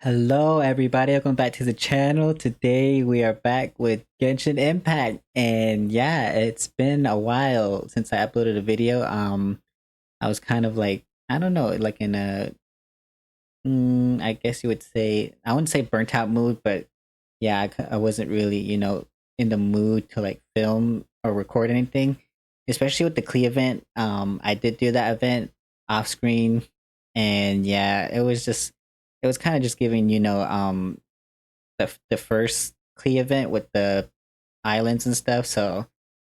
Hello everybody, welcome back to the channel. Today we are back with Genshin Impact, and yeah, it's been a while since I uploaded a video. I was kind of like, I don't know, like in a I guess you would say, I wouldn't say burnt out mood, but yeah, I wasn't really, in the mood to like film or record anything, especially with the Klee event. I did do that event off screen, and yeah, it was kind of just giving, the first Klee event with the islands and stuff. So,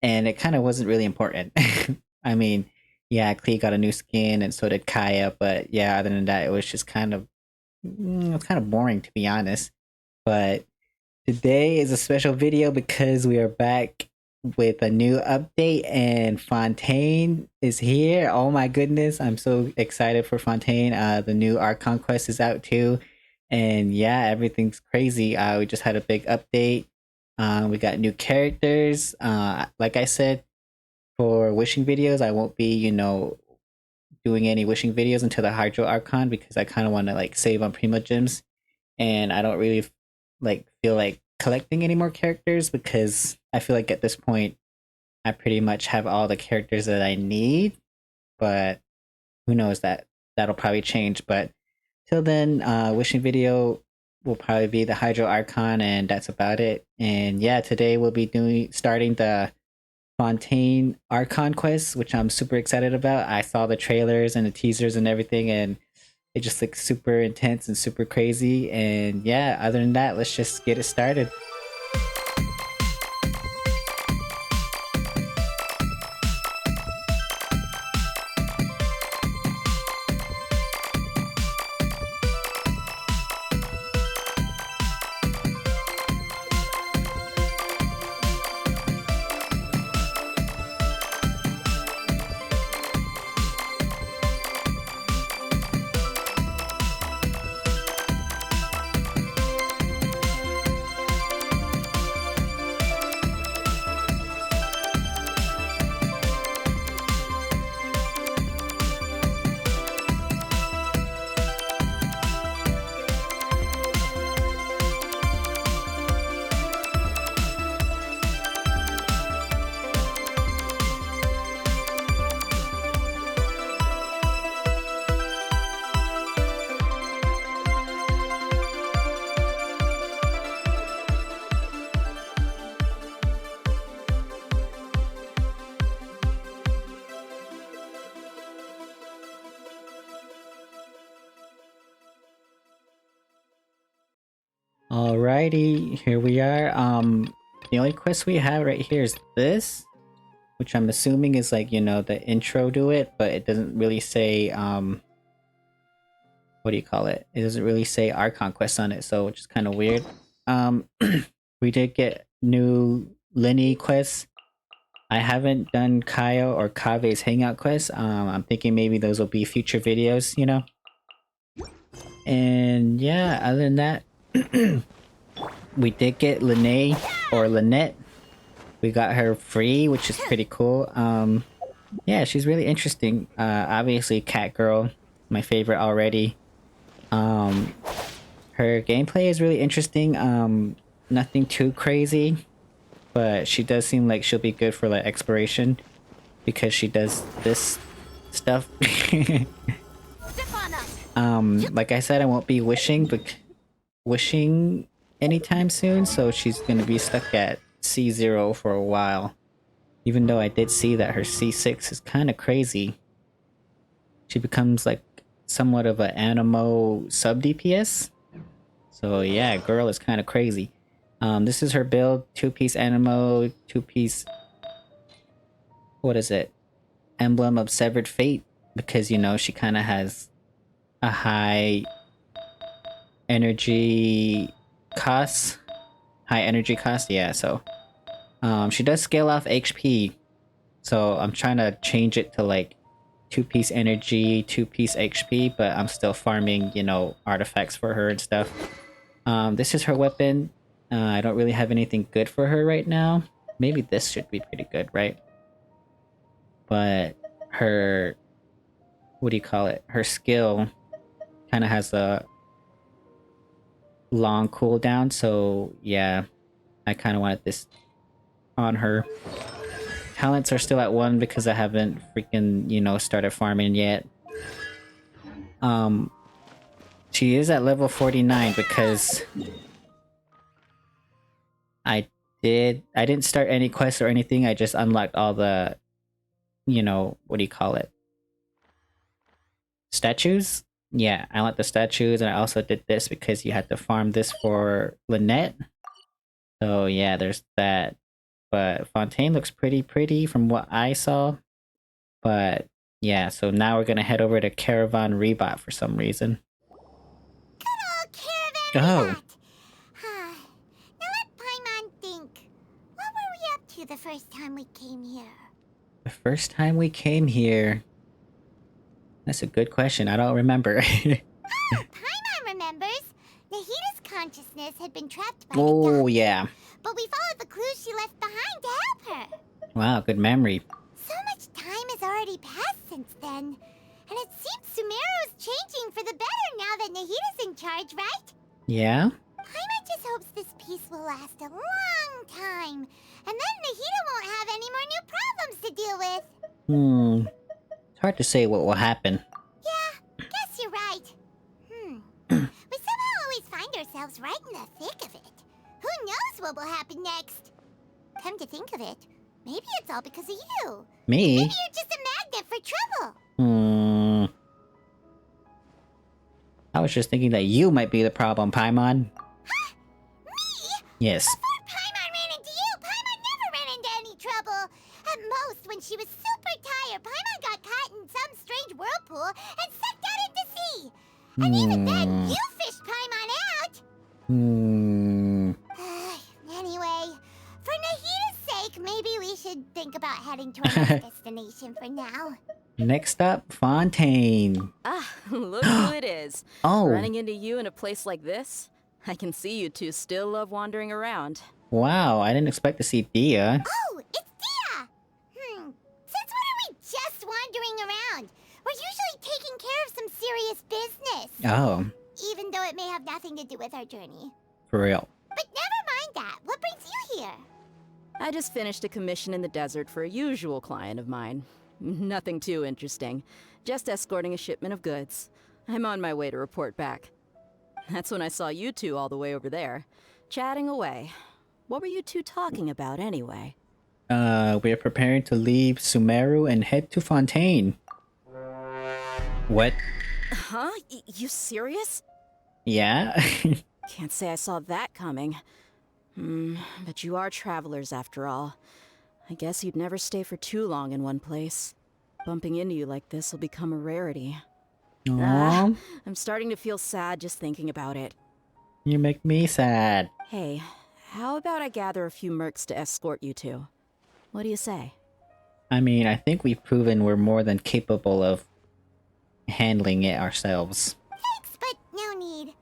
and it kind of wasn't really important. I mean, yeah, Klee got a new skin, and so did Kaya. But yeah, other than that, it was just it's kind of boring to be honest. But today is a special video because we are back with a new update, and Fontaine is here. Oh my goodness, I'm so excited for Fontaine. The new Archon Quest is out too, and yeah, everything's crazy. We just had a big update. We got new characters. Like I said, for wishing videos, I won't be, doing any wishing videos until the Hydro Archon because I kind of want to like save on Primo Gems, and I don't really like feel like collecting any more characters because I feel like at this point I pretty much have all the characters that I need. But who knows, that'll probably change. But till then, wishing video will probably be the Hydro Archon, and that's about it. And yeah, today we'll be doing starting the Fontaine Archon Quest, which I'm super excited about. I saw the trailers and the teasers and everything, and it just looks super intense and super crazy. And yeah, other than that, let's just get it started. Alrighty, here we are. The only quest we have right here is this, which I'm assuming is like, the intro to it, but it doesn't really say, what do you call it? It doesn't really say Archon Quest on it, so which is kind of weird. Um, we did get new Lenny quests. I haven't done Kaya or Kave's Hangout quest. I'm thinking maybe those will be future videos, And yeah, other than that, we did get Lene or Lynette. We got her free, which is pretty cool. Yeah, she's really interesting. Obviously, Cat Girl, my favorite already. Um, her gameplay is really interesting. Nothing too crazy, but she does seem like she'll be good for like exploration because she does this stuff. Like I said, I won't be wishing anytime soon, so she's gonna be stuck at C0 for a while. Even though I did see that her C6 is kind of crazy. She becomes like somewhat of an Animo sub DPS. So yeah, girl is kind of crazy. This is her build: 2-piece Animo, 2-piece. What is it? Emblem of Severed Fate, because she kind of has a high energy cost. High energy cost, yeah. So, she does scale off HP. So I'm trying to change it to like 2-piece energy, 2-piece HP, but I'm still farming, artifacts for her and stuff. This is her weapon. I don't really have anything good for her right now. Maybe this should be pretty good, right? But her, what do you call it? Her skill kind of has a long cooldown, so yeah, I kind of wanted this on her. Talents are still at 1 because I haven't freaking, started farming yet. Um, she is at level 49 because I didn't start any quests or anything, I just unlocked all the, what do you call it? Statues? Yeah, I unlocked the statues, and I also did this because you had to farm this for Lynette. So yeah, there's that. But Fontaine looks pretty from what I saw. But yeah, so now we're gonna head over to Caravan Rebot for some reason. Good old Caravan Oh, Rebot! Now let Paimon think. What were we up to the first time we came here? the first time we came here. That's a good question. I don't remember. Oh, Paimon remembers! Nahita's consciousness had been trapped by the Oh duck, yeah. but we followed the clues she left behind to help her. Wow, good memory. So much time has already passed since then. And it seems Sumeru's changing for the better now that Nahita's in charge, right? Yeah? Paimon just hopes this peace will last a long time. And then Nahita won't have any more new problems to deal with. It's hard to say what will happen. Yeah, guess you're right. We somehow always find ourselves right in the thick of it. Who knows what will happen next? Come to think of it, maybe it's all because of you. Me? Maybe you're just a magnet for trouble. I was just thinking that you might be the problem, Paimon. Huh? Me? Yes. Before Paimon ran into you, Paimon never ran into any trouble. At most, when she was super tired, Paimon got caught in some strange whirlpool and sucked out into sea. And even then, you fished Paimon out. Anyway, for Nahita's sake, maybe we should think about heading to our next destination for now. Next up, Fontaine. Ah, look who it is. Oh. Running into you in a place like this? I can see you two still love wandering around. Wow, I didn't expect to see Dia. Oh, it's Dia! Since when are we just wandering around? We're usually taking care of some serious business. Oh, Even though it may have nothing to do with our journey. for real. But never mind that. What brings you here? I just finished a commission in the desert for a usual client of mine. Nothing too interesting. Just escorting a shipment of goods. I'm on my way to report back. That's when I saw you two all the way over there, chatting away. What were you two talking about anyway? We're preparing to leave Sumeru and head to Fontaine. What? Huh? You serious? Yeah? Can't say I saw that coming. But you are travelers after all. I guess you'd never stay for too long in one place. Bumping into you like this will become a rarity. Aww, I'm starting to feel sad just thinking about it. you make me sad. Hey, how about I gather a few mercs to escort you two? What do you say? I mean, I think we've proven we're more than capable of handling it ourselves. Thanks, but no need.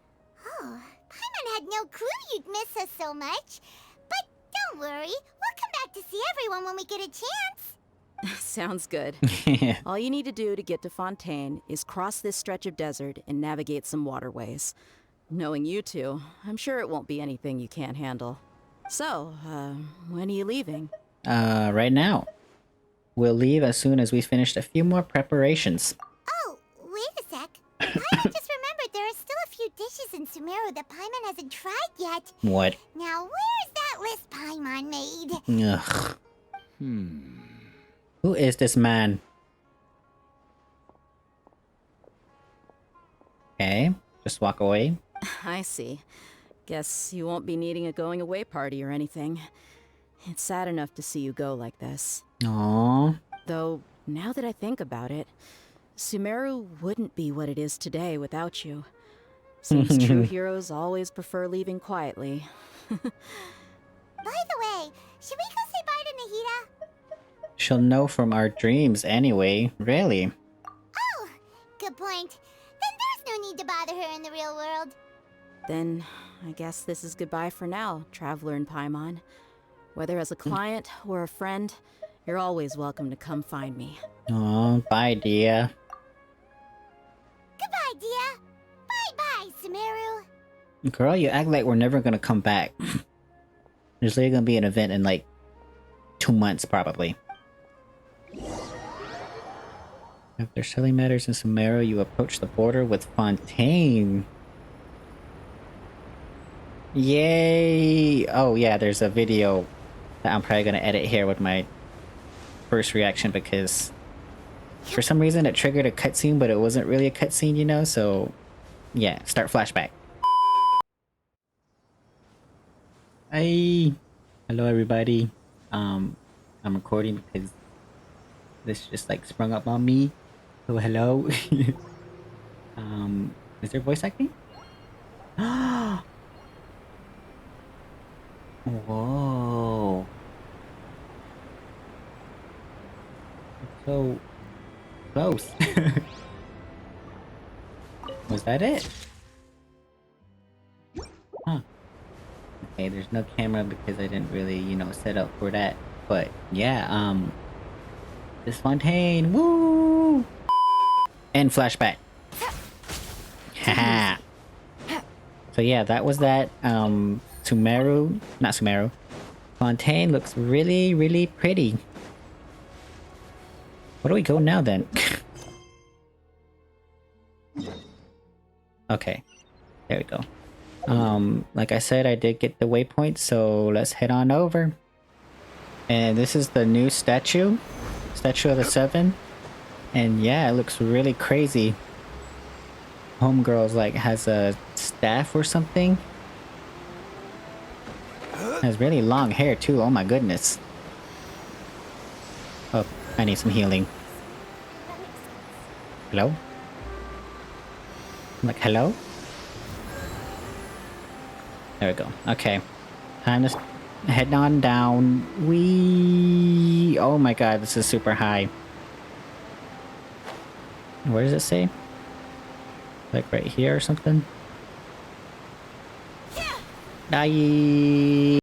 Oh, Paimon had no clue you'd miss us so much. But don't worry, we'll come back to see everyone when we get a chance. Sounds good. All you need to do to get to Fontaine is cross this stretch of desert and navigate some waterways. Knowing you two, I'm sure it won't be anything you can't handle. So, when are you leaving? Right now. We'll leave as soon as we've finished a few more preparations. Oh, wait a sec. Paimon just remembered there are still a few dishes in Sumeru that Paimon hasn't tried yet. What? Now, where's that list Paimon made? Ugh. Who is this man? Okay, just walk away. I see. Guess you won't be needing a going away party or anything. It's sad enough to see you go like this. Aww. Though, now that I think about it, Sumeru wouldn't be what it is today without you. Seems true heroes always prefer leaving quietly. By the way, should we go say bye to Nahita? She'll know from our dreams anyway. Really? Oh, good point. Then there's no need to bother her in the real world. Then, I guess this is goodbye for now, Traveler and Paimon. Whether as a client or a friend, you're always welcome to come find me. Aw, bye, Dia. Goodbye, Dia. Bye-bye, Sumeru. Girl, you act like we're never gonna come back. There's literally gonna be an event in like 2 months, probably. After selling matters in Sumeru, you approach the border with Fontaine. Yay! Oh yeah, there's a video that I'm probably gonna edit here with my first reaction because for some reason it triggered a cutscene, but it wasn't really a cutscene, you know? So yeah, start flashback. Hey! Hello everybody. I'm recording because this just like sprung up on me. So hello. Is there voice acting? Whoa. So close. Was that it? Huh. Okay, there's no camera because I didn't really, you know, set up for that. But yeah, this Fontaine, woo! And flashback. Haha. So yeah, that was that. Sumeru, not Sumeru. Fontaine looks really, really pretty. Where do we go now then? Okay, there we go. Like I said, I did get the waypoint, so let's head on over. And this is the new statue of the Seven. And yeah, it looks really crazy. Homegirl's like has a staff or something. Has really long hair too, oh my goodness. Oh, I need some healing. Hello? I'm like, hello? There we go. Okay. Time to head on down. Wee! Oh my god, this is super high. Where does it say? Like right here or something? Die!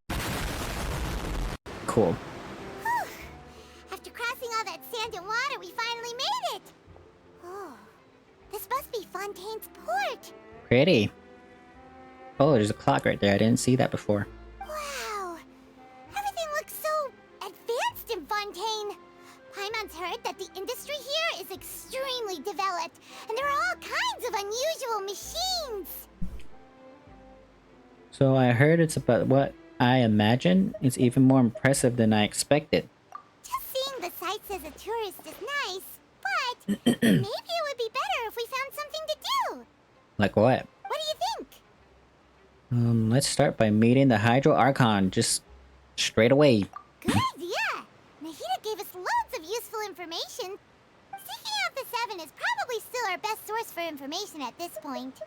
Cool. After crossing all that sand and water, we finally made it! Oh, this must be Fontaine's port! Pretty. Oh, there's a clock right there. I didn't see that before. Wow! Everything looks so advanced in Fontaine! Paimon's heard that the industry here is extremely developed, and there are all kinds of unusual machines! So I heard it's about what I imagine is even more impressive than I expected. Just seeing the sights as a tourist is nice, but maybe it would be better if we found something to do! Like what? What do you think? Let's start by meeting the Hydro Archon, just straight away. Good idea! Nahida gave us loads of useful information. Seeking out the Seven is probably still our best source for information at this point.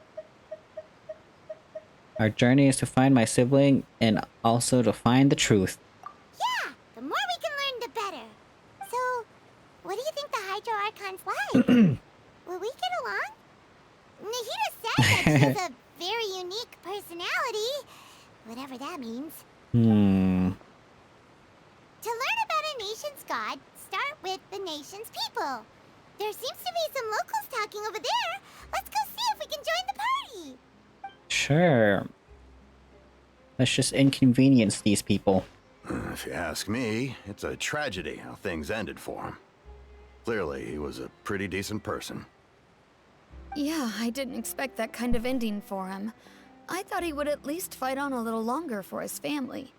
Our journey is to find my sibling and also to find the truth. Yeah! The more we can learn, the better. So, what do you think the Hydro Archon's like? Will we get along? Nahida said that she has a very unique personality. Whatever that means. To learn about a nation's god, start with the nation's people. There seems to be some locals talking over there. Let's go see if we can join the party. Sure. Let's just inconvenience these people. If you ask me, it's a tragedy how things ended for him. Clearly, he was a pretty decent person. Yeah, I didn't expect that kind of ending for him. I thought he would at least fight on a little longer for his family.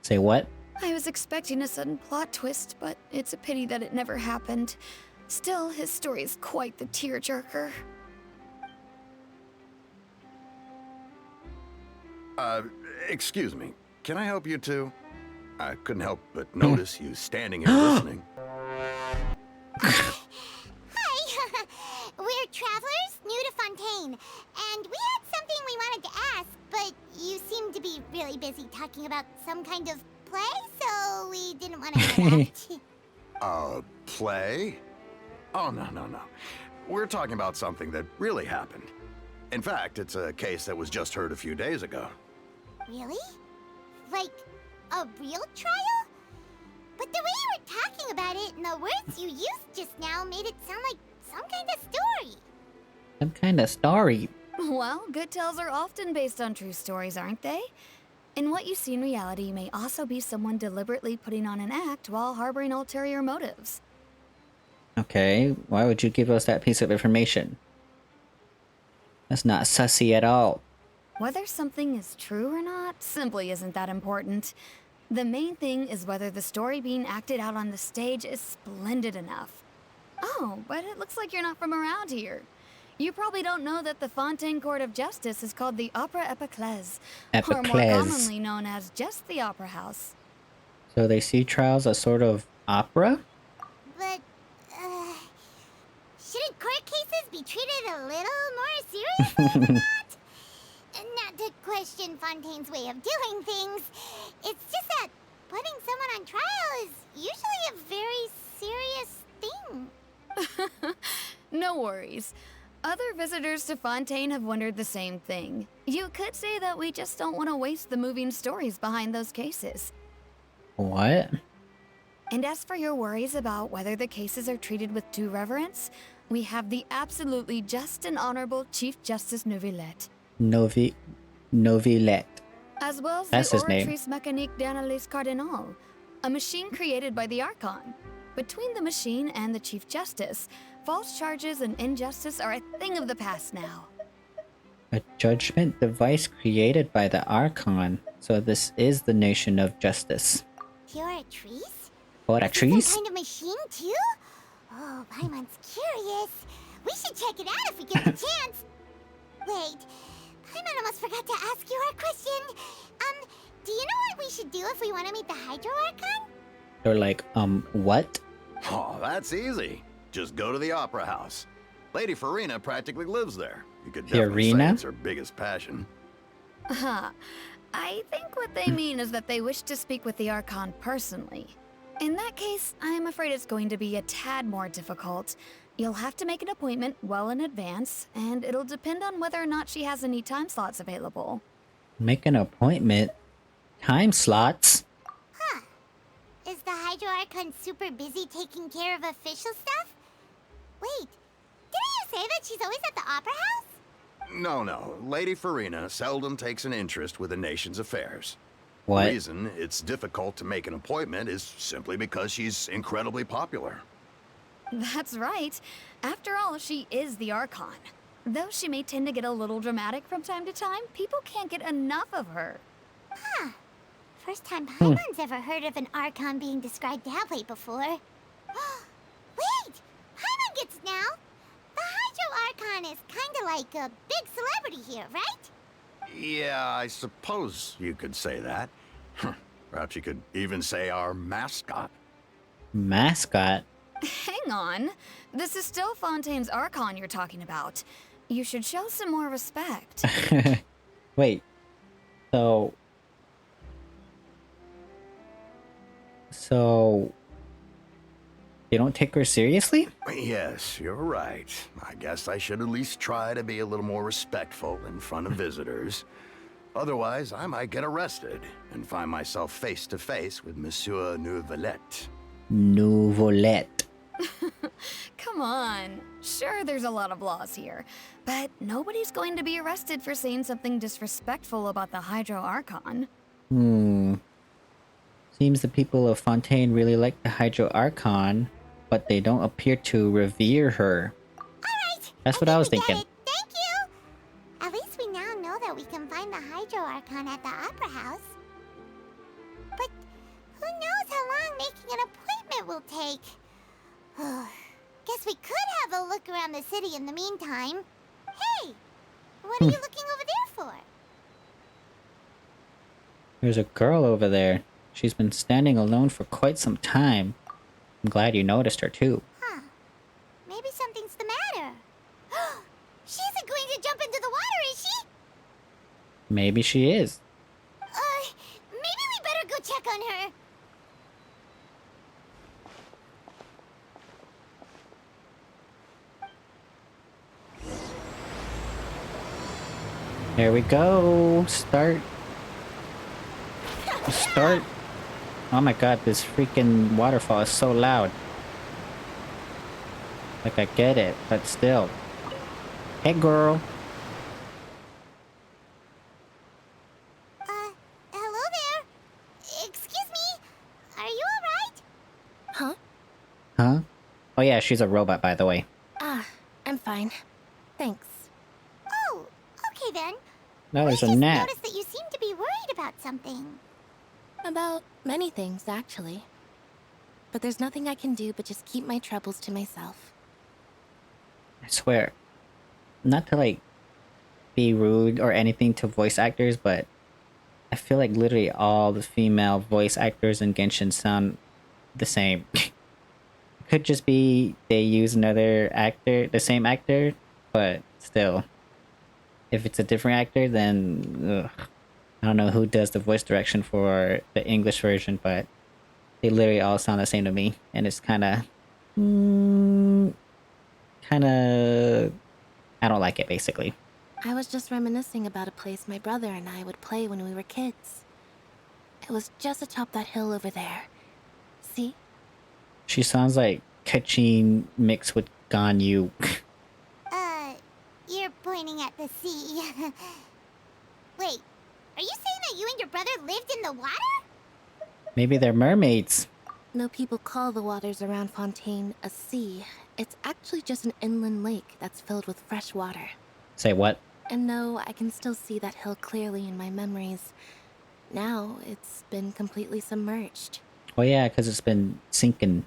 Say what? I was expecting a sudden plot twist, but it's a pity that it never happened. Still, his story is quite the tearjerker. Excuse me. Can I help you two? I couldn't help but notice you standing here listening. Hi! We're travelers new to Fontaine, and we had something we wanted to ask, but you seem to be really busy talking about some kind of play, so we didn't want to interrupt. Play? Oh, no. We're talking about something that really happened. In fact, it's a case that was just heard a few days ago. Really? Like, a real trial? But the way you were talking about it and the words you used just now made it sound like some kind of story. Some kind of story. Well, good tales are often based on true stories, aren't they? And what you see in reality may also be someone deliberately putting on an act while harboring ulterior motives. Okay, why would you give us that piece of information? That's not sussy at all. Whether something is true or not simply isn't that important. The main thing is whether the story being acted out on the stage is splendid enough. Oh, but it looks like you're not from around here. You probably don't know that the Fontaine Court of Justice is called the Opera Epiclese, or more Epiclese. commonly known as just the Opera House. So they see trials as sort of opera? But, shouldn't court cases be treated a little more seriously than that? Not to question Fontaine's way of doing things. It's just that putting someone on trial is usually a very serious thing. No worries. Other visitors to Fontaine have wondered the same thing. You could say that we just don't want to waste the moving stories behind those cases. What? And as for your worries about whether the cases are treated with due reverence, we have the absolutely just and honorable Chief Justice Neuvillette. Novilette. As well as That's the his name. Oratrice Mécanique d'Analyse Cardinal, a machine created by the Archon. Between the machine and the Chief Justice, false charges and injustice are a thing of the past now. A judgment device created by the Archon. So this is the nation of justice. Oratrice? Oratrice? Some kind of machine, too? Oh, Paimon's curious. We should check it out if we get the chance. Wait, Paimon almost forgot to ask you our question. Do you know what we should do if we want to meet the Hydro Archon? They're like, what? Oh, that's easy. Just go to the Opera House. Lady Farina practically lives there. You could The definitely arena? say it's her biggest passion. I think what they mean is that they wish to speak with the Archon personally. In that case, I'm afraid it's going to be a tad more difficult. You'll have to make an appointment well in advance, and it'll depend on whether or not she has any time slots available. Make an appointment? Time slots? Huh. Is the Hydro Archon super busy taking care of official stuff? Wait, didn't you say that she's always at the Opera House? No. Lady Farina seldom takes an interest with the nation's affairs. What? The reason it's difficult to make an appointment is simply because she's incredibly popular. That's right. After all, she is the Archon. Though she may tend to get a little dramatic from time to time, people can't get enough of her. Huh. First time Paimon's ever heard of an Archon being described that way before. Wait! Paimon gets now! The Hydro Archon is kinda like a big celebrity here, right? Yeah, I suppose you could say that. Perhaps you could even say our mascot. Mascot? Hang on. This is still Fontaine's Archon you're talking about. You should show some more respect. Wait. So... They don't take her seriously? Yes, you're right. I guess I should at least try to be a little more respectful in front of visitors. Otherwise, I might get arrested and find myself face to face with Monsieur Neuvillette. Nouvelette. Come on. Sure, there's a lot of laws here, but nobody's going to be arrested for saying something disrespectful about the Hydro Archon. Seems the people of Fontaine really like the Hydro Archon, but they don't appear to revere her. Alright! That's what I was think we thinking. get it. Thank you! At least we now know that we can find the Hydro Archon at the Opera House. But who knows how long making an appointment will take? Guess we could have a look around the city in the meantime. Hey! What are you looking over there for? There's a girl over there. She's been standing alone for quite some time. I'm glad you noticed her too. Huh. Maybe something's the matter. She isn't going to jump into the water, is she? Maybe she is. Maybe we better go check on her. There we go. Start. Oh my god, this freaking waterfall is so loud. Like, I get it, but still. Hey, girl. Huh? Oh yeah, she's a robot, by the way. Ah, I'm fine. Thanks. Oh, okay then. No, We there's a just gnat. noticed that you seem to be worried about something. About many things, actually. But there's nothing I can do but just keep my troubles to myself. I swear, not to like be rude or anything to voice actors, but I feel like literally all the female voice actors in Genshin sound the same. Could just be they use another actor, the same actor, but still, if it's a different actor, then ugh, I don't know who does the voice direction for the English version, but they literally all sound the same to me, and it's kind of, kind of, I don't like it basically. I was just reminiscing about a place my brother and I would play when we were kids. It was just atop that hill over there. See? She sounds like Kachin mixed with Ganyu. You're pointing at the sea. Wait, are you saying that you and your brother lived in the water? Maybe they're mermaids. No people call the waters around Fontaine a sea. It's actually just an inland lake that's filled with fresh water. Say what? And no, I can still see that hill clearly in my memories. Now, it's been completely submerged. Oh yeah, because it's been sinking.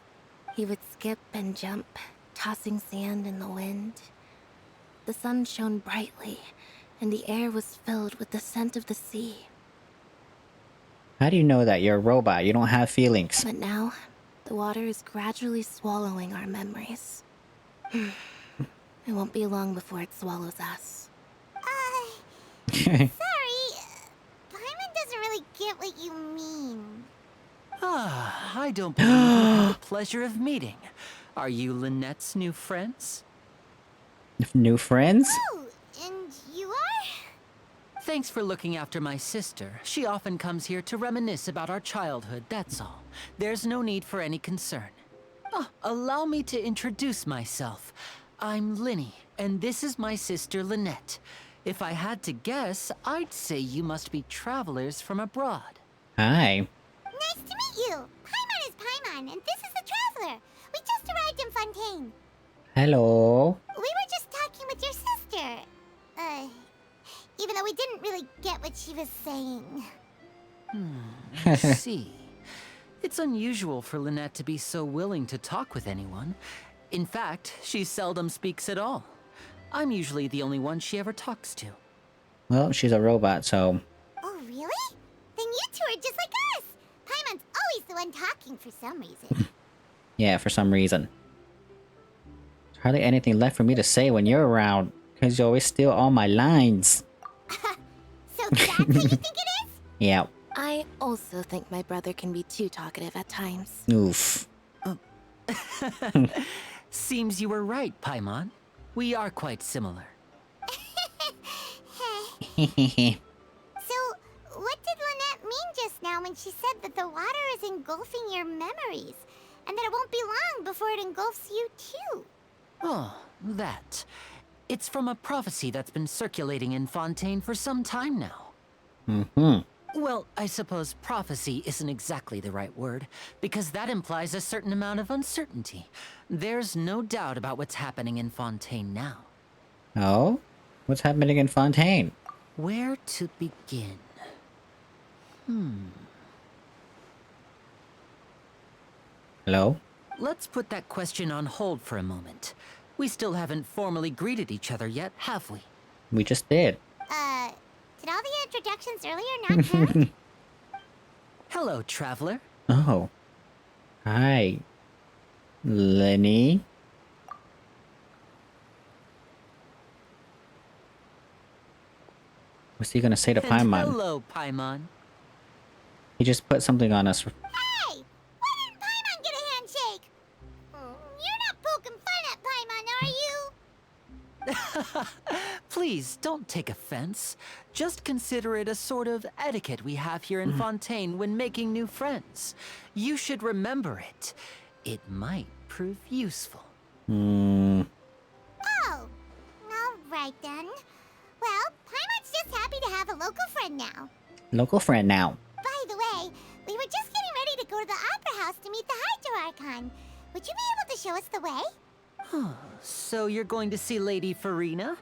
He would skip and jump, tossing sand in the wind. The sun shone brightly, and the air was filled with the scent of the sea. How do you know that? You're a robot. You don't have feelings. But now, the water is gradually swallowing our memories. It won't be long before it swallows us. Sorry. Paimon doesn't really get what you mean. Ah, I don't believe we've had the pleasure of meeting. Are you Lynette's new friends? New friends? Oh, and you are? Thanks for looking after my sister. She often comes here to reminisce about our childhood, that's all. There's no need for any concern. Ah, allow me to introduce myself. I'm Linny, and this is my sister Lynette. If I had to guess, I'd say you must be travelers from abroad. Hi. Nice to meet you. Paimon is Paimon, and this is the Traveler. We just arrived in Fontaine. Hello. We were just talking with your sister. Even though we didn't really get what she was saying. I see. It's unusual for Lynette to be so willing to talk with anyone. In fact, she seldom speaks at all. I'm usually the only one she ever talks to. Well, she's a robot, so... Oh, really? Then you two are just like us. Paimon's always the one talking for some reason. Yeah, for some reason. There's hardly anything left for me to say when you're around, because you always steal all my lines. So that's what you think it is? Yeah. I also think my brother can be too talkative at times. Oof. Seems you were right, Paimon. We are quite similar. So, what did Lynette mean just now when she said that the water is engulfing your memories? And that it won't be long before it engulfs you too? Oh, that. It's from a prophecy that's been circulating in Fontaine for some time now. Well, I suppose prophecy isn't exactly the right word, because that implies a certain amount of uncertainty. There's no doubt about what's happening in Fontaine now. Oh? What's happening in Fontaine? Where to begin? Hello? Let's put that question on hold for a moment. We still haven't formally greeted each other yet, have we? We just did. Did all the introductions earlier not count? Hello, traveler. Oh. Hi. Lenny? What's he gonna say to And Paimon? hello, Paimon. He just put something on us. Hey! Why didn't Paimon get a handshake? You're not poking fun at Paimon, are you? Please, don't take offense. Just consider it a sort of etiquette we have here in Fontaine when making new friends. You should remember it. It might prove useful. Oh, alright then. Well, Paimon's just happy to have a local friend now. Local friend now. By the way, we were just getting ready to go to the Opera House to meet the Hydro Archon. Would you be able to show us the way? So you're going to see Lady Farina?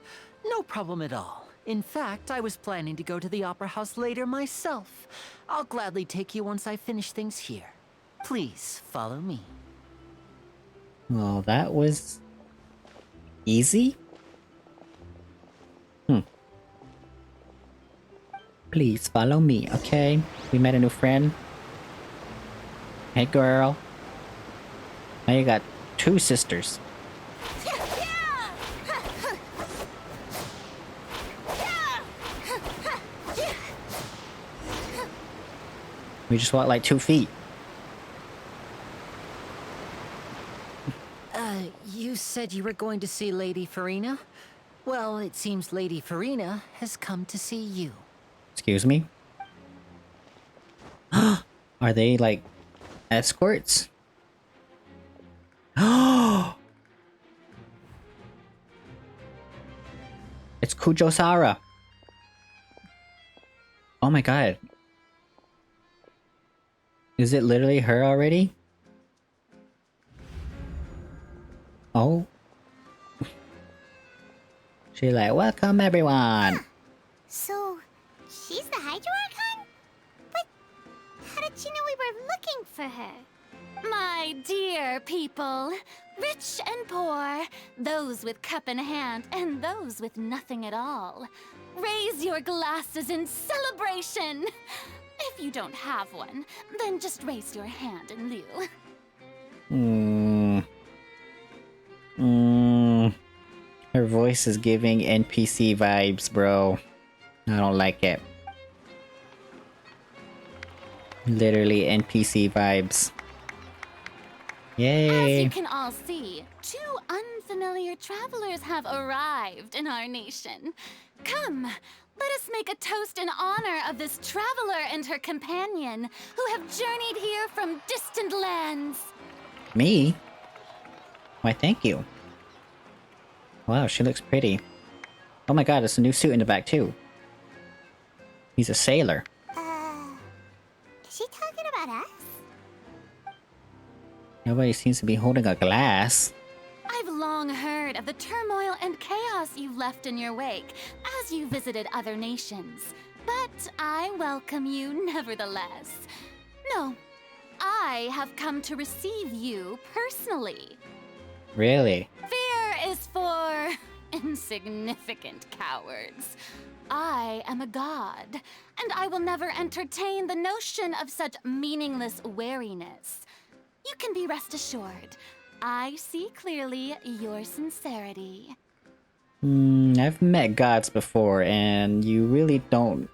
No problem at all. In fact, I was planning to go to the Opera House later myself. I'll gladly take you once I finish things here. Please, follow me. Well, that was easy. Please follow me, okay? We met a new friend. Hey, girl. Now you got 2 sisters. We just walked like 2 feet. You said you were going to see Lady Farina? Well, it seems Lady Farina has come to see you. Excuse me? Are they like escorts? It's Kujo-Sara. Oh my god. Is it literally her already? Oh. She's like, welcome everyone. So, she's the Hydro Archon? But how did she know we were looking for her? My dear people, rich and poor, those with cup in hand and those with nothing at all, raise your glasses in celebration! If you don't have one, then just raise your hand in lieu. Her voice is giving NPC vibes, bro. I don't like it. Literally NPC vibes. Yay! As you can all see, 2 unfamiliar travelers have arrived in our nation. Come, let us make a toast in honor of this traveler and her companion who have journeyed here from distant lands. Me? Why, thank you. Wow, she looks pretty. Oh my god, there's a new suit in the back too. He's a sailor. Is she talking about us? Nobody seems to be holding a glass. I've long heard of the turmoil and chaos you've left in your wake as you visited other nations, but I welcome you nevertheless. No, I have come to receive you personally. Really? Fear is for insignificant cowards. I am a god, and I will never entertain the notion of such meaningless wariness. You can be rest assured, I see clearly your sincerity. I've met gods before, and you really don't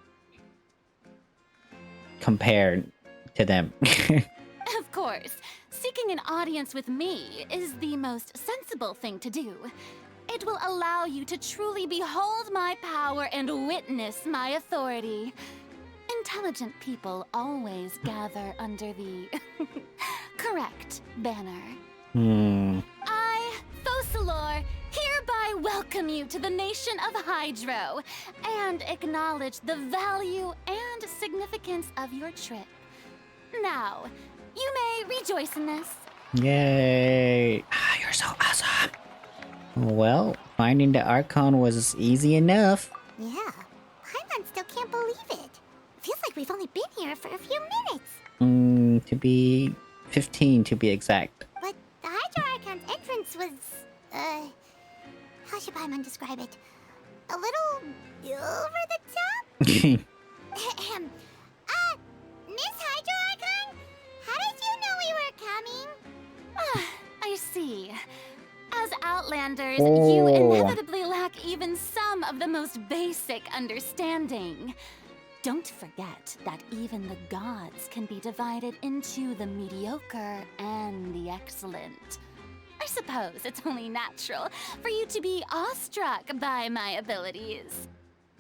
compare to them. Of course, seeking an audience with me is the most sensible thing to do. It will allow you to truly behold my power and witness my authority. Intelligent people always gather under the correct banner. I, Focalor, hereby welcome you to the nation of Hydro and acknowledge the value and significance of your trip. Now, you may rejoice in this. Yay! Ah, you're so awesome! Well, finding the Archon was easy enough. Yeah, Paimon still can't believe it. Feels like we've only been here for a few minutes. To be 15 to be exact. But the Hydro Archon's entrance was, how should Paimon describe it? A little over the top? Ahem. Miss Hydro Archon? How did you know we were coming? I see. As Outlanders, you inevitably lack even some of the most basic understanding. Don't forget that even the gods can be divided into the mediocre and the excellent. I suppose it's only natural for you to be awestruck by my abilities.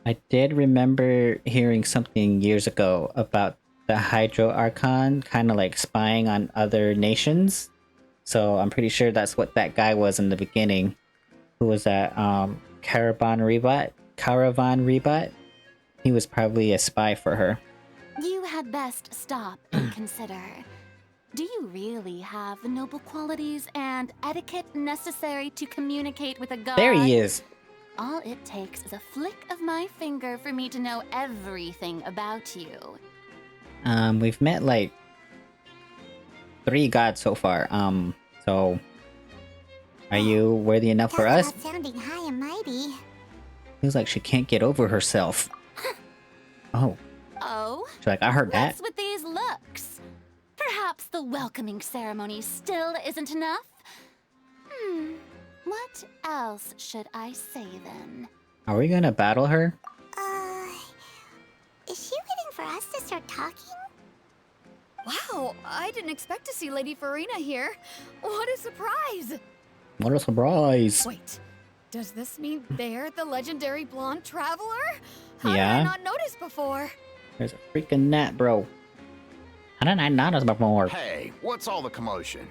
I did remember hearing something years ago about the Hydro Archon kind of like spying on other nations. So I'm pretty sure that's what that guy was in the beginning. Who was that? Caravan Rebut? He was probably a spy for her. You had best stop and consider. Do you really have the noble qualities and etiquette necessary to communicate with a god? There he is. All it takes is a flick of my finger for me to know everything about you. We've met like 3 gods so far. So are you worthy enough for Talk us? about sounding high and mighty. Feels like she can't get over herself. Oh, Oh? she's like, I heard that. What's with these looks? Perhaps the welcoming ceremony still isn't enough? What else should I say then? Are we gonna battle her? Is she waiting for us to start talking? Wow, I didn't expect to see Lady Farina here. What a surprise! What a surprise! Wait, does this mean they're the legendary blonde traveler? How did Yeah. I not notice before? There's a freaking gnat, bro. How did I not notice before? Hey, what's all the commotion?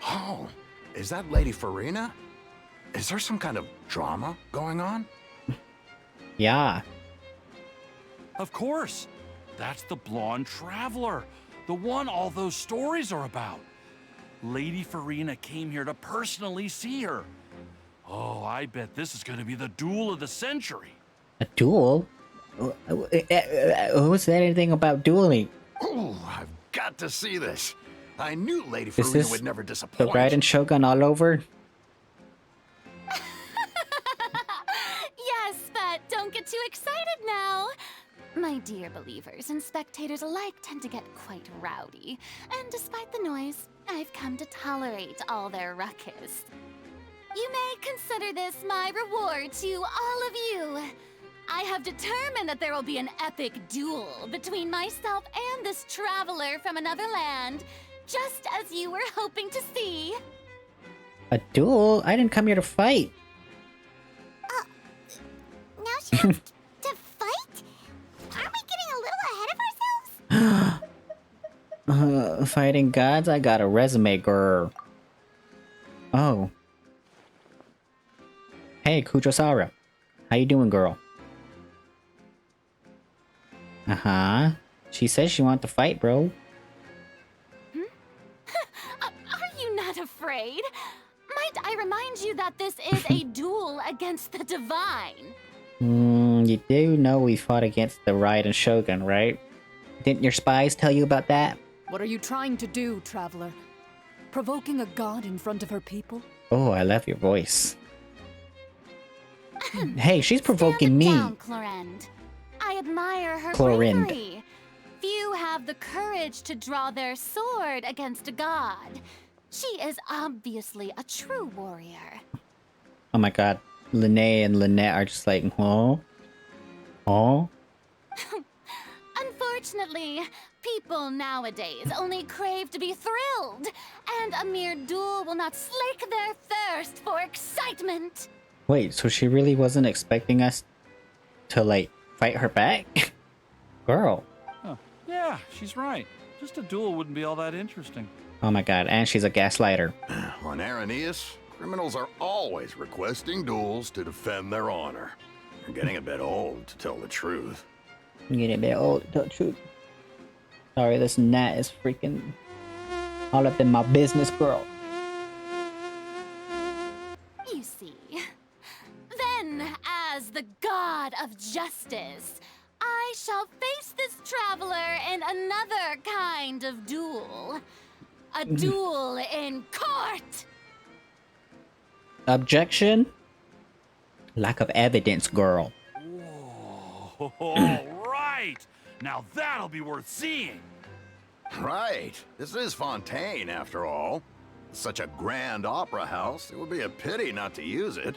Oh, is that Lady Farina? Is there some kind of drama going on? Yeah. Of course. That's the blonde traveler. The one all those stories are about. Lady Farina came here to personally see her. Oh, I bet this is going to be the duel of the century. A duel? Who said anything about dueling? Oh, I've got to see this. I knew Lady Is Farina this would never The disappoint. Raiden Shogun all over? Yes, but don't get too excited now. My dear believers and spectators alike tend to get quite rowdy, and despite the noise, I've come to tolerate all their ruckus. You may consider this my reward to all of you. I have determined that there will be an epic duel between myself and this traveler from another land, just as you were hoping to see. A duel? I didn't come here to fight. Now she wants to fight? Aren't we getting a little ahead of ourselves? Fighting gods? I got a resume, girl. Oh. Hey, Kujosara. How you doing, girl? Uh-huh. She says she wants to fight, bro. Are you not afraid? Might I remind you that this is a duel against the divine? You do know we fought against the Raiden Shogun, right? Didn't your spies tell you about that? What are you trying to do, traveler? Provoking a god in front of her people? Oh, I love your voice. Hey, she's provoking me. Stand down, Clorinde. I admire her Clorinde. bravery. Few have the courage to draw their sword against a god. She is obviously a true warrior. Oh my god. Linnea and Lynette are just like, huh? Huh? Unfortunately, people nowadays only crave to be thrilled, and a mere duel will not slake their thirst for excitement. Wait, so she really wasn't expecting us to, like, fight her back? Girl. Huh. Yeah, she's right. Just a duel wouldn't be all that interesting. Oh my god, and she's a gaslighter. On Aranias, criminals are always requesting duels to defend their honor. You're getting a bit old, to tell the truth. I'm getting a bit old to tell the truth. Sorry, this gnat is freaking all up in my business, girl. You see, then, as the god of justice, I shall face this traveler in another kind of duel. A duel in court! Objection? Lack of evidence, girl. Whoa, all right. Now that'll be worth seeing. Right. This is Fontaine, after all. Such a grand opera house, it would be a pity not to use it.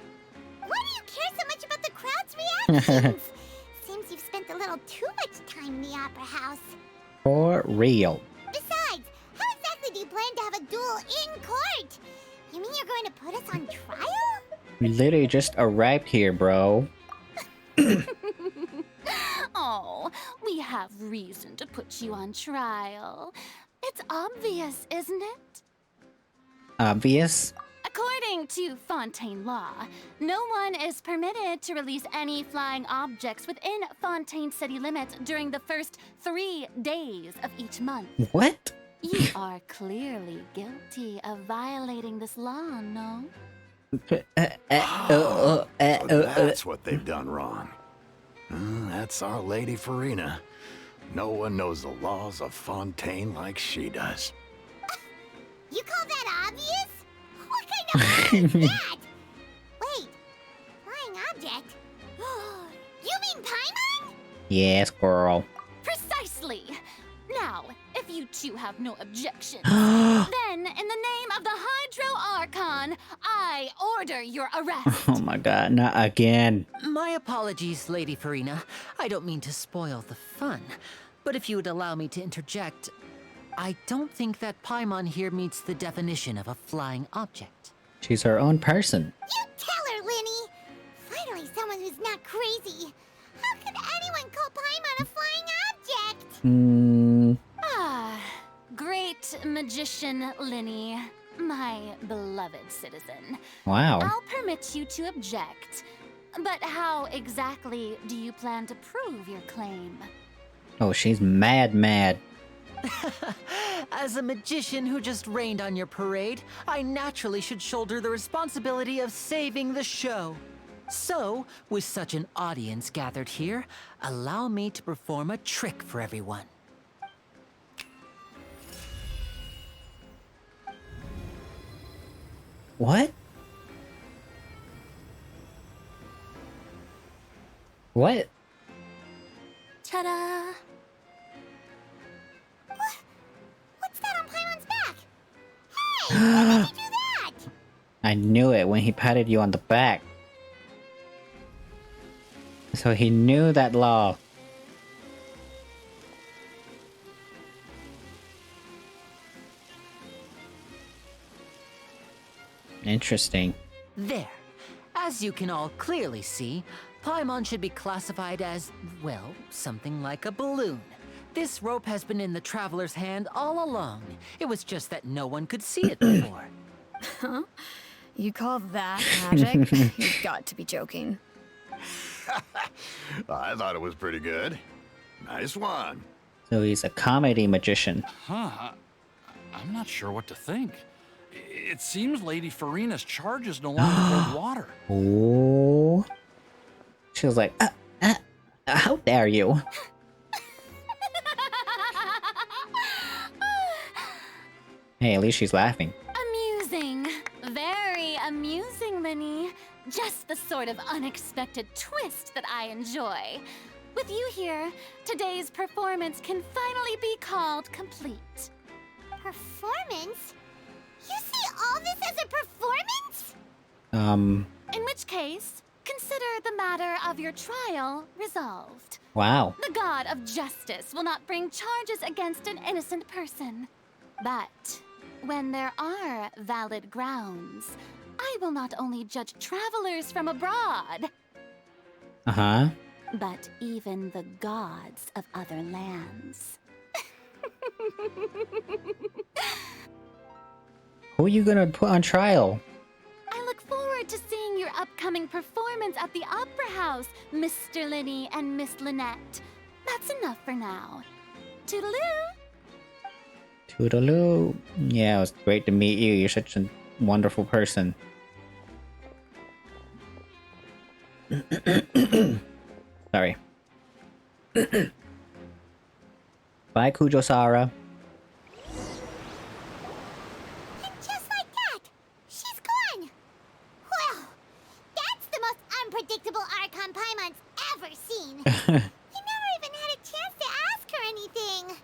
Why do you care so much about the crowd's reactions? Seems you've spent a little too much time in the opera house. For real. Besides, how exactly do you plan to have a duel in court? You mean you're going to put us on trial? We literally just arrived here, bro. Oh, we have reason to put you on trial. It's obvious, isn't it? Obvious? According to Fontaine law, no one is permitted to release any flying objects within Fontaine city limits during the first 3 days of each month. What? You are clearly guilty of violating this law, no? So that's what they've done wrong. That's our Lady Farina. No one knows the laws of Fontaine like she does. You call that obvious? What kind of law is that? Wait, flying object? You mean Paimon? Yes, girl. Precisely! Now, if you two have no objections, then in the name of the Hydro Archon, I order your arrest. Oh my god, not again. My apologies, Lady Farina. I don't mean to spoil the fun. But if you would allow me to interject, I don't think that Paimon here meets the definition of a flying object. She's her own person. You tell her, Linny! Finally someone who's not crazy. How could anyone call Paimon a flying object? Ah, great magician Linny, my beloved citizen. Wow. I'll permit you to object. But how exactly do you plan to prove your claim? Oh, she's mad. As a magician who just rained on your parade, I naturally should shoulder the responsibility of saving the show. So, with such an audience gathered here, allow me to perform a trick for everyone. What? What? Ta-da! What's that on Paimon's back? Hey, why did you do that? I knew it when he patted you on the back. So he knew that law. Interesting. There. As you can all clearly see, Paimon should be classified as, well, something like a balloon. This rope has been in the Traveler's hand all along. It was just that no one could see it before. Huh? You call that magic? You've got to be joking. I thought it was pretty good. Nice one. So he's a comedy magician. Huh. I'm not sure what to think. It seems Lady Farina's charges no longer hold water. Oh. She was like, how dare you? Hey, at least she's laughing. Amusing. Very amusing, Linny. Just the sort of unexpected twist that I enjoy. With you here, today's performance can finally be called complete. Performance? You see all this as a performance? In which case, consider the matter of your trial resolved. Wow. The god of justice will not bring charges against an innocent person. But when there are valid grounds, I will not only judge travelers from abroad, Uh-huh. but even the gods of other lands. Who are you gonna put on trial? I look forward to seeing your upcoming performance at the Opera House, Mr. Linny and Miss Lynette. That's enough for now. Toodaloo! Toodaloo. Yeah, it was great to meet you. You're such a wonderful person. Sorry. Bye, Kujo-Sara. And just like that, she's gone. Well, that's the most unpredictable Archon Paimon's ever seen. You never even had a chance to ask her anything.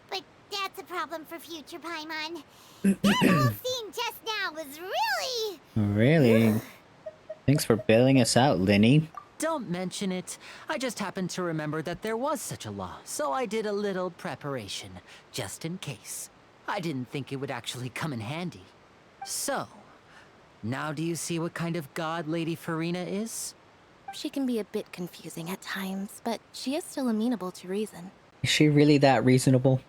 But that's a problem for future Paimon. That whole scene just now was really... Really? Thanks for bailing us out, Linny. Don't mention it. I just happened to remember that there was such a law, so I did a little preparation, just in case. I didn't think it would actually come in handy. So, now do you see what kind of god Lady Farina is? She can be a bit confusing at times, but she is still amenable to reason. Is she really that reasonable?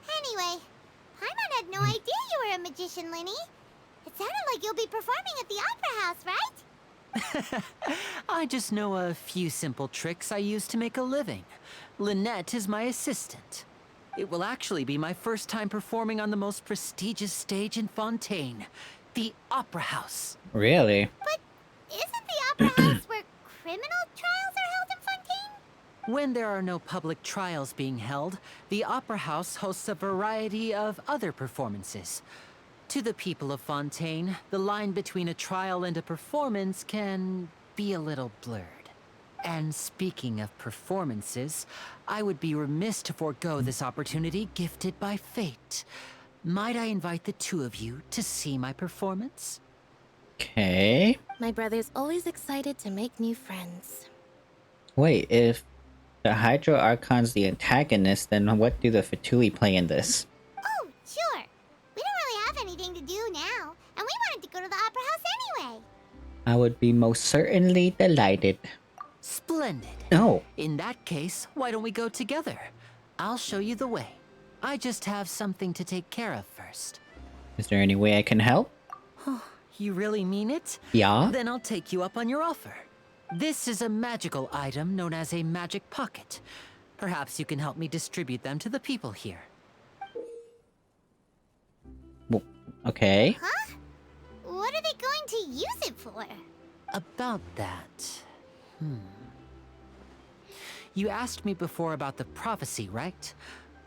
Anyway, Paimon had no idea you were a magician, Linny. It sounded like you'll be performing at the Opera House, right? I just know a few simple tricks I use to make a living. Lynette is my assistant. It will actually be my first time performing on the most prestigious stage in Fontaine, the Opera House. Really? But isn't the Opera House where criminal trials are held in Fontaine? When there are no public trials being held, the Opera House hosts a variety of other performances. To the people of Fontaine, the line between a trial and a performance can be a little blurred. And speaking of performances, I would be remiss to forego this opportunity gifted by fate. Might I invite the two of you to see my performance? Okay. My brother's always excited to make new friends. Wait, if the Hydro Archon's the antagonist, then what do the Fatui play in this? Oh, sure. We don't really have anything to do now, and we wanted to go to the Opera House anyway. I would be most certainly delighted. Splendid. Oh, In that case, why don't we go together? I'll show you the way. I just have something to take care of first. is there any way I can help? You really mean it? Yeah? Then I'll take you up on your offer. This is a magical item known as a magic pocket. Perhaps you can help me distribute them to the people here. Okay. Huh? What are they going to use it for? About that... You asked me before about the prophecy, right?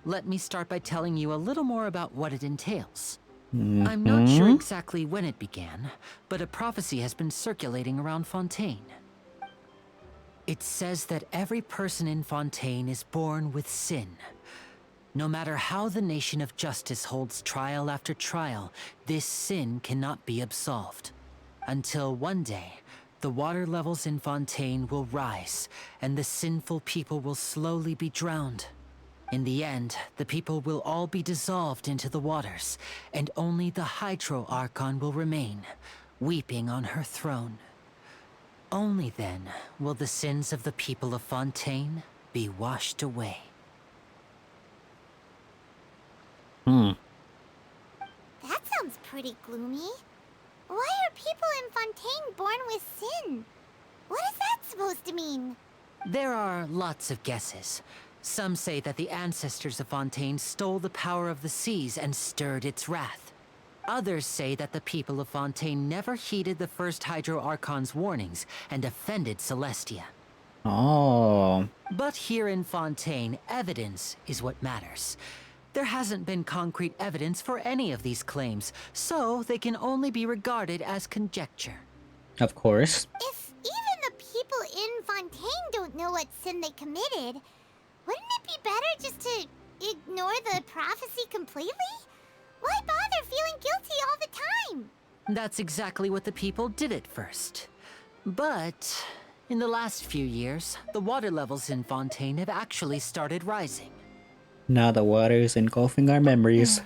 Let me start by telling you a little more about what it entails. I'm not sure exactly when it began, but a prophecy has been circulating around Fontaine. It says that every person in Fontaine is born with sin. No matter how the nation of justice holds trial after trial, this sin cannot be absolved. Until one day, the water levels in Fontaine will rise, and the sinful people will slowly be drowned. In the end, the people will all be dissolved into the waters, and only the Hydro Archon will remain, weeping on her throne. Only then will the sins of the people of Fontaine be washed away. That sounds pretty gloomy. Why are people in Fontaine born with sin? What is that supposed to mean? There are lots of guesses. Some say that the ancestors of Fontaine stole the power of the seas and stirred its wrath. Others say that the people of Fontaine never heeded the first Hydro Archon's warnings and offended Celestia. Oh. But here in Fontaine, evidence is what matters. There hasn't been concrete evidence for any of these claims, so they can only be regarded as conjecture. Of course. If even the people in Fontaine don't know what sin they committed, wouldn't it be better just to ignore the prophecy completely? Why bother feeling guilty all the time? That's exactly what the people did at first. But in the last few years, the water levels in Fontaine have actually started rising. Now the water is engulfing our memories.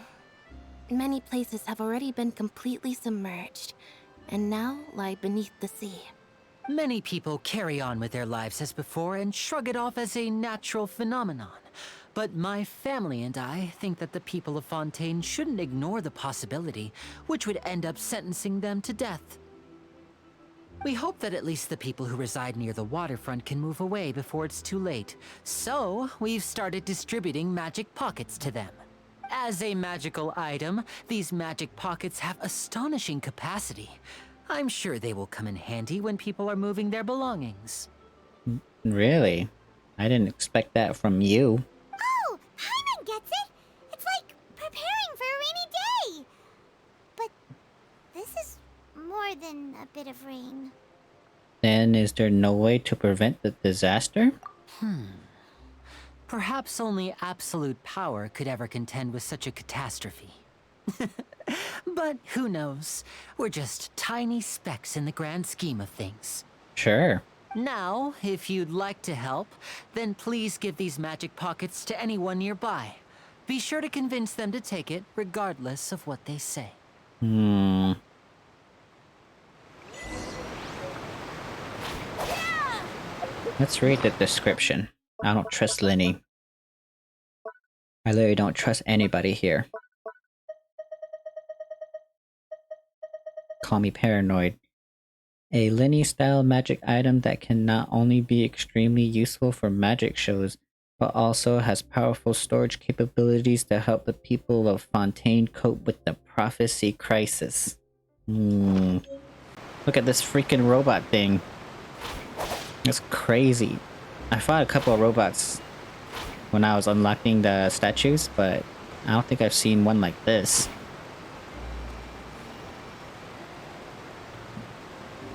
Many places have already been completely submerged, and now lie beneath the sea. Many people carry on with their lives as before and shrug it off as a natural phenomenon. But my family and I think that the people of Fontaine shouldn't ignore the possibility, which would end up sentencing them to death. We hope that at least the people who reside near the waterfront can move away before it's too late. So, we've started distributing magic pockets to them. As a magical item, these magic pockets have astonishing capacity. I'm sure they will come in handy when people are moving their belongings. Really? I didn't expect that from you. Oh, Paimon gets it! It's like preparing for a rainy day! But this is more than a bit of rain. Then is there no way to prevent the disaster? Perhaps only absolute power could ever contend with such a catastrophe. But who knows? We're just tiny specks in the grand scheme of things. Sure. Now, if you'd like to help, then please give these magic pockets to anyone nearby. Be sure to convince them to take it, regardless of what they say. Let's read the description. I don't trust Lenny. I literally don't trust anybody here. Call me paranoid. A Lenny-style magic item that can not only be extremely useful for magic shows, but also has powerful storage capabilities to help the people of Fontaine cope with the prophecy crisis. Look at this freaking robot thing. It's crazy. I fought a couple of robots when I was unlocking the statues, but I don't think I've seen one like this.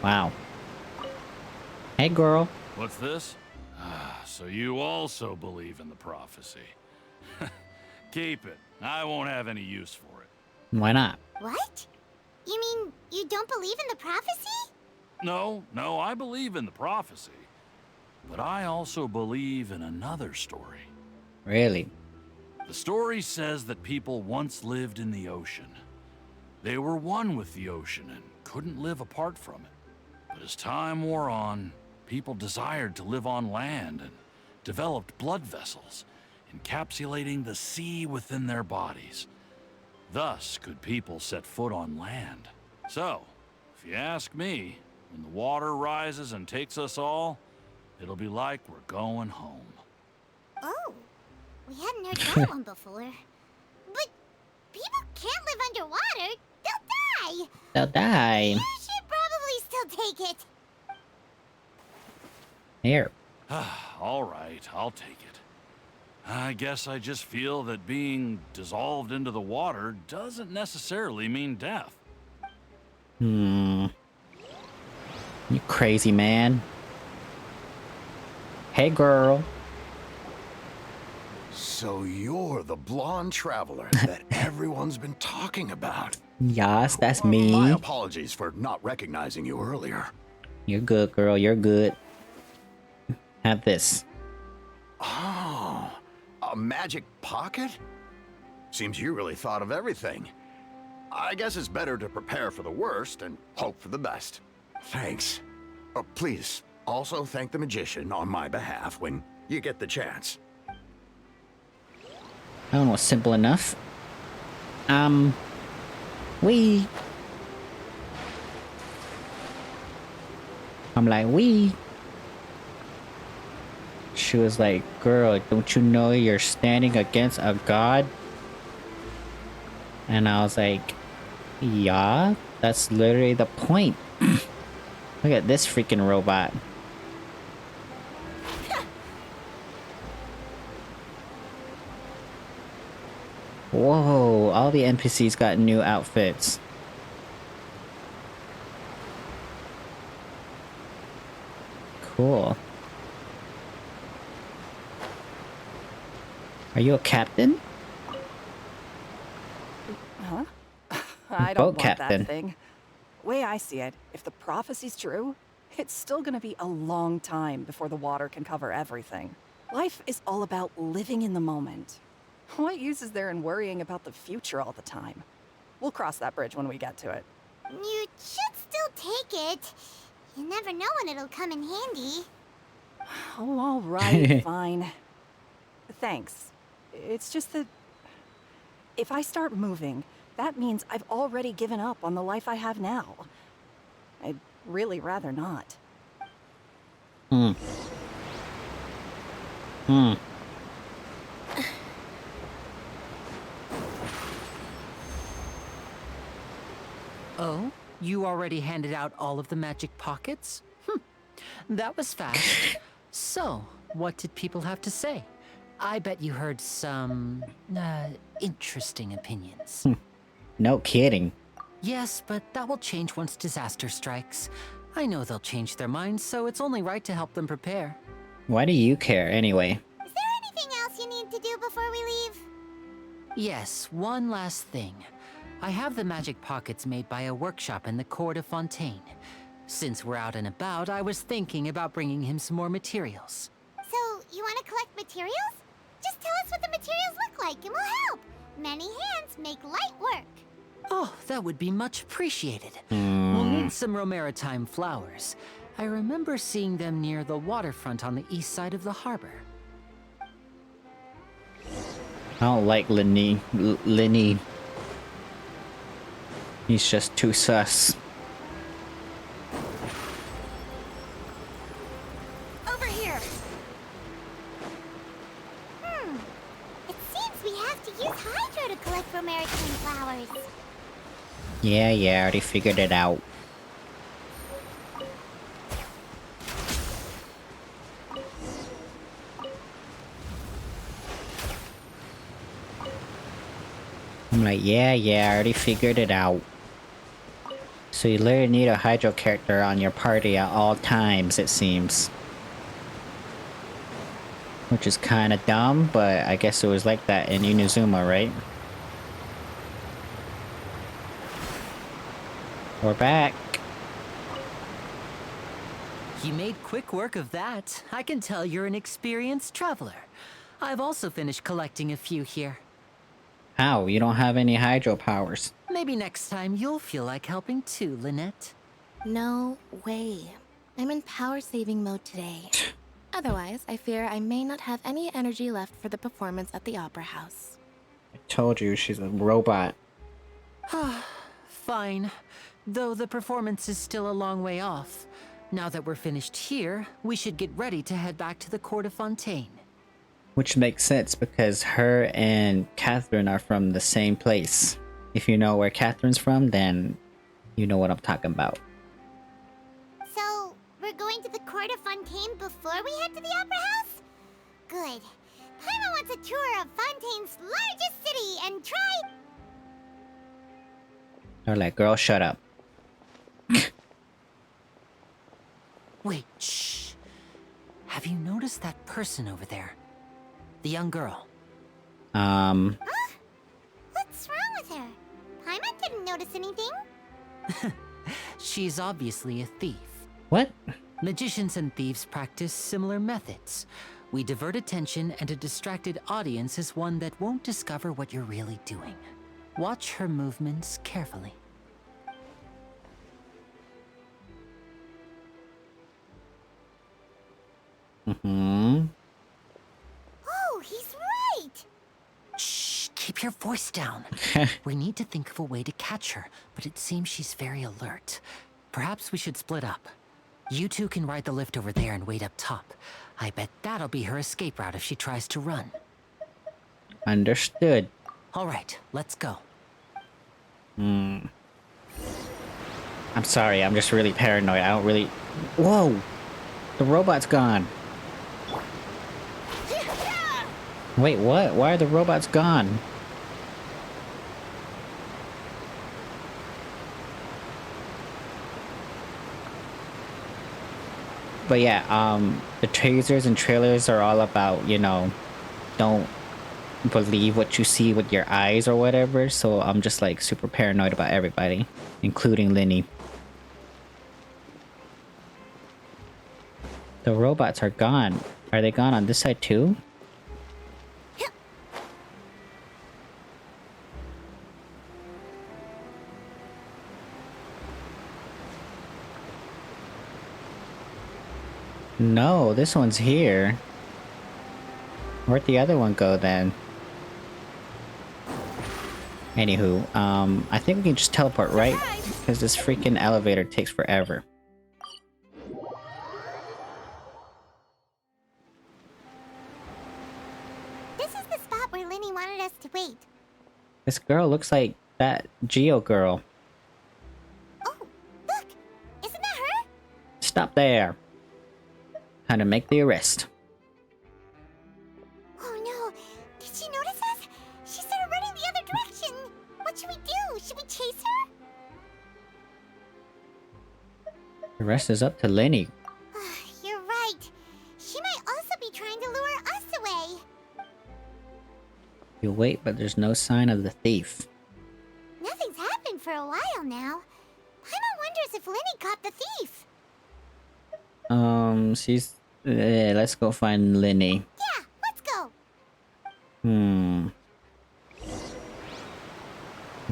Wow. Hey, girl. What's this? So you also believe in the prophecy. Keep it. I won't have any use for it. Why not? What? You mean you don't believe in the prophecy? No, I believe in the prophecy. But I also believe in another story. Really? The story says that people once lived in the ocean. They were one with the ocean and couldn't live apart from it. But as time wore on, people desired to live on land and developed blood vessels, encapsulating the sea within their bodies. Thus could people set foot on land. So, if you ask me, when the water rises and takes us all, it'll be like we're going home. Oh, we hadn't heard that one before. But people can't live underwater. They'll die. They'll die. You should probably still take it. Here. All right, I'll take it. I guess I just feel that being dissolved into the water doesn't necessarily mean death. You crazy man. Hey, girl. So you're the blonde traveler that everyone's been talking about. Yes, that's My me. apologies for not recognizing you earlier. You're good, girl. You're good. Have this. Oh, a magic pocket? Seems you really thought of everything. I guess it's better to prepare for the worst and hope for the best. Thanks. Please, also thank the magician on my behalf when you get the chance. I don't know, simple enough. We. I'm like, we. She was like, girl, don't you know you're standing against a god? And I was like, yeah, that's literally the point. Look at this freaking robot. Whoa, all the NPCs got new outfits. Cool. Are you a captain? Huh? I Boat don't want captain. that thing. Way I see it, if the prophecy's true, it's still gonna be a long time before the water can cover everything. Life is all about living in the moment. What use is there in worrying about the future all the time? We'll cross that bridge when we get to it. You should still take it. You never know when it'll come in handy. Oh, all right, fine. Thanks. It's just that if I start moving, that means I've already given up on the life I have now. I'd really rather not. Oh, you already handed out all of the magic pockets? That was fast. So, what did people have to say? I bet you heard some, interesting opinions. No kidding. Yes, but that will change once disaster strikes. I know they'll change their minds, so it's only right to help them prepare. Why do you care anyway? Is there anything else you need to do before we leave? Yes, one last thing. I have the magic pockets made by a workshop in the court of Fontaine. Since we're out and about, I was thinking about bringing him some more materials. So, you want to collect materials? Just tell us what the materials look like and we'll help. Many hands make light work. Oh, that would be much appreciated. We'll need some Romaritime flowers. I remember seeing them near the waterfront on the east side of the harbor. I don't like Lenny. He's just too sus. Over here! have to use Hydro to collect Romerican flowers. Yeah, I already figured it out. I'm like, yeah, I already figured it out. So you literally need a Hydro character on your party at all times, it seems. Which is kinda dumb, but I guess it was like that in Inazuma, right? We're back. You made quick work of that. I can tell you're an experienced traveler. I've also finished collecting a few here. How? You don't have any Hydro powers. Maybe next time you'll feel like helping too, Lynette. No way. I'm in power saving mode today. Otherwise, I fear I may not have any energy left for the performance at the Opera House. I told you, she's a robot. Fine. Though the performance is still a long way off. Now that we're finished here, we should get ready to head back to the court of Fontaine. Which makes sense because her and Catherine are from the same place. If you know where Catherine's from, then you know what I'm talking about. So, we're going to the court of Fontaine before we head to the Opera House? Good. Paimon wants a tour of Fontaine's largest city and try... They're like, girl, shut up. Wait, shh. Have you noticed that person over there? The young girl. Huh? What's wrong with her? Paimon didn't notice anything. She's obviously a thief. What? Magicians and thieves practice similar methods. We divert attention, and a distracted audience is one that won't discover what you're really doing. Watch her movements carefully. Mm-hmm. Oh, he's right! Shh, keep your voice down. We need to think of a way to catch her, but it seems she's very alert. Perhaps we should split up. You two can ride the lift over there and wait up top. I bet that'll be her escape route if she tries to run. Understood. All right, let's go. I'm sorry, I'm just really paranoid. I don't really... Whoa! The robot's gone. Wait, what? Why are the robots gone? But yeah, the teasers and trailers are all about, you know, don't believe what you see with your eyes or whatever, so I'm just like super paranoid about everybody, including Linny. The robots are gone. Are they gone on this side too? No, this one's here. Where'd the other one go then? Anywho, I think we can just teleport, right? Because this freaking elevator takes forever. This is the spot where Linny wanted us to wait. This girl looks like that Geo girl. Oh, look! Isn't that her? Stop there. Time to make the arrest. Oh no! Did she notice us? She started running the other direction! What should we do? Should we chase her? The rest is up to Linny. You're right. She might also be trying to lure us away. You wait, but there's no sign of the thief. Nothing's happened for a while now. Paimon wonders if Linny caught the thief. She's... let's go find Linny. Yeah, let's go.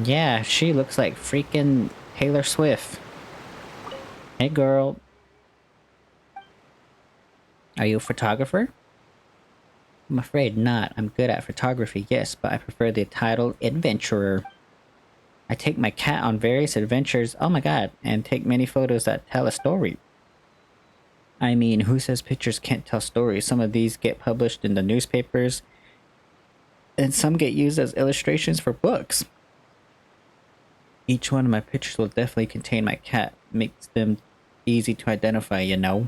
Yeah, she looks like freaking Taylor Swift. Hey girl. Are you a photographer? I'm afraid not. I'm good at photography, yes, but I prefer the title Adventurer. I take my cat on various adventures, oh my god, and take many photos that tell a story. I mean, who says pictures can't tell stories? Some of these get published in the newspapers. and some get used as illustrations for books. Each one of my pictures will definitely contain my cat. Makes them easy to identify, you know?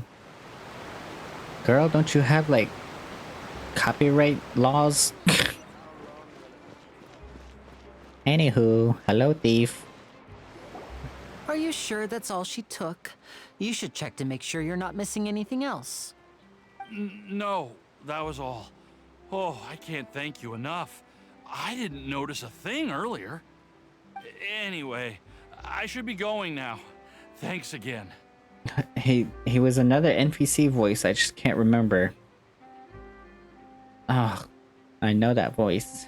Girl, don't you have, like, copyright laws? Anywho, hello, thief. Are you sure that's all she took? You should check to make sure you're not missing anything else. No, that was all. Oh, I can't thank you enough. I didn't notice a thing earlier. Anyway, I should be going now. Thanks again. He was another NPC voice, I just can't remember. Oh, I know that voice.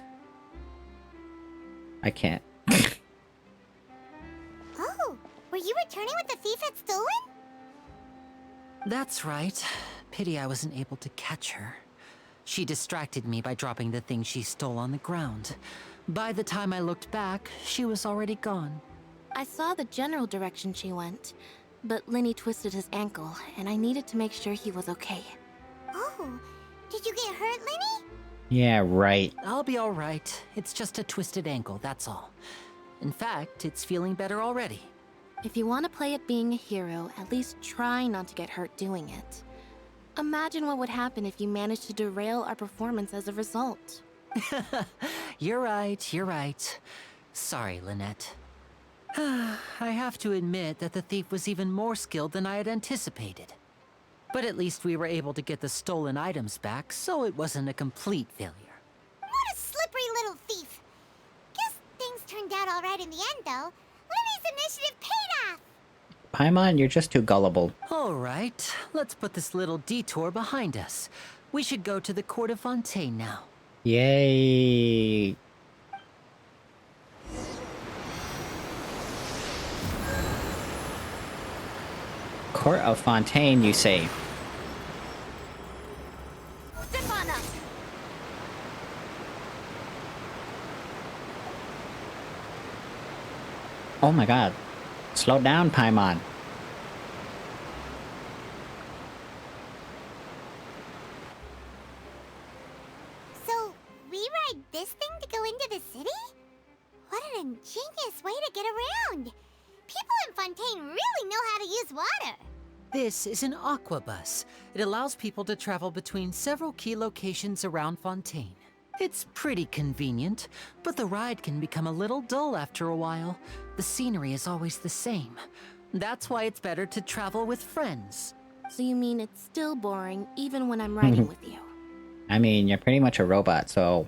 I can't. Oh, were you returning what the thief had stolen? That's right. Pity I wasn't able to catch her. She distracted me by dropping the thing she stole on the ground. By the time I looked back, she was already gone. I saw the general direction she went, but Lenny twisted his ankle, and I needed to make sure he was okay. Oh, did you get hurt, Lenny? Yeah, right. I'll be all right. It's just a twisted ankle, that's all. In fact, it's feeling better already. If you want to play at being a hero, at least try not to get hurt doing it. Imagine what would happen if you managed to derail our performance as a result. You're right, you're right. Sorry, Lynette. I have to admit that the thief was even more skilled than I had anticipated. But at least we were able to get the stolen items back, so it wasn't a complete failure. What a slippery little thief. Guess things turned out all right in the end, though. Lenny's initiative paid off. Paimon, you're just too gullible. All right, let's put this little detour behind us. We should go to the court of Fontaine now. Yay. Court of Fontaine, you say? Step on up. Oh my god. Slow down, Paimon. So, we ride this thing to go into the city? What an ingenious way to get around. People in Fontaine really know how to use water. This is an aquabus. It allows people to travel between several key locations around Fontaine. It's pretty convenient, but the ride can become a little dull after a while. The scenery is always the same. That's why it's better to travel with friends. So you mean it's still boring even when I'm riding with you? I mean, you're pretty much a robot, so...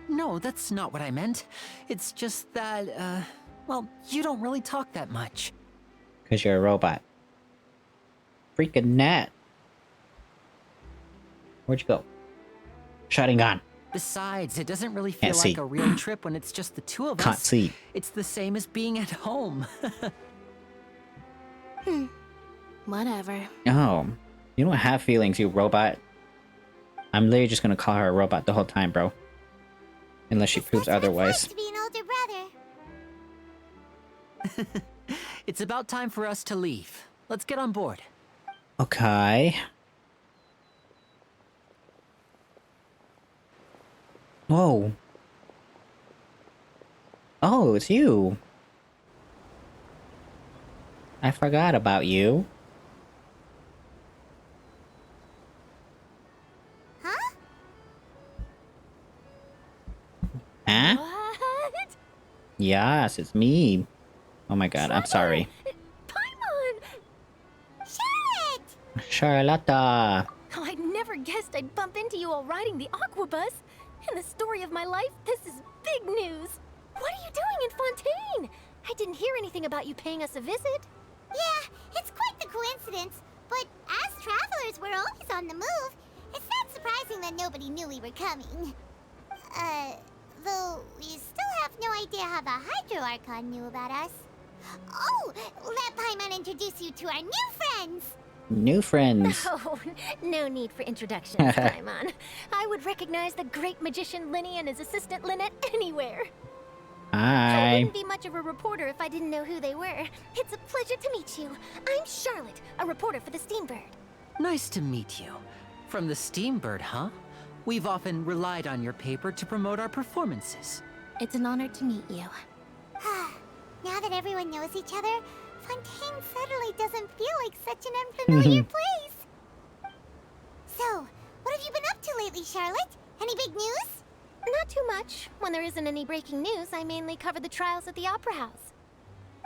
No, that's not what I meant. It's just that, well, you don't really talk that much. Because you're a robot. Freaking gnat. Where'd you go? Shutting on. Besides, it doesn't really feel Can't like see. a real trip when it's just the two of Can't us. see. It's the same as being at home. Whatever. Oh. You don't have feelings, you robot. I'm literally just gonna call her a robot the whole time, bro. Unless she proves That's what otherwise. it's like to be an older brother. It's about time for us to leave. Let's get on board. Okay. Whoa. Oh, it's you. I forgot about you. Huh? Huh? What? Yes, it's me. Oh my god, I'm sorry. Paimon! Charlotte! Charlotta. Oh, I'd never guessed I'd bump into you while riding the aquabus. In the story of my life, this is big news. What are you doing in Fontaine? I didn't hear anything about you paying us a visit. Yeah, it's quite the coincidence. But as travelers, we're always on the move. It's not surprising that nobody knew we were coming. Though we still have no idea how the Hydro Archon knew about us. Oh, let Paimon introduce you to our new friends. New friends. Oh, no need for introductions, Paimon. I would recognize the great magician Lenny and his assistant Lynette anywhere. I Hi. wouldn't be much of a reporter if I didn't know who they were. It's a pleasure to meet you. I'm Charlotte, a reporter for the Steambird. Nice to meet you. From the Steambird, huh? We've often relied on your paper to promote our performances. It's an honor to meet you. Now that everyone knows each other, Fontaine suddenly doesn't feel like such an unfamiliar place. So, what have you been up to lately, Charlotte? Any big news? Not too much. When there isn't any breaking news, I mainly cover the trials at the Opera House.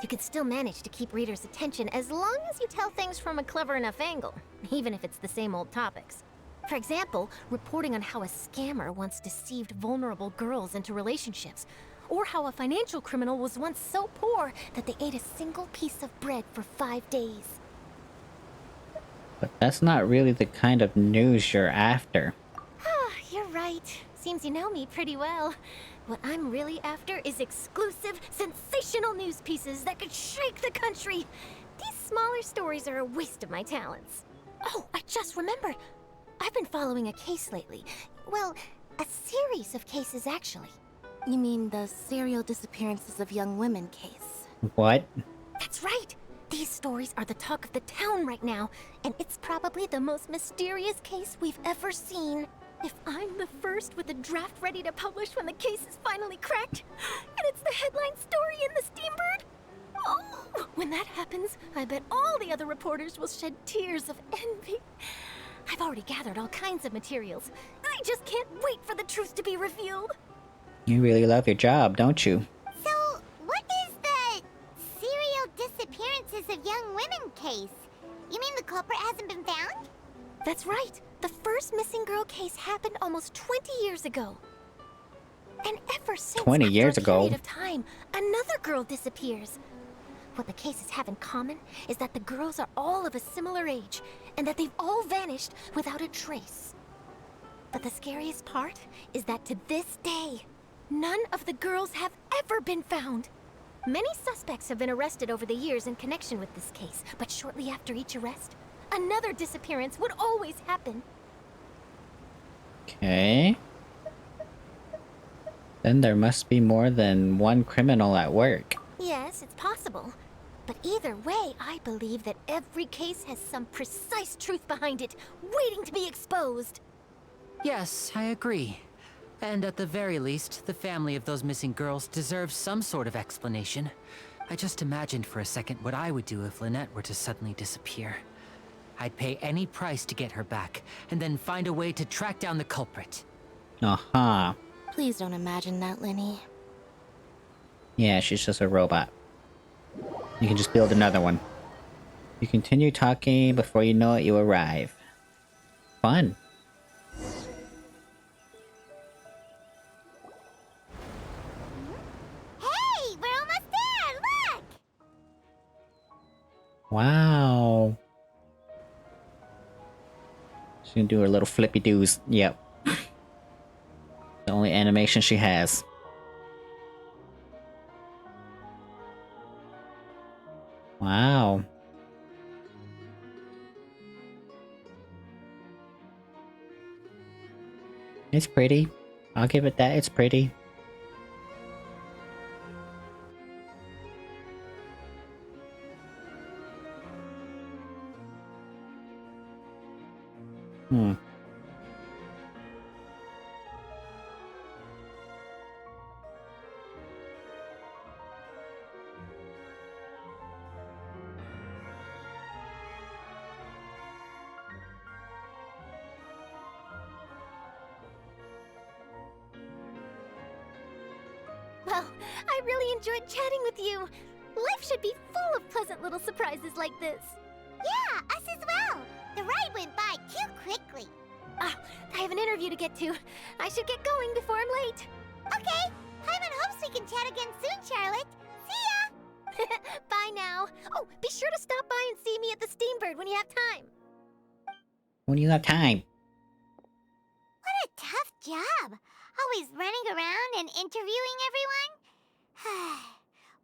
You can still manage to keep readers' attention as long as you tell things from a clever enough angle, even if it's the same old topics. For example, reporting on how a scammer once deceived vulnerable girls into relationships, or how a financial criminal was once so poor that they ate a single piece of bread for 5 days. But that's not really the kind of news you're after. You're right. Seems you know me pretty well. What I'm really after is exclusive, sensational news pieces that could shake the country. These smaller stories are a waste of my talents. Oh, I just remembered. I've been following a case lately. Well, a series of cases, actually. You mean the serial disappearances of young women case? What? That's right. These stories are the talk of the town right now, and it's probably the most mysterious case we've ever seen. If I'm the first with a draft ready to publish when the case is finally cracked, and it's the headline story in the Steambird, oh, when that happens, I bet all the other reporters will shed tears of envy. I've already gathered all kinds of materials. I just can't wait for the truth to be revealed. You really love your job, don't you? So, what is the serial disappearances of young women case? You mean the culprit hasn't been found? That's right. The first missing girl case happened almost 20 years ago. And ever since, 20 years after a ago? period of time, another girl disappears. What the cases have in common is that the girls are all of a similar age, and that they've all vanished without a trace. But the scariest part is that to this day, none of the girls have ever been found. Many suspects have been arrested over the years in connection with this case, but shortly after each arrest, another disappearance would always happen. Okay. Then there must be more than one criminal at work. Yes, it's possible. But either way, I believe that every case has some precise truth behind it, waiting to be exposed. Yes, I agree. And at the very least, the family of those missing girls deserves some sort of explanation. I just imagined for a second what I would do if Lynette were to suddenly disappear. I'd pay any price to get her back, and then find a way to track down the culprit. Uh-huh. Please don't imagine that, Lenny. Yeah, she's just a robot. You can just build another one. You continue talking, before you know it, you arrive. Fun. Hey, we're almost there! Look! Wow. She's gonna do her little flippy doos. Yep. The only animation she has. Wow. It's pretty. I'll give it that, it's pretty. Hmm. Well, I really enjoyed chatting with you. Life should be full of pleasant little surprises like this. Yeah, us as well. The ride went by too quickly. Ah, I have an interview to get to. I should get going before I'm late. Okay, Paimon hopes we can chat again soon, Charlotte. See ya! Bye now. Oh, be sure to stop by and see me at the Steambird when you have time. When you have time. What a tough job. Always running around and interviewing everyone.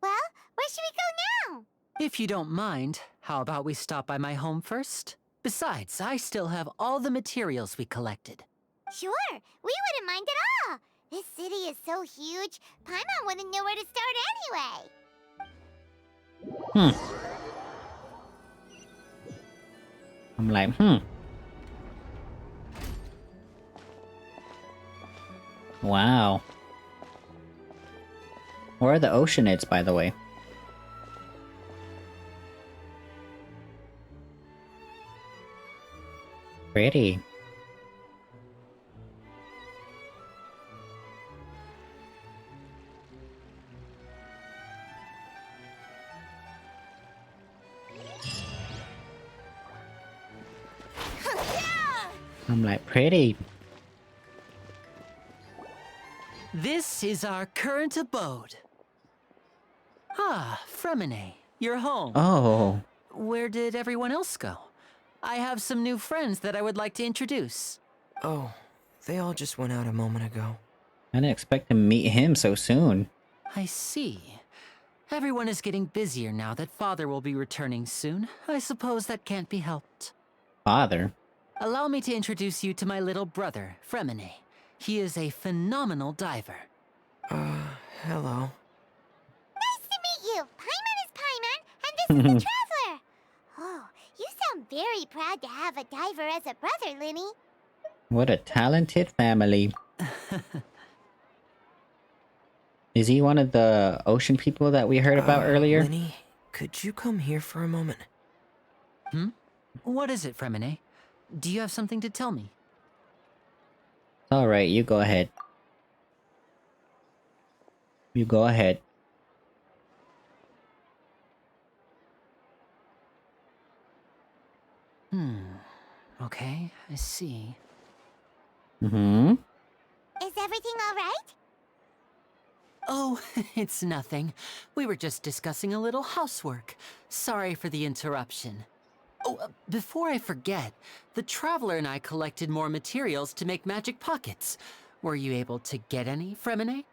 Well, where should we go now? If you don't mind, how about we stop by my home first? Besides, I still have all the materials we collected. Sure, we wouldn't mind at all. This city is so huge, Paimon wouldn't know where to start anyway. I'm like, Wow. Where are the oceanids, by the way? Pretty. I'm like, pretty. This is our current abode. Ah, Fremine, you're home. Oh. Where did everyone else go? I have some new friends that I would like to introduce. Oh, they all just went out a moment ago. I didn't expect to meet him so soon. I see. Everyone is getting busier now that Father will be returning soon. I suppose that can't be helped. Father? Allow me to introduce you to my little brother, Fremine. He is a phenomenal diver. Hello. Nice to meet you. Paimon is Paimon, and this is the Traveler. Oh, you sound very proud to have a diver as a brother, Linny. What a talented family. Is he one of the ocean people that we heard about earlier? Linny, could you come here for a moment? Hmm? What is it, Fremine? Do you have something to tell me? Alright, you go ahead. You go ahead. Okay, I see. Mm-hmm. Is everything all right? Oh, it's nothing. We were just discussing a little housework. Sorry for the interruption. Oh, before I forget, the Traveler and I collected more materials to make magic pockets. Were you able to get any, Fremine?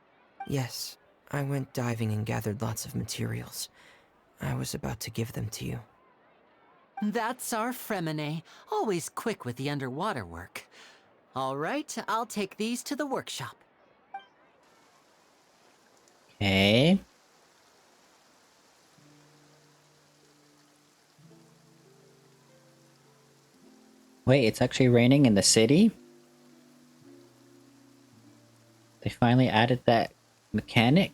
Yes, I went diving and gathered lots of materials. I was about to give them to you. That's our Fremine, always quick with the underwater work. All right, I'll take these to the workshop. Okay. Wait, it's actually raining in the city? They finally added that mechanic?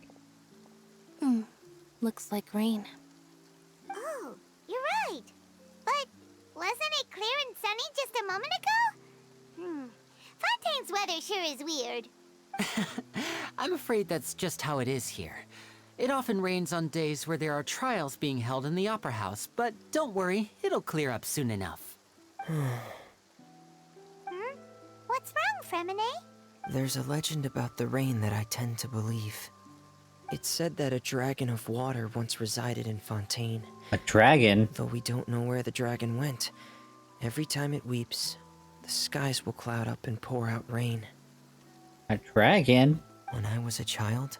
Looks like rain. Oh, you're right. But wasn't it clear and sunny just a moment ago? Fontaine's weather sure is weird. I'm afraid that's just how it is here. It often rains on days where there are trials being held in the Opera House, but don't worry, it'll clear up soon enough. What's wrong, Fremine? There's a legend about the rain that I tend to believe. It's said that a dragon of water once resided in Fontaine. A dragon? Though we don't know where the dragon went, every time it weeps, the skies will cloud up and pour out rain. A dragon? When I was a child,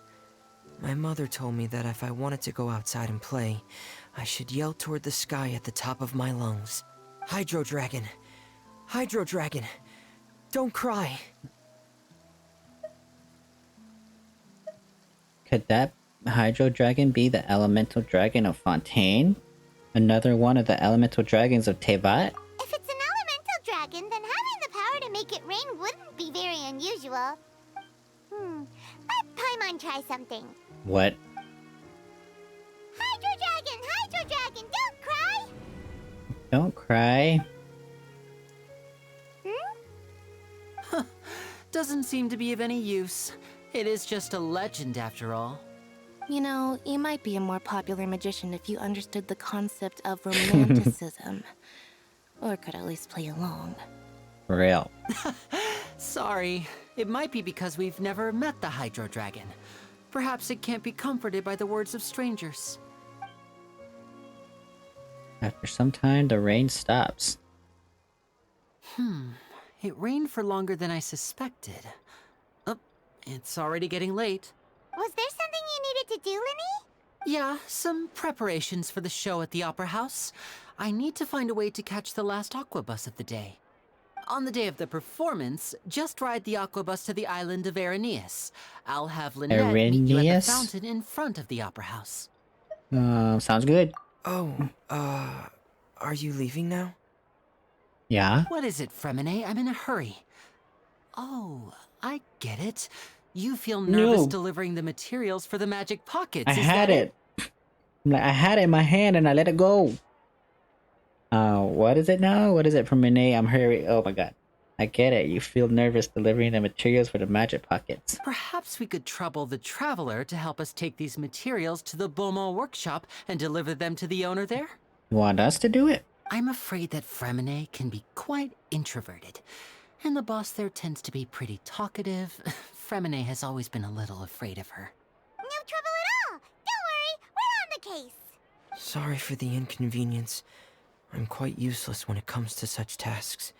my mother told me that if I wanted to go outside and play, I should yell toward the sky at the top of my lungs. Hydro Dragon! Hydro Dragon! Don't cry! Could that Hydro Dragon be the elemental dragon of Fontaine? Another one of the elemental dragons of Tevat? If it's an elemental dragon, then having the power to make it rain wouldn't be very unusual. Let Paimon try something. What? Hydro Dragon, don't cry! Don't cry. Doesn't seem to be of any use. It is just a legend after all. You know, you might be a more popular magician if you understood the concept of romanticism. Or could at least play along. For real. Sorry. It might be because we've never met the Hydro Dragon. Perhaps it can't be comforted by the words of strangers. After some time, the rain stops. It rained for longer than I suspected. Oh, it's already getting late. Was there something you needed to do, Linny? Yeah, some preparations for the show at the Opera House. I need to find a way to catch the last aqua bus of the day. On the day of the performance, just ride the aqua bus to the island of Arrhenius. I'll have Lynette meet you at the Arrhenius? fountain in front of the Opera House. Sounds good. Oh, are you leaving now? Yeah? What is it, Fremine? I'm in a hurry. Oh, I get it. You feel nervous No. delivering the materials for the magic pockets, I is had that it. I'm like, I had it in my hand and I let it go. What is it now? What is it from Renee? I'm hurry. Oh my god. I get it. You feel nervous delivering the materials for the magic pockets. Perhaps we could trouble the Traveler to help us take these materials to the Beaumont workshop and deliver them to the owner there? You want us to do it? I'm afraid that Fremine can be quite introverted, and the boss there tends to be pretty talkative. Fremine has always been a little afraid of her. No trouble at all. Don't worry, we're on the case. Sorry for the inconvenience. I'm quite useless when it comes to such tasks.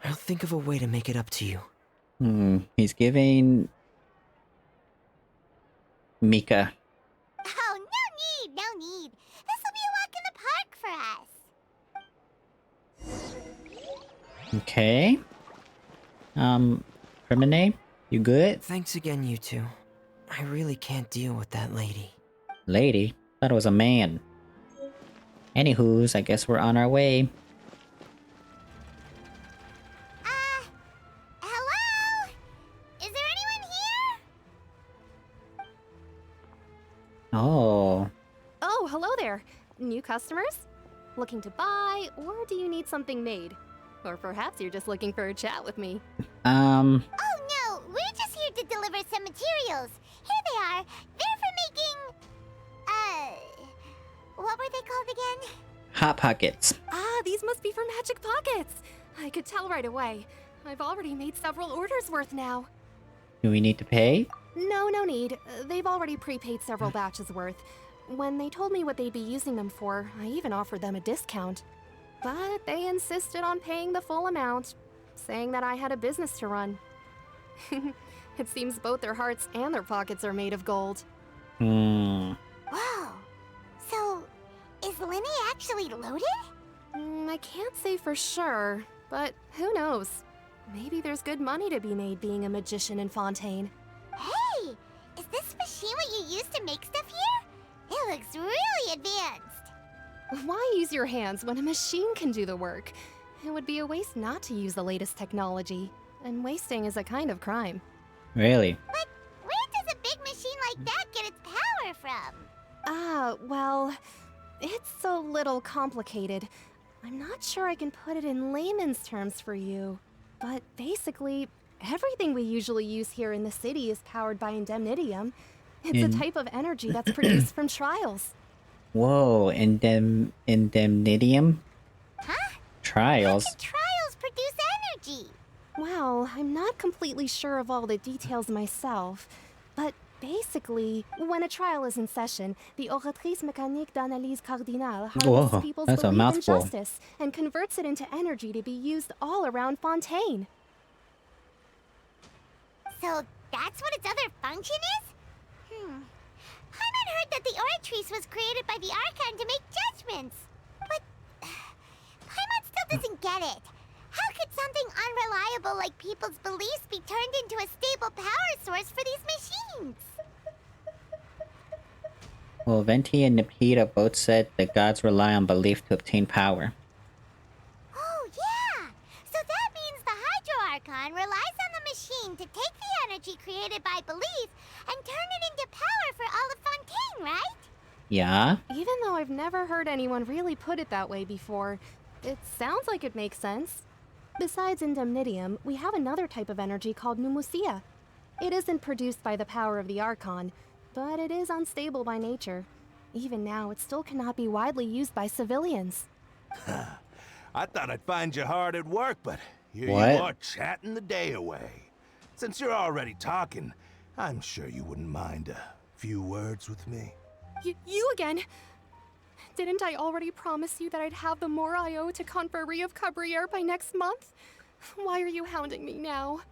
I'll think of a way to make it up to you. He's giving Mika. Oh, no need. This will be a walk in the park for us. Okay. Remine, you good? Thanks again, you two. I really can't deal with that lady. Lady? Thought it was a man. Anywho's, I guess we're on our way. Hello? Is there anyone here? Oh. Oh, hello there. New customers? Looking to buy, or do you need something made? Or perhaps you're just looking for a chat with me. Oh no, we're just here to deliver some materials. Here they are. They're for making... what were they called again? Hot Pockets. Ah, these must be for Magic Pockets. I could tell right away. I've already made several orders worth now. Do we need to pay? No need. They've already prepaid several batches worth. When they told me what they'd be using them for, I even offered them a discount. But they insisted on paying the full amount, saying that I had a business to run. It seems both their hearts and their pockets are made of gold. Whoa. So, is Linny actually loaded? I can't say for sure, but who knows? Maybe there's good money to be made being a magician in Fontaine. Hey! Is this machine what you use to make stuff here? It looks really advanced. Why use your hands when a machine can do the work? It would be a waste not to use the latest technology, and wasting is a kind of crime. Really? But where does a big machine like that get its power from? Well, it's a little complicated. I'm not sure I can put it in layman's terms for you, but basically, everything we usually use here in the city is powered by indemnitium. It's a type of energy that's produced from trials. Whoa, indemnitium? Huh? Trials? How can trials produce energy? Well, I'm not completely sure of all the details myself, but basically, when a trial is in session, the Oratrice Mécanique d'Analyse Cardinale harvests people's that's a belief in mouthful. justice and converts it into energy to be used all around Fontaine. So that's what its other function is? Paimon heard that the Oratrice was created by the Archon to make judgments. But Paimon still doesn't get it. How could something unreliable like people's beliefs be turned into a stable power source for these machines? Well, Venti and Nepeta both said the gods rely on belief to obtain power. Oh, yeah! So that means the Hydro Archon relies on the machine to take the energy created by belief and turn it into power for all of Fontaine, right? Yeah? Even though I've never heard anyone really put it that way before, it sounds like it makes sense. Besides indemnitium, we have another type of energy called pneumosia. It isn't produced by the power of the Archon, but it is unstable by nature. Even now, it still cannot be widely used by civilians. I thought I'd find you hard at work, but here What? you are chatting the day away. Since you're already talking, I'm sure you wouldn't mind a few words with me. You again? Didn't I already promise you that I'd have the more I owe to Confrérie of Cabriere by next month? Why are you hounding me now?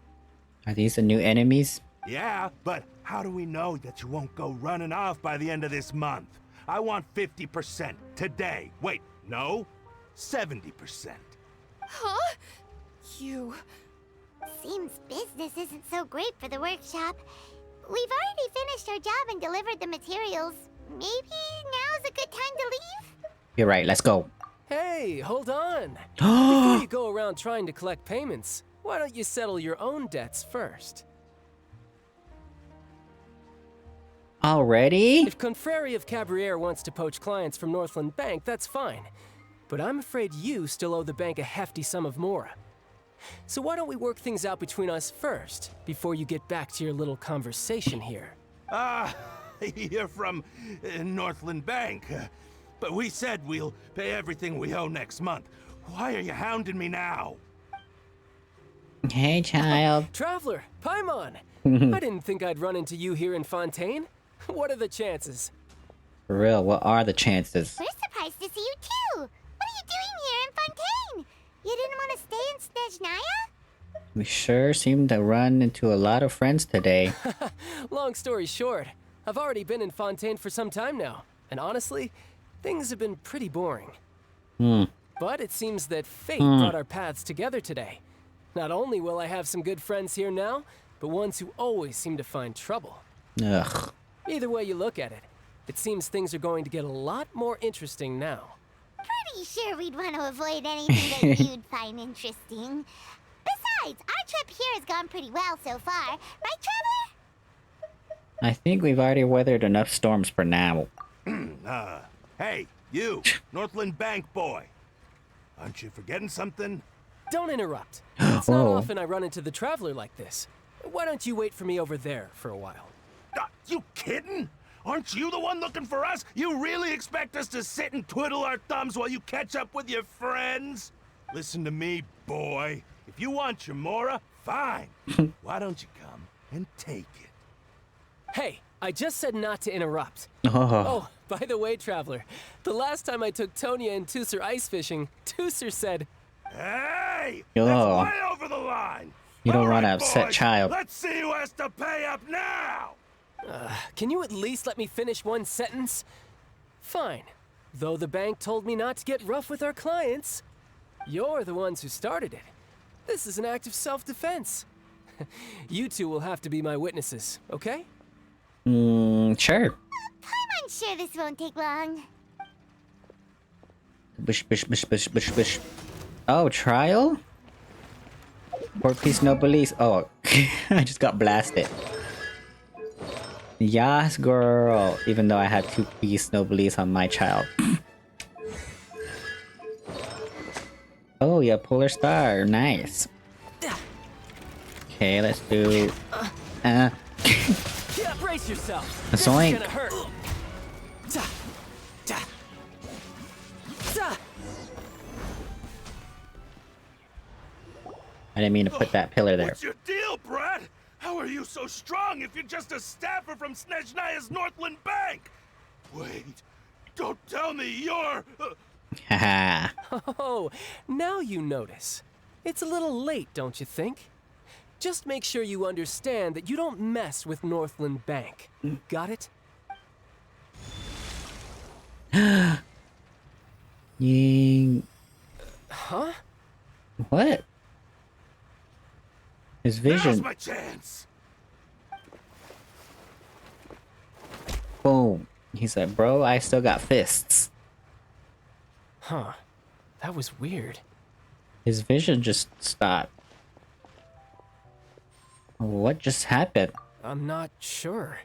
Are these the new enemies? Yeah, but how do we know that you won't go running off by the end of this month? I want 50% today. Wait, no? 70%. Huh? You... Seems business isn't so great for the workshop. We've already finished our job and delivered the materials. Maybe now's a good time to leave? You're right, let's go. Hey, hold on. Before you go around trying to collect payments, why don't you settle your own debts first? Already? If Confrere of Cabriere wants to poach clients from Northland Bank, that's fine. But I'm afraid you still owe the bank a hefty sum of mora. So why don't we work things out between us first, before you get back to your little conversation here? You're from Northland Bank. But we said we'll pay everything we owe next month. Why are you hounding me now? Hey, child. Traveler, Paimon! I didn't think I'd run into you here in Fontaine. What are the chances? For real, what are the chances? We're surprised to see you too. What are you doing here in Fontaine? You didn't want to stay in Snezhnaya? We sure seem to run into a lot of friends today. Long story short, I've already been in Fontaine for some time now, and honestly, things have been pretty boring. But it seems that fate brought our paths together today. Not only will I have some good friends here now, but ones who always seem to find trouble. Ugh. Either way you look at it, it seems things are going to get a lot more interesting now. Pretty sure we'd want to avoid anything that you'd find interesting. Besides, our trip here has gone pretty well so far. Right, Traveler? I think we've already weathered enough storms for now. Hey, you, Northland Bank boy. Aren't you forgetting something? Don't interrupt. It's not often I run into the Traveler like this. Why don't you wait for me over there for a while? You kidding? Aren't you the one looking for us? You really expect us to sit and twiddle our thumbs while you catch up with your friends? Listen to me, boy. If you want your mora, fine. Why don't you come and take it? Hey, I just said not to interrupt. Oh, by the way, Traveler, the last time I took Tonya and Tusser ice fishing, Tusser said, "Hey, Yo. that's way over the line. You don't All want to right, upset boys, child. Let's see who has to pay up now." Can you at least let me finish one sentence? Fine. Though the bank told me not to get rough with our clients, you're the ones who started it. This is an act of self-defense. You two will have to be my witnesses, okay? Sure. I'm sure this won't take long. Bish, bish, bish, bish, bish, bish. Oh, trial? Four piece no police. Oh, I just got blasted. Yes, girl. Even though I had 2-piece no police on my child. Oh, yeah, Polar Star. Nice. Okay, let's do... Yeah, brace yourself. A zoink. This is gonna hurt. I didn't mean to put that pillar there. What's your deal, Brad? How are you so strong if you're just a staffer from Snezhnaya's Northland Bank? Wait, don't tell me you're... Haha. Oh, now you notice. It's a little late, don't you think? Just make sure you understand that you don't mess with Northland Bank. Got it? Ying. Huh? What? His vision. Now's my chance. Boom. He's like, bro, I still got fists. Huh. That was weird. His vision just stopped. What just happened? I'm not sure.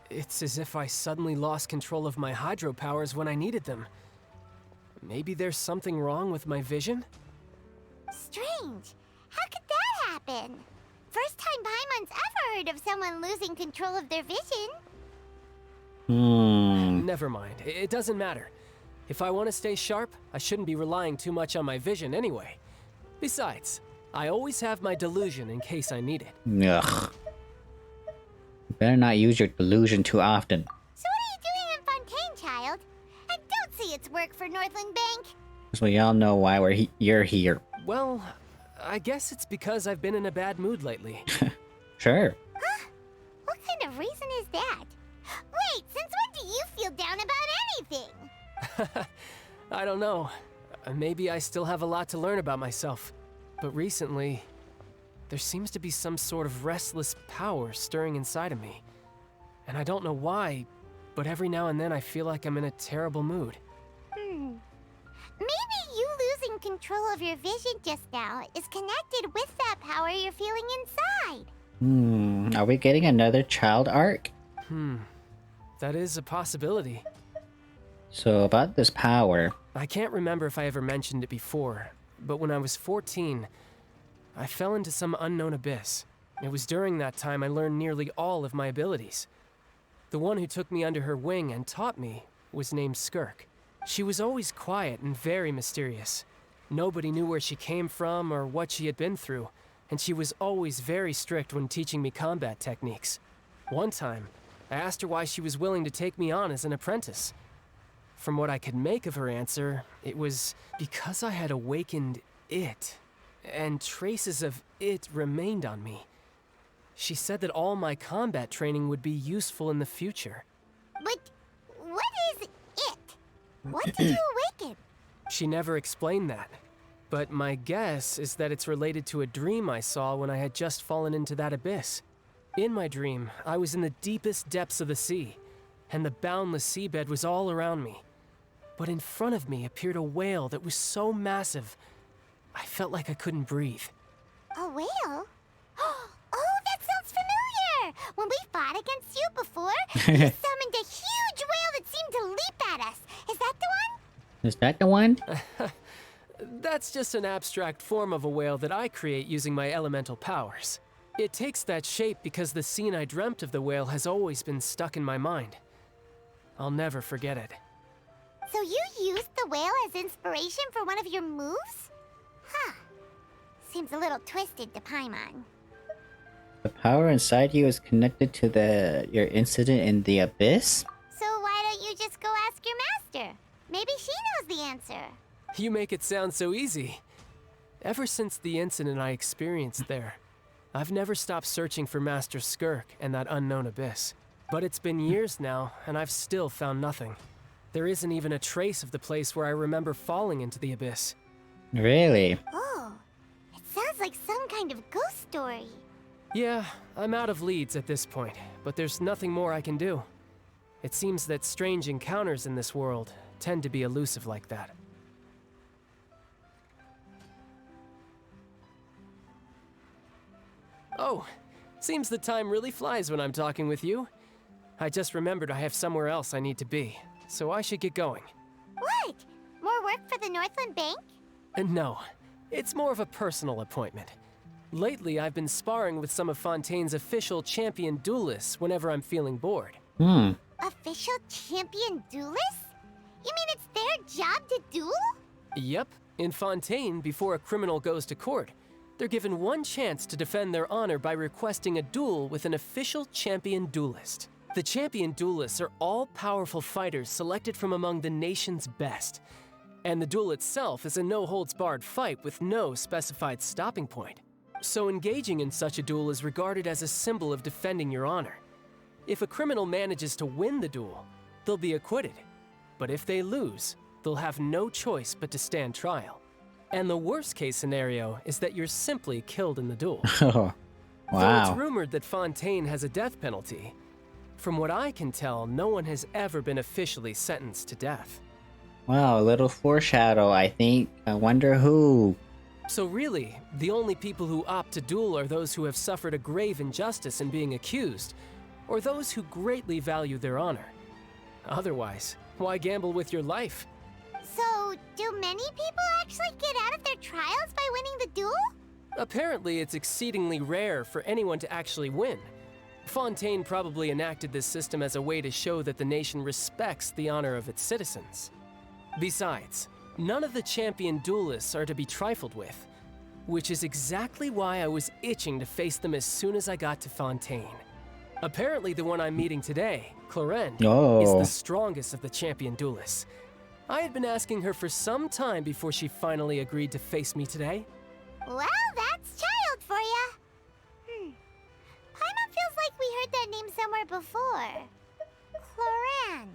It's as if I suddenly lost control of my hydro powers when I needed them. Maybe there's something wrong with my vision? Strange. How could that happen? First time Paimon's ever heard of someone losing control of their vision. Never mind. It doesn't matter. If I want to stay sharp, I shouldn't be relying too much on my vision anyway. Besides, I always have my delusion in case I need it. Ugh. You better not use your delusion too often. So what are you doing in Fontaine, child? And don't say it's work for Northland Bank. So we all know why you're here. Well, I guess it's because I've been in a bad mood lately. Huh? Sure. What kind of reason is that? Wait, since when do you feel down about anything? I don't know. Maybe I still have a lot to learn about myself. But recently, there seems to be some sort of restless power stirring inside of me. And I don't know why, but every now and then I feel like I'm in a terrible mood. Maybe you losing control of your vision just now is connected with that power you're feeling inside. Are we getting another child arc? that is a possibility. So about this power. I can't remember if I ever mentioned it before, but when I was 14, I fell into some unknown abyss. It was during that time I learned nearly all of my abilities. The one who took me under her wing and taught me was named Skirk. She was always quiet and very mysterious. Nobody knew where she came from or what she had been through, and she was always very strict when teaching me combat techniques. One time, I asked her why she was willing to take me on as an apprentice. From what I could make of her answer, it was because I had awakened it, and traces of it remained on me. She said that all my combat training would be useful in the future. But what is it? What did you awaken? She never explained that, but my guess is that it's related to a dream I saw when I had just fallen into that abyss. In my dream, I was in the deepest depths of the sea, and the boundless seabed was all around me. But in front of me appeared a whale that was so massive, I felt like I couldn't breathe. A whale? Oh, that sounds familiar! When we fought against you before, you summoned a huge whale that seemed to leap at us. Is that the one? Is that the one? That's just an abstract form of a whale that I create using my elemental powers. It takes that shape because the scene I dreamt of the whale has always been stuck in my mind. I'll never forget it. So you used the whale as inspiration for one of your moves? Huh. Seems a little twisted to Paimon. The power inside you is connected to your incident in the abyss? So why don't you just go ask your master? Maybe she knows the answer. You make it sound so easy. Ever since the incident I experienced there, I've never stopped searching for Master Skirk and that unknown abyss. But it's been years now, and I've still found nothing. There isn't even a trace of the place where I remember falling into the abyss. Really? Oh, it sounds like some kind of ghost story. Yeah, I'm out of leads at this point, but there's nothing more I can do. It seems that strange encounters in this world tend to be elusive like that. Oh, seems the time really flies when I'm talking with you. I just remembered I have somewhere else I need to be, so I should get going. What? More work for the Northland Bank? No, it's more of a personal appointment. Lately, I've been sparring with some of Fontaine's official champion duelists whenever I'm feeling bored. Official champion duelists? You mean it's their job to duel? Yep. In Fontaine, before a criminal goes to court, they're given one chance to defend their honor by requesting a duel with an official champion duelist. The champion duelists are all-powerful fighters selected from among the nation's best. And the duel itself is a no-holds-barred fight with no specified stopping point. So engaging in such a duel is regarded as a symbol of defending your honor. If a criminal manages to win the duel, they'll be acquitted. But if they lose, they'll have no choice but to stand trial. And the worst-case scenario is that you're simply killed in the duel. Oh, wow. Though it's rumored that Fontaine has a death penalty, from what I can tell, no one has ever been officially sentenced to death. Wow, a little foreshadow, I think. I wonder who. So really, the only people who opt to duel are those who have suffered a grave injustice in being accused, or those who greatly value their honor. Otherwise, why gamble with your life? So, do many people actually get out of their trials by winning the duel? Apparently, it's exceedingly rare for anyone to actually win. Fontaine probably enacted this system as a way to show that the nation respects the honor of its citizens. Besides, none of the champion duelists are to be trifled with, which is exactly why I was itching to face them as soon as I got to Fontaine. Apparently the one I'm meeting today, Clorinde, is the strongest of the champion duelists. I had been asking her for some time before she finally agreed to face me today. Well, that's child for ya. Paimon feels like we heard that name somewhere before. Clorinde.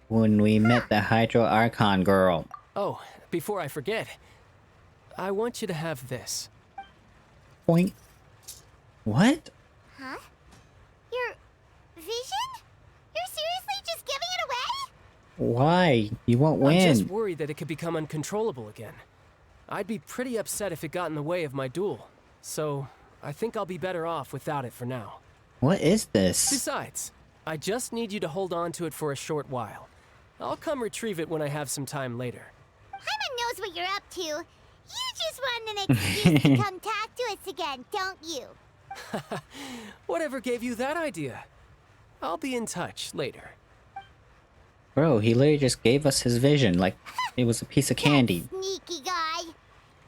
When we met the Hydro Archon girl. Oh, before I forget, I want you to have this. Point. What? Huh? Your vision? You're seriously just giving it away? Why? You won't win. I'm just worried that it could become uncontrollable again. I'd be pretty upset if it got in the way of my duel, so I think I'll be better off without it for now. What is this? Besides, I just need you to hold on to it for a short while. I'll come retrieve it when I have some time later. Paimon knows what you're up to. You just want an excuse to come talk to us again, don't you? Whatever gave you that idea? I'll be in touch later. Bro, he literally just gave us his vision like it was a piece of candy. Sneaky guy.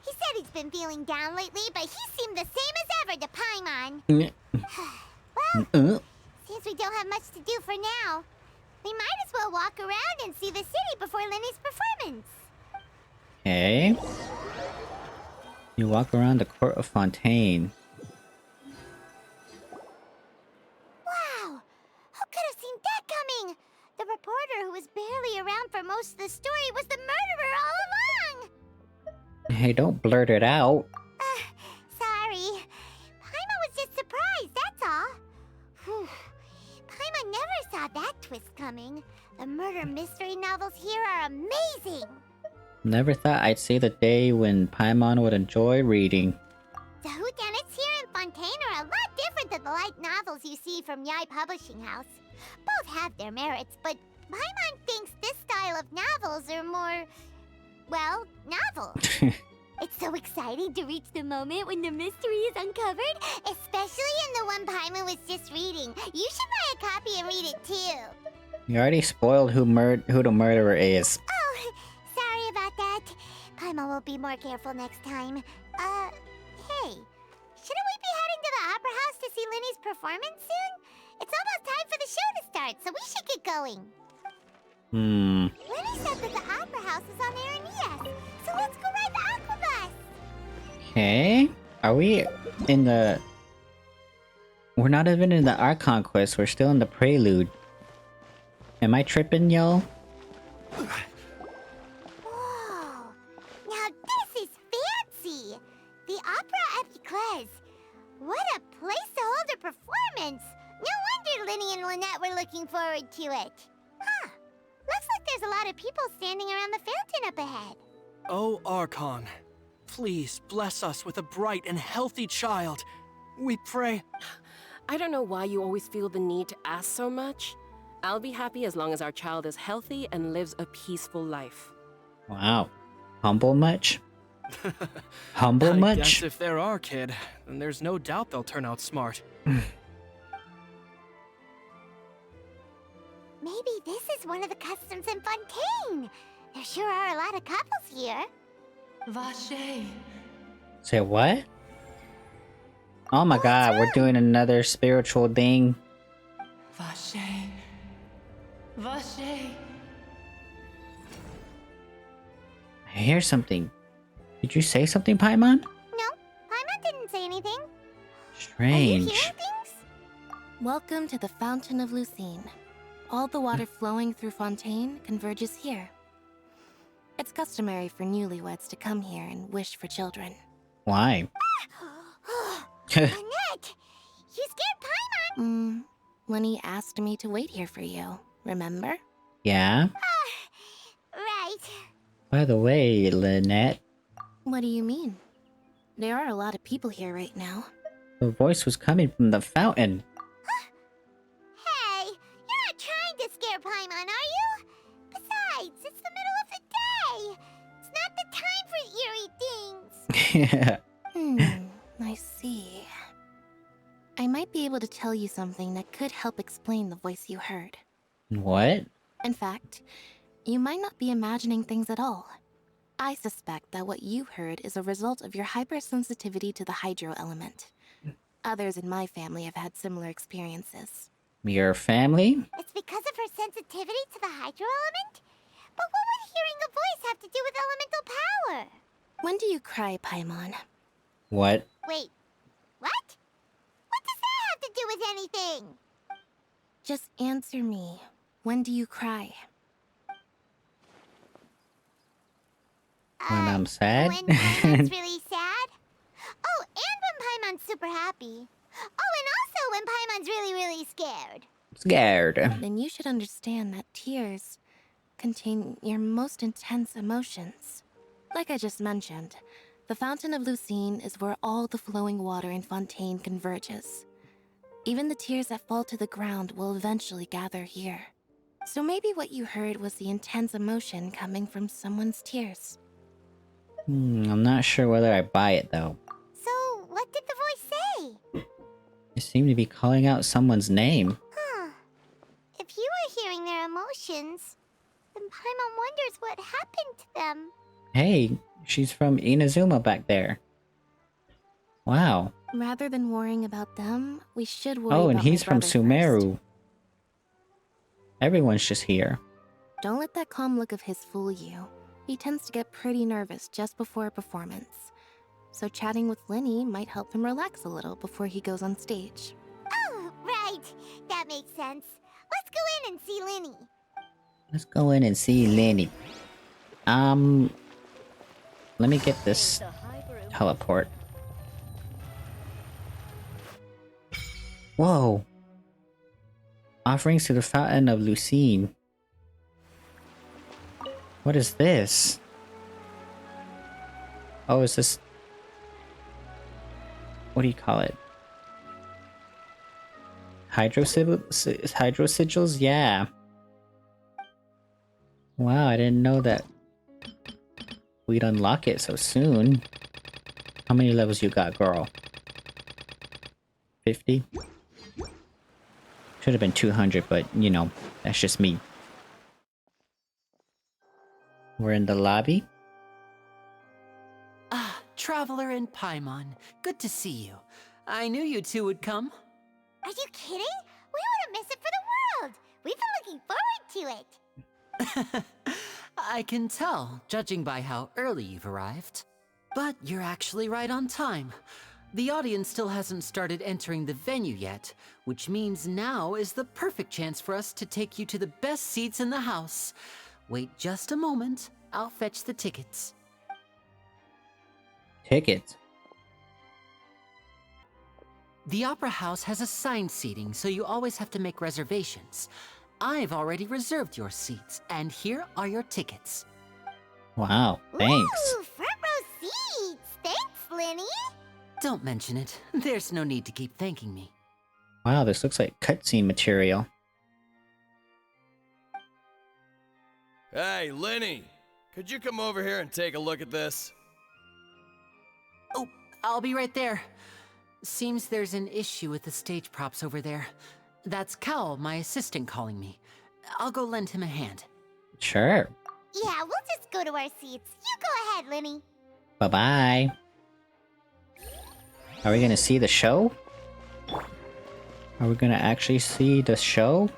He said he's been feeling down lately, but he seemed the same as ever to Paimon. Well, since we don't have much to do for now, we might as well walk around and see the city before Lenny's performance. Okay. You walk around the court of Fontaine. Wow! Who could have seen that coming? The reporter who was barely around for most of the story was the murderer all along! Hey, don't blurt it out. Sorry. Paimon was just surprised, that's all. Whew. Paimon never saw that twist coming. The murder mystery novels here are amazing! Never thought I'd see the day when Paimon would enjoy reading. The whodunits here in Fontaine are a lot different than the light novels you see from Yai Publishing House. Both have their merits, but Paimon thinks this style of novels are more, well, novel. It's so exciting to reach the moment when the mystery is uncovered, especially in the one Paimon was just reading. You should buy a copy and read it too. You already spoiled who the murderer is. Oh, sorry about that. Paimon will be more careful next time. Hey, shouldn't we be heading to the Opera House to see Linny's performance soon? It's almost time for the show to start, so we should get going. Linny said that the Opera House is on Aranias, so let's go ride the Aquabus. Okay. Are we in the... We're not even in the Archon Quest, we're still in the Prelude. Am I tripping, y'all? Whoa! Now this is fancy! The Opera Epiclese. What a place to hold a performance! No wonder Linny and Lynette were looking forward to it. Huh. Looks like there's a lot of people standing around the fountain up ahead. Oh, Archon, please bless us with a bright and healthy child. We pray. I don't know why you always feel the need to ask so much. I'll be happy as long as our child is healthy and lives a peaceful life. Wow. Humble much? Humble much? I guess if they're our kid, then there's no doubt they'll turn out smart. Maybe this is one of the customs in Fontaine. There sure are a lot of couples here. Vache. Say what? Oh my god, we're doing another spiritual thing. Vache. Vache. I hear something. Did you say something, Paimon? No, Paimon didn't say anything. Strange. Are you hearing things? Welcome to the Fountain of Lucine. All the water flowing through Fontaine converges here. It's customary for newlyweds to come here and wish for children. Why? Lynette! You scared Paimon! Lenny asked me to wait here for you, remember? Yeah? Right. By the way, Lynette, What do you mean? There are a lot of people here right now. the voice was coming from the fountain. Hey, you're not trying to scare Paimon, are you? Besides, it's the middle of the day. It's not the time for eerie things. I see. I might be able to tell you something that could help explain the voice you heard. What? In fact, you might not be imagining things at all. I suspect that what you heard is a result of your hypersensitivity to the hydro element. Others in my family have had similar experiences. Your family? It's because of her sensitivity to the hydro element? But what would hearing a voice have to do with elemental power? When do you cry, Paimon? What? Wait, what? What does that have to do with anything? Just answer me. When do you cry? When I'm sad? When Paimon's really sad? Oh, and when Paimon's super happy. Oh, and also when Paimon's really, really scared. Scared. Then you should understand that tears contain your most intense emotions. Like I just mentioned, the Fountain of Lucine is where all the flowing water in Fontaine converges. Even the tears that fall to the ground will eventually gather here. So maybe what you heard was the intense emotion coming from someone's tears. I'm not sure whether I buy it though. So, what did the voice say? It seemed to be calling out someone's name. Huh. If you were hearing their emotions, then Paimon wonders what happened to them. Hey, she's from Inazuma back there. Wow. Rather than worrying about them, we should worry Oh, and about my he's from brother Sumeru. first. Everyone's just here. Don't let that calm look of his fool you. He tends to get pretty nervous just before a performance. So chatting with Linny might help him relax a little before he goes on stage. Oh, right. That makes sense. Let's go in and see Linny. Let's go in and see Lenny. Let me get this teleport. Whoa. Offerings to the Fountain of Lucine. What is this? Oh, is this... What do you call it? Hydro sigils? Yeah. Wow, I didn't know that we'd unlock it so soon. How many levels you got, girl? 50? Should have been 200, but you know, that's just me. We're in the lobby. Ah, Traveler and Paimon. Good to see you. I knew you two would come. Are you kidding? We wouldn't miss it for the world. We've been looking forward to it. I can tell, judging by how early you've arrived. But you're actually right on time. The audience still hasn't started entering the venue yet, which means now is the perfect chance for us to take you to the best seats in the house. Wait just a moment, I'll fetch the tickets. Tickets? The Opera House has assigned seating, so you always have to make reservations. I've already reserved your seats, and here are your tickets. Wow, thanks. Ooh, front row seats. Thanks, Linny. Don't mention it. There's no need to keep thanking me. Wow, this looks like cutscene material. Hey, Linny! Could you come over here and take a look at this? Oh, I'll be right there. Seems there's an issue with the stage props over there. That's Cal, my assistant, calling me. I'll go lend him a hand. Sure. Yeah, we'll just go to our seats. You go ahead, Linny. Bye-bye. Are we gonna see the show? Are we gonna actually see the show?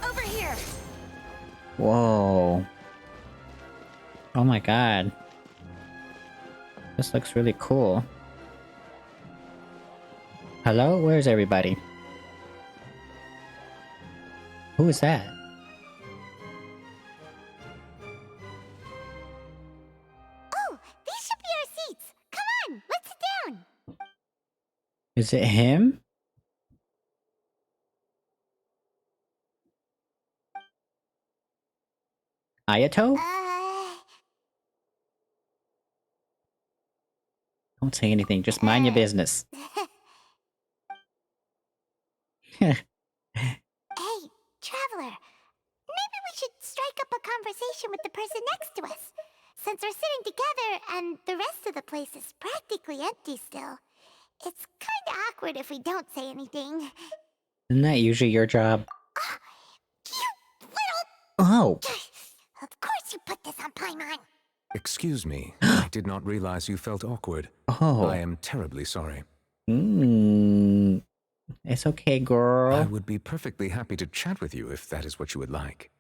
Over here. Whoa. Oh my god. This looks really cool. Hello? Where's everybody? Who is that? Oh, these should be our seats. Come on, let's sit down. Is it him? Ayato? Don't say anything, just mind your business. Hey, Traveler. Maybe we should strike up a conversation with the person next to us. Since we're sitting together and the rest of the place is practically empty still. It's kinda awkward if we don't say anything. Isn't that usually your job? You little... Oh! Of course you put this on Paimon. Excuse me, I did not realize you felt awkward. Oh. I am terribly sorry. It's okay, girl. I would be perfectly happy to chat with you if that is what you would like.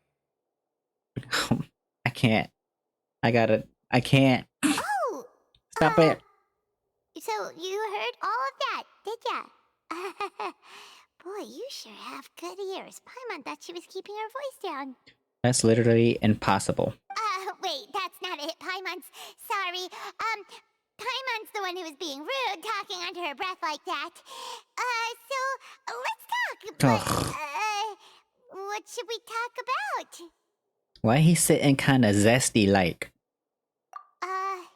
I can't. I can't. Oh! Stop it. So you heard all of that, did ya? Boy, you sure have good ears. Paimon thought she was keeping her voice down. That's literally impossible. Wait, that's not it. Paimon's sorry. Paimon's the one who was being rude, talking under her breath like that. So let's talk. But, what should we talk about? Why he sitting kinda zesty like? Oh,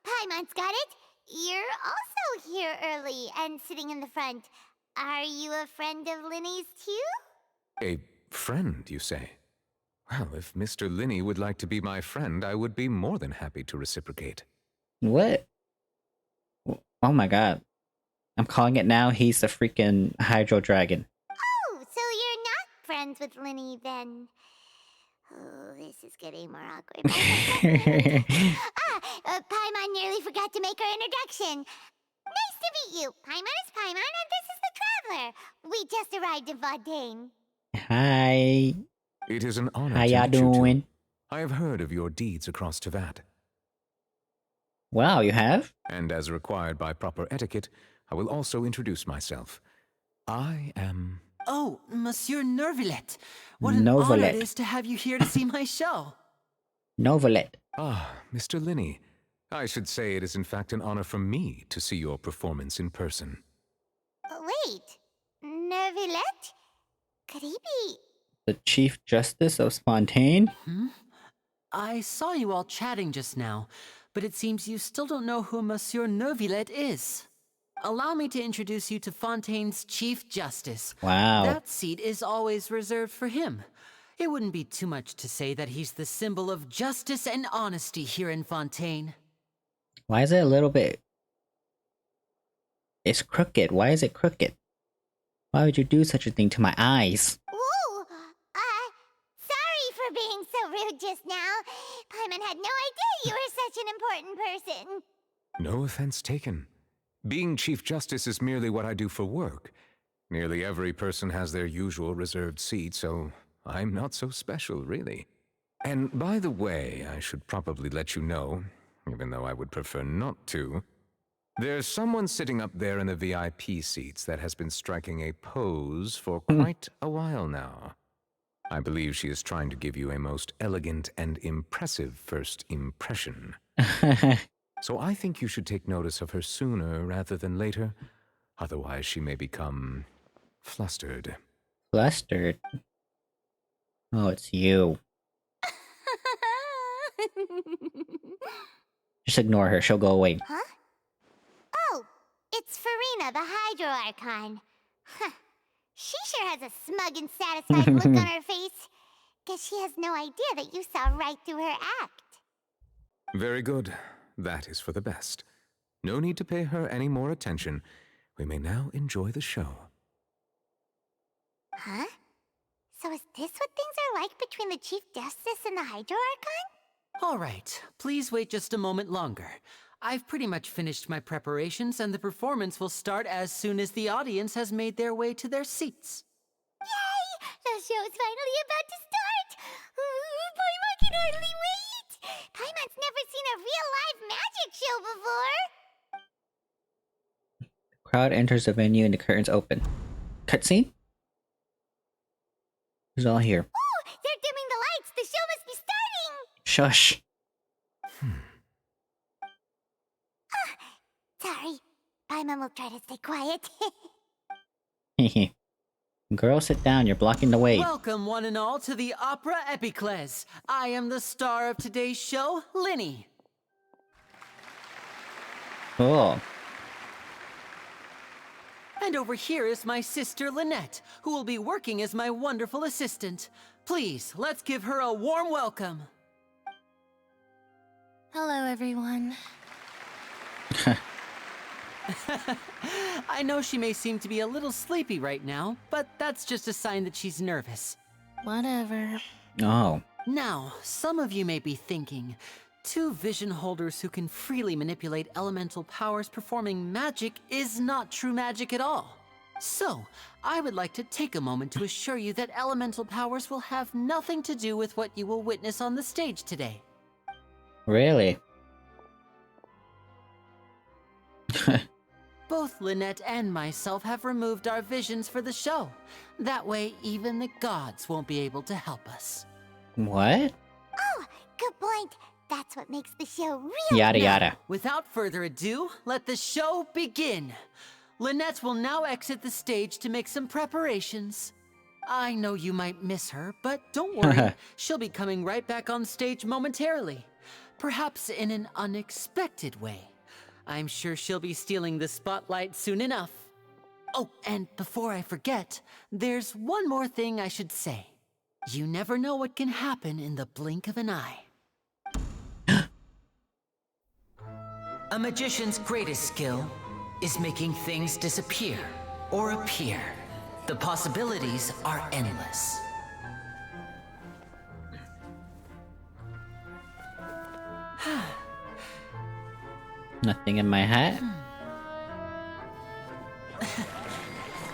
Paimon's got it. you're also here early and sitting in the front. Are you a friend of Linny's too? A friend, you say? Well, if Mr. Linney would like to be my friend, I would be more than happy to reciprocate. What? Oh my god. I'm calling it now. He's the freaking Hydro Dragon. Oh, so you're not friends with Linny then? Oh, this is getting more awkward. Paimon nearly forgot to make her introduction. Nice to meet you. Paimon is Paimon, and this is the Traveler. We just arrived in Fontaine. Hi. It is an honor How to y'all meet you two. doing? I have heard of your deeds across Tevat. Wow, you have? And as required by proper etiquette, I will also introduce myself. I am... Oh, Monsieur Nervillet. What an honor it is to have you here to see my show. Novelet. Ah, Mr. Linney. I should say it is in fact an honor for me to see your performance in person. Wait, Nervillet? Could he be... The Chief Justice of Fontaine? I saw you all chatting just now, but it seems you still don't know who Monsieur Nervillet is. Allow me to introduce you to Fontaine's Chief Justice. Wow. That seat is always reserved for him. It wouldn't be too much to say that he's the symbol of justice and honesty here in Fontaine. Why is it a little bit... It's crooked. Why is it crooked? Why would you do such a thing to my eyes? Ooh, sorry for being so rude just now. Paimon had no idea you were such an important person. No offense taken. Being Chief Justice is merely what I do for work. Nearly every person has their usual reserved seat, so I'm not so special, really. And by the way, I should probably let you know, even though I would prefer not to, there's someone sitting up there in the VIP seats that has been striking a pose for quite a while now. I believe she is trying to give you a most elegant and impressive first impression. So I think you should take notice of her sooner rather than later. Otherwise, she may become flustered. Flustered? Oh, it's you. Just ignore her. She'll go away. Huh? Oh, it's Farina, the Hydro Archon. Huh. She sure has a smug and satisfied look on her face. Guess she has no idea that you saw right through her act. Very good. That is for the best. No need to pay her any more attention. We may now enjoy the show. Huh? So is this what things are like between the Chief Justice and the Hydro Archon? All right, please wait just a moment longer. I've pretty much finished my preparations, and the performance will start as soon as the audience has made their way to their seats. Yay! The show's finally about to start! Paimon can hardly wait! Paimon's never seen a real live magic show before! Crowd enters the venue and the curtains open. Cutscene? Who's all here? Oh! They're dimming the lights! The show must be starting! Shush! Sorry. Paimon will try to stay quiet. Girl, sit down. You're blocking the way. Welcome, one and all, to the Opera Epiclese. I am the star of today's show, Linny. Cool. And over here is my sister, Lynette, who will be working as my wonderful assistant. Please, let's give her a warm welcome. Hello, everyone. I know she may seem to be a little sleepy right now, but that's just a sign that she's nervous. Whatever. Oh. Now, some of you may be thinking, two vision holders who can freely manipulate elemental powers performing magic is not true magic at all. So, I would like to take a moment to assure you that elemental powers will have nothing to do with what you will witness on the stage today. Really? Both Lynette and myself have removed our visions for the show. That way, even the gods won't be able to help us. What? Oh, good point. That's what makes the show real. Yada yada. Without further ado, let the show begin. Lynette will now exit the stage to make some preparations. I know you might miss her, but don't worry. She'll be coming right back on stage momentarily. Perhaps in an unexpected way. I'm sure she'll be stealing the spotlight soon enough. Oh, and before I forget, there's one more thing I should say. You never know what can happen in the blink of an eye. A magician's greatest skill is making things disappear or appear. The possibilities are endless. Nothing in my hat.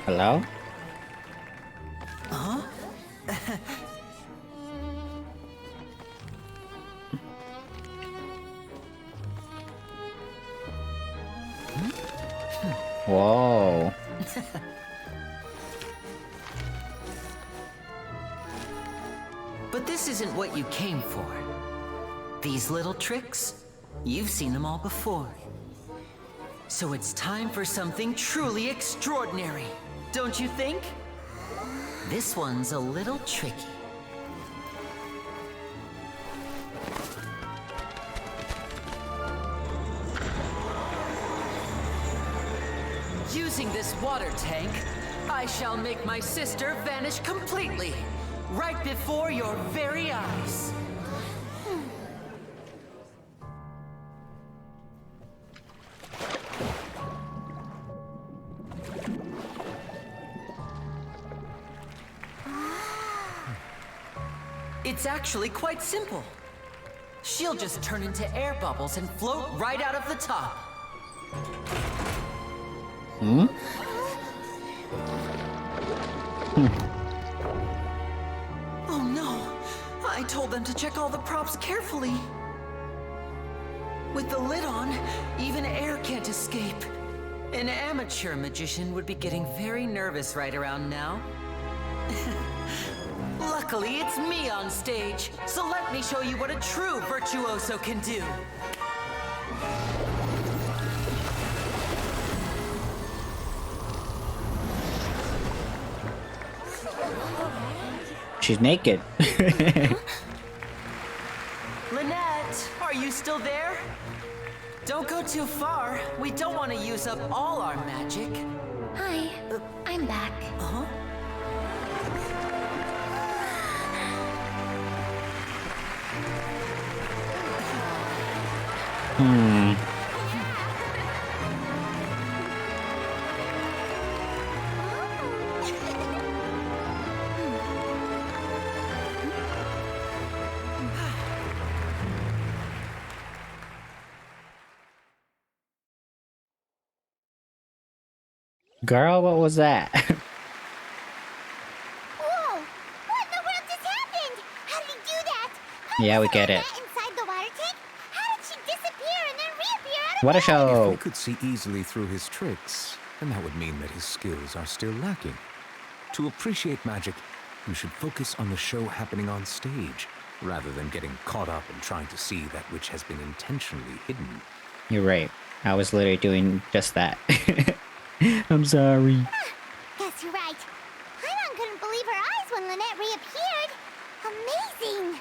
Hello? Huh? Whoa. But this isn't what you came for. These little tricks, you've seen them all before. So it's time for something truly extraordinary, don't you think? This one's a little tricky. Using this water tank, I shall make my sister vanish completely, right before your very eyes. It's actually quite simple. She'll just turn into air bubbles and float right out of the top. Hmm? Oh no! I told them to check all the props carefully. With the lid on, even air can't escape. An amateur magician would be getting very nervous right around now. Luckily, it's me on stage, so let me show you what a true virtuoso can do. She's naked. Lynette, are you still there? Don't go too far. We don't want to use up all our magic. Hi, I'm back. Uh-huh. Girl, what was that? Whoa! What in the world just happened? How did he do that? Yeah, we get it. Inside the water tank? How did she disappear and then reappear out of What a If show! we could see easily through his tricks, then that would mean that his skills are still lacking. To appreciate magic, you should focus on the show happening on stage, rather than getting caught up in trying to see that which has been intentionally hidden. You're right. I was literally doing just that. I'm sorry. Guess you're right. Paimon couldn't believe her eyes when Lynette reappeared. Amazing!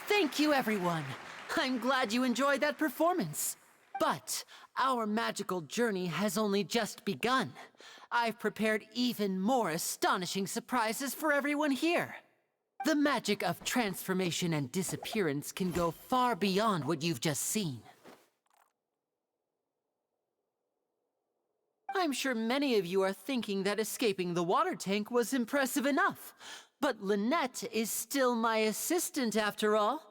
Thank you everyone. I'm glad you enjoyed that performance. But our magical journey has only just begun. I've prepared even more astonishing surprises for everyone here. The magic of transformation and disappearance can go far beyond what you've just seen. I'm sure many of you are thinking that escaping the water tank was impressive enough. But Lynette is still my assistant after all.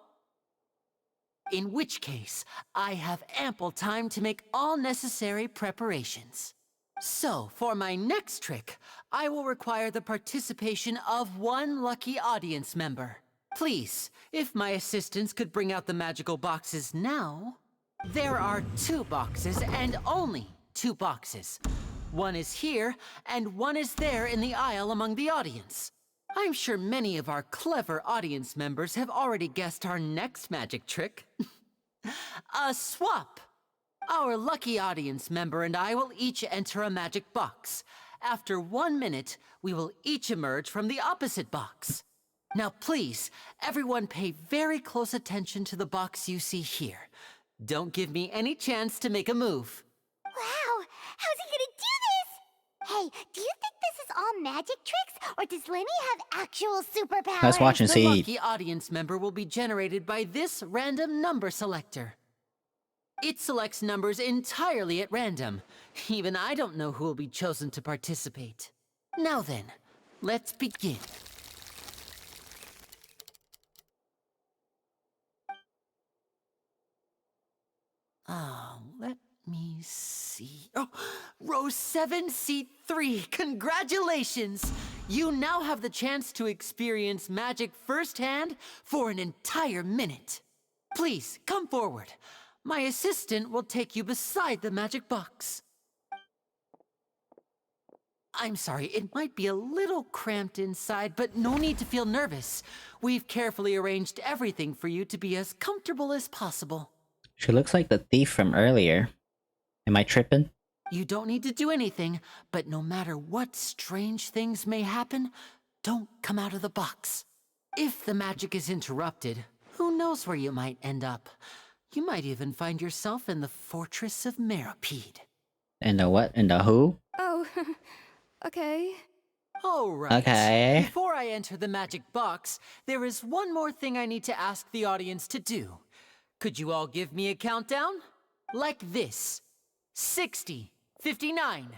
In which case, I have ample time to make all necessary preparations. So, for my next trick, I will require the participation of one lucky audience member. Please, if my assistants could bring out the magical boxes now. There are 2 boxes and only 2 boxes. One is here, and one is there in the aisle among the audience. I'm sure many of our clever audience members have already guessed our next magic trick. A swap! Our lucky audience member and I will each enter a magic box. After 1 minute, we will each emerge from the opposite box. Now please, everyone pay very close attention to the box you see here. Don't give me any chance to make a move. Wow, how's he gonna do this? Hey, do you think this is all magic tricks, or does Lenny have actual superpowers? Let's watch and the see. lucky audience member will be generated by this random number selector. It selects numbers entirely at random. Even I don't know who will be chosen to participate. Now then, let's begin. Let me see. Oh, row 7, seat 3. Congratulations! You now have the chance to experience magic firsthand for an entire minute. Please, come forward. My assistant will take you beside the magic box. I'm sorry, it might be a little cramped inside, but no need to feel nervous. We've carefully arranged everything for you to be as comfortable as possible. She looks like the thief from earlier. Am I tripping? You don't need to do anything, but no matter what strange things may happen, don't come out of the box. If the magic is interrupted, who knows where you might end up? You might even find yourself in the Fortress of Meropide. And the what? And the who? Oh, okay. All right. Okay. Before I enter the magic box, there is one more thing I need to ask the audience to do. Could you all give me a countdown? Like this. 60, 59,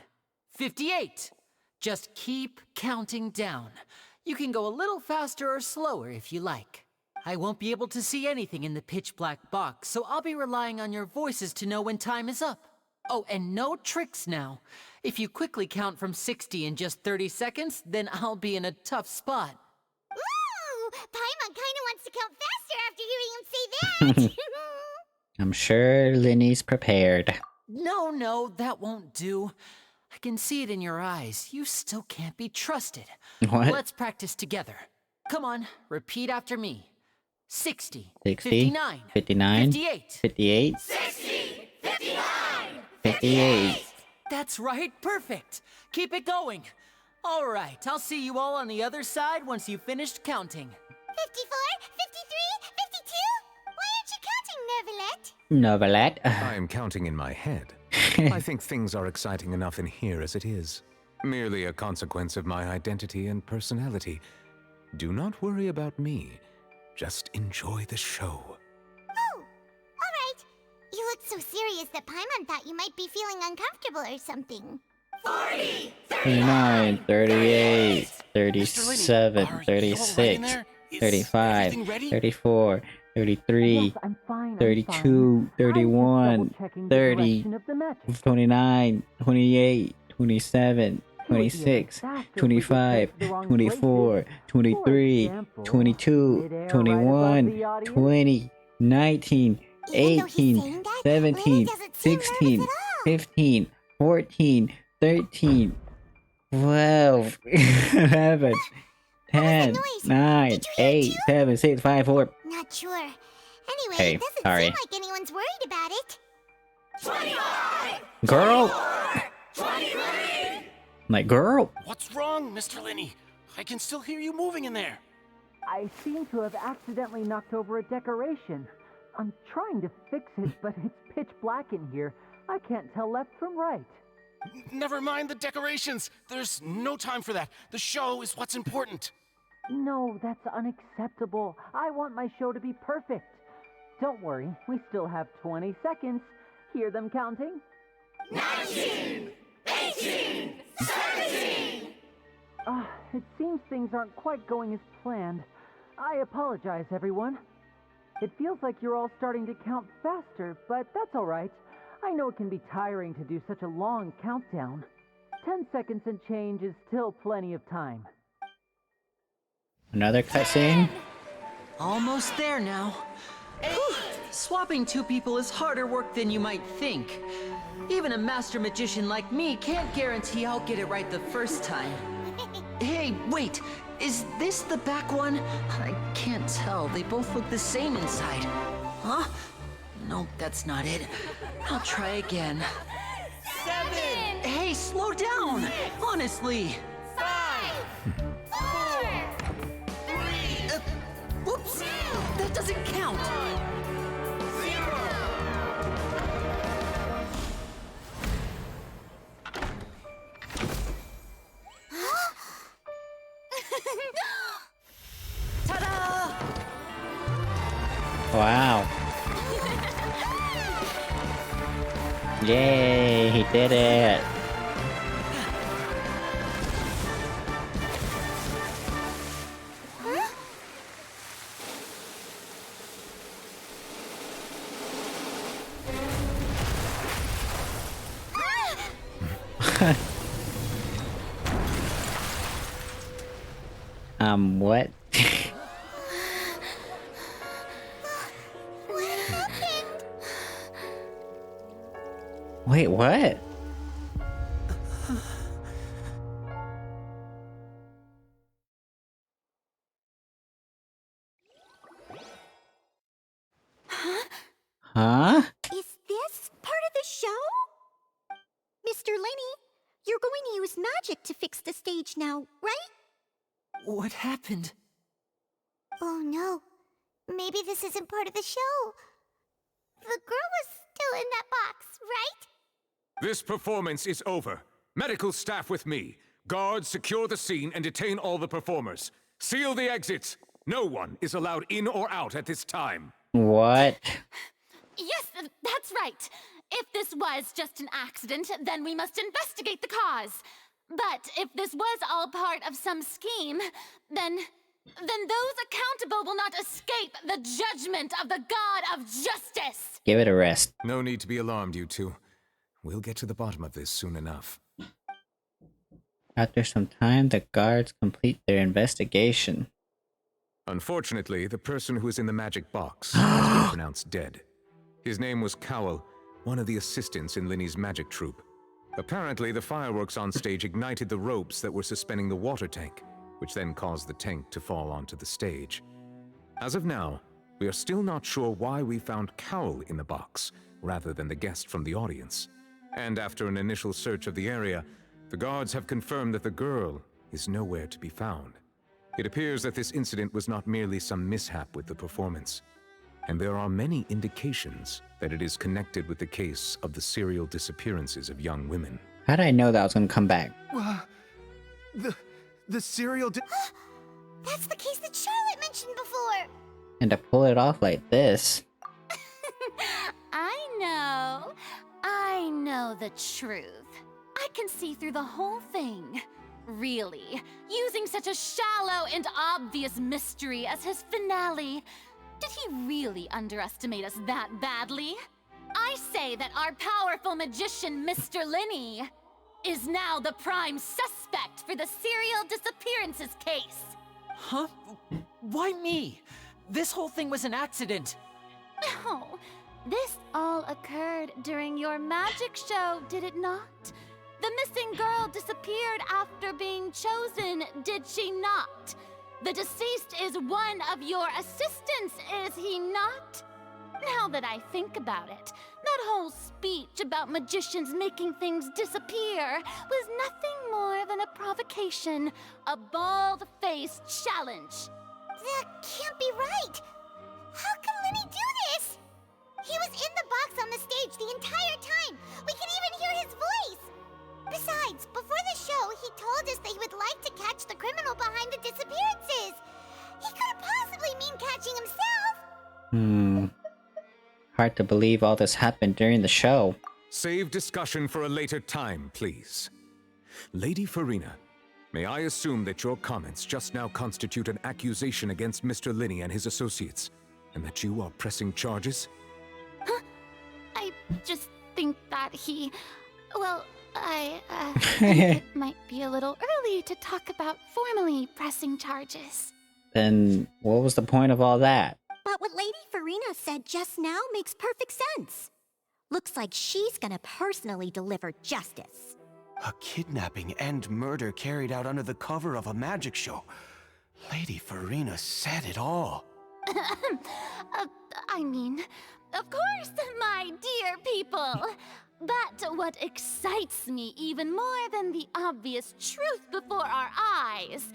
58. Just keep counting down. You can go a little faster or slower if you like. I won't be able to see anything in the pitch black box, so I'll be relying on your voices to know when time is up. Oh, and no tricks now. If you quickly count from 60 in just 30 seconds, then I'll be in a tough spot. Ooh, Paimon kinda wants to count faster after hearing him say that. I'm sure Linny's prepared. No, that won't do. I can see it in your eyes. You still can't be trusted. What? Let's practice together. Come on, repeat after me. 60, 60, 59, 59, 58, 58, 60, 59, 58. That's right, perfect. Keep it going. All right, I'll see you all on the other side once you've finished counting. 54, 53, 52? Why aren't you counting, Nervalet? Novelet? I am counting in my head. I think things are exciting enough in here as it is. Merely a consequence of my identity and personality. Do not worry about me. Just enjoy the show. Oh, alright. You look so serious that Paimon thought you might be feeling uncomfortable or something. 40, 39, 38, 37, 36, 35, 34, 33, 32, 31, 30, 29, 28, 27, 26, 25, 24, 23, 22, 21, 20, 19, 18, 17, 16, 15, 14, 13, 12, 11, 10, 9, 8, 7, 6, 5, 4. Not sure. Anyway, Hey, it doesn't sorry. seem like anyone's worried about it. 25! Girl! 23! My girl! What's wrong, Mr. Linney? I can still hear you moving in there. I seem to have accidentally knocked over a decoration. I'm trying to fix it, but it's pitch black in here. I can't tell left from right. Never mind the decorations. There's no time for that. The show is what's important. No, that's unacceptable. I want my show to be perfect. Don't worry, we still have 20 seconds. Hear them counting? 19! 18! 17! It seems things aren't quite going as planned. I apologize, everyone. It feels like you're all starting to count faster, but that's all right. I know it can be tiring to do such a long countdown. 10 seconds and change is still plenty of time. Another cutscene? Almost there now. Whew. Swapping two people is harder work than you might think. Even a master magician like me can't guarantee I'll get it right the first time. Hey, wait, is this the back one? I can't tell, they both look the same inside. Huh? Nope, that's not it. I'll try again. 7! Hey, slow down! Honestly! 5! 4! 3! Whoops! That doesn't count! 0! Ta-da! Wow. Yay, he did it. What? What happened? Wait, what? Huh? Is this part of the show? Mr. Lenny, you're going to use magic to fix the stage now, right? What happened? Oh no. Maybe this isn't part of the show. The girl was still in that box, right? This performance is over. Medical staff with me. Guards, secure the scene and detain all the performers. Seal the exits. No one is allowed in or out at this time. What? Yes, that's right. If this was just an accident, then we must investigate the cause. But if this was all part of some scheme, then those accountable will not escape the judgment of the God of Justice. Give it a rest. No need to be alarmed, you two. We'll get to the bottom of this soon enough. After some time, the guards complete their investigation. Unfortunately, the person who is in the magic box has been pronounced dead. His name was Cowell, one of the assistants in Linny's magic troupe. Apparently, the fireworks on stage ignited the ropes that were suspending the water tank, which then caused the tank to fall onto the stage. As of now, we are still not sure why we found Cowell in the box, rather than the guest from the audience. And after an initial search of the area, the guards have confirmed that the girl is nowhere to be found. It appears that this incident was not merely some mishap with the performance, and there are many indications that it is connected with the case of the serial disappearances of young women. How did I know that was gonna come back? The serial That's the case that Charlotte mentioned before. And to pull it off like this. I know the truth. I can see through the whole thing. Really, using such a shallow and obvious mystery as his finale. Did he really underestimate us that badly? I say that our powerful magician, Mr. Linny, is now the prime suspect for the serial disappearances case. Huh? Why me? This whole thing was an accident. Oh, this all occurred during your magic show, did it not? The missing girl disappeared after being chosen, did she not? The deceased is one of your assistants, is he not? Now that I think about it, that whole speech about magicians making things disappear was nothing more than a provocation, a bald-faced challenge. That can't be right. How can Linny do this? He was in the box on the stage the entire time. We can even hear his voice. Besides, before the show, he told us that he would like to catch the criminal behind the disappearances. He couldn't possibly mean catching himself. Hard to believe all this happened during the show. Save discussion for a later time, please. Lady Farina, may I assume that your comments just now constitute an accusation against Mr. Linny and his associates, and that you are pressing charges? Huh? I just think that I think it might be a little early to talk about formally pressing charges. Then what was the point of all that? But what Lady Farina said just now makes perfect sense. Looks like she's gonna personally deliver justice. A kidnapping and murder carried out under the cover of a magic show. Lady Farina said it all. I mean, of course, my dear people. But what excites me even more than the obvious truth before our eyes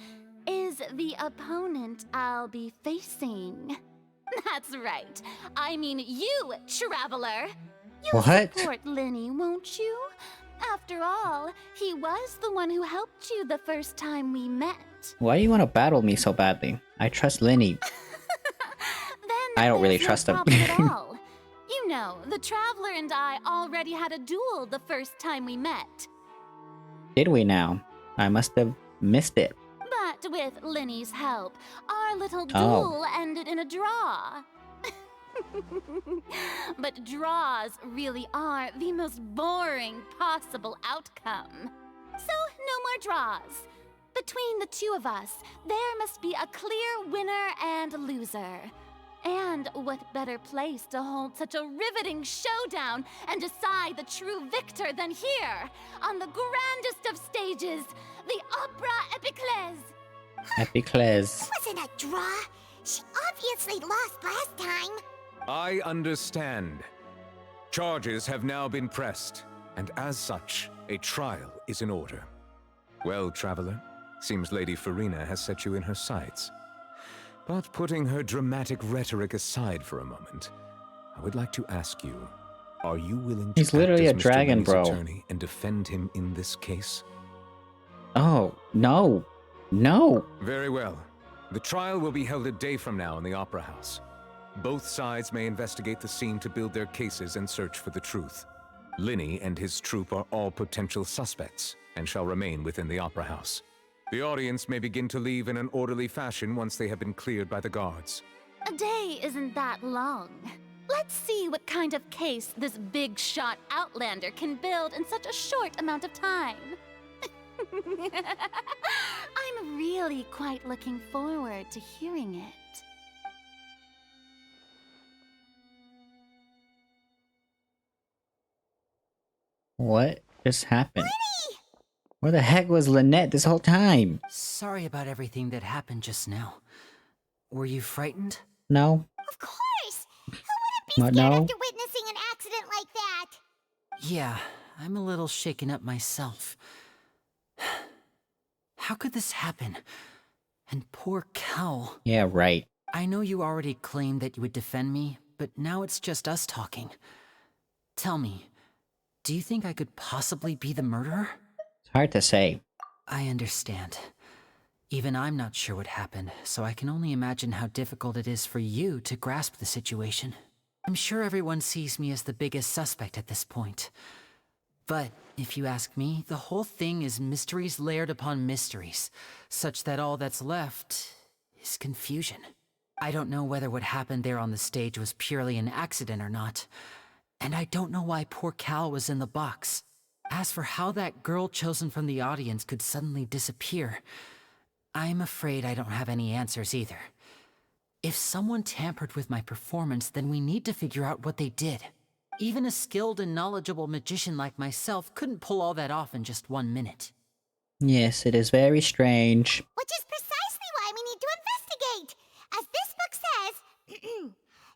is the opponent I'll be facing. That's right. I mean you, Traveler. You'll support Linny, won't you? After all, he was the one who helped you the first time we met. Why do you want to battle me so badly? I trust Lenny. I don't really trust him. At all. You know, the Traveler and I already had a duel the first time we met. Did we now? I must have missed it. But with Linny's help, our little duel ended in a draw. But draws really are the most boring possible outcome. So, no more draws. Between the two of us, there must be a clear winner and loser. And what better place to hold such a riveting showdown and decide the true victor than here, on the grandest of stages, the Opera Epiclese. Epiclese. It wasn't a draw. She obviously lost last time. I understand. Charges have now been pressed, and as such, a trial is in order. Well, Traveler, seems Lady Farina has set you in her sights. But putting her dramatic rhetoric aside for a moment, I would like to ask you, are you willing to He's literally act a as Mr. dragon, Winnie's bro. attorney and defend him in this case? Oh, no. No. Very well. The trial will be held a day from now in the Opera House. Both sides may investigate the scene to build their cases and search for the truth. Linny and his troupe are all potential suspects and shall remain within the Opera House. The audience may begin to leave in an orderly fashion once they have been cleared by the guards. A day isn't that long. Let's see what kind of case this big shot Outlander can build in such a short amount of time. I'm really quite looking forward to hearing it. What just happened? Where the heck was Lynette this whole time? Sorry about everything that happened just now. Were you frightened? No. Of course! Who wouldn't be scared No. after witnessing an accident like that? Yeah, I'm a little shaken up myself. How could this happen? And poor Cal. Yeah, right. I know you already claimed that you would defend me, but now it's just us talking. Tell me, do you think I could possibly be the murderer? It's hard to say. I understand. Even I'm not sure what happened, so I can only imagine how difficult it is for you to grasp the situation. I'm sure everyone sees me as the biggest suspect at this point. But if you ask me, the whole thing is mysteries layered upon mysteries, such that all that's left is confusion. I don't know whether what happened there on the stage was purely an accident or not, and I don't know why poor Cal was in the box. As for how that girl chosen from the audience could suddenly disappear, I'm afraid I don't have any answers either. If someone tampered with my performance, then we need to figure out what they did. Even a skilled and knowledgeable magician like myself couldn't pull all that off in just 1 minute. Yes, it is very strange. Which is precisely why we need to investigate. As this book says,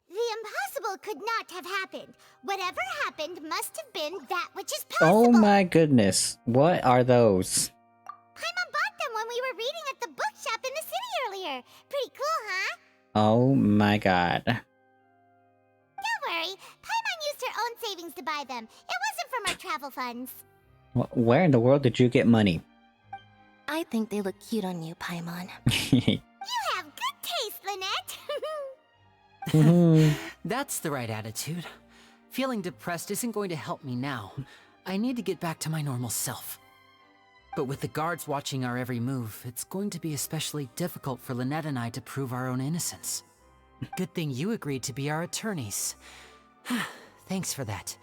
the impossible could not have happened. Whatever happened must have been that which is possible. Oh my goodness. What are those? Paimon bought them when we were reading at the bookshop in the city earlier. Pretty cool, huh? Oh my god. Don't worry. Paimon used her own savings to buy them. It wasn't from our travel funds. Where in the world did you get money? I think they look cute on you, Paimon. You have good taste, Lynette. That's the right attitude. Feeling depressed isn't going to help me now. I need to get back to my normal self. But with the guards watching our every move, it's going to be especially difficult for Lynette and I to prove our own innocence. Good thing you agreed to be our attorneys. Thanks for that.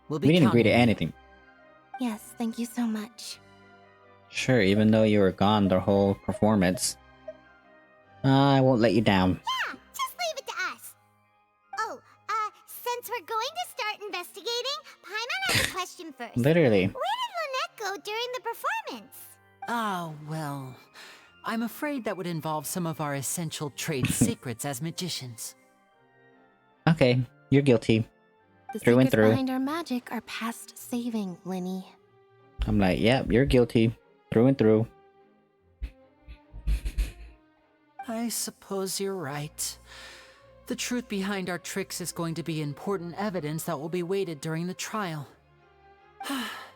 We didn't agree to anything. Yes, thank you so much. Sure, even though you were gone the whole performance. I won't let you down. Yeah, just leave it to us. Oh, since we're going to start investigating, Paimon has a question first. Literally. Where did Lynette go during the performance? Oh, well, I'm afraid that would involve some of our essential trade secrets as magicians. Okay, you're guilty. The Through and secrets through. behind our magic are past saving, Linny. I'm like, yep, you're guilty. Through and through. I suppose you're right. The truth behind our tricks is going to be important evidence that will be weighted during the trial.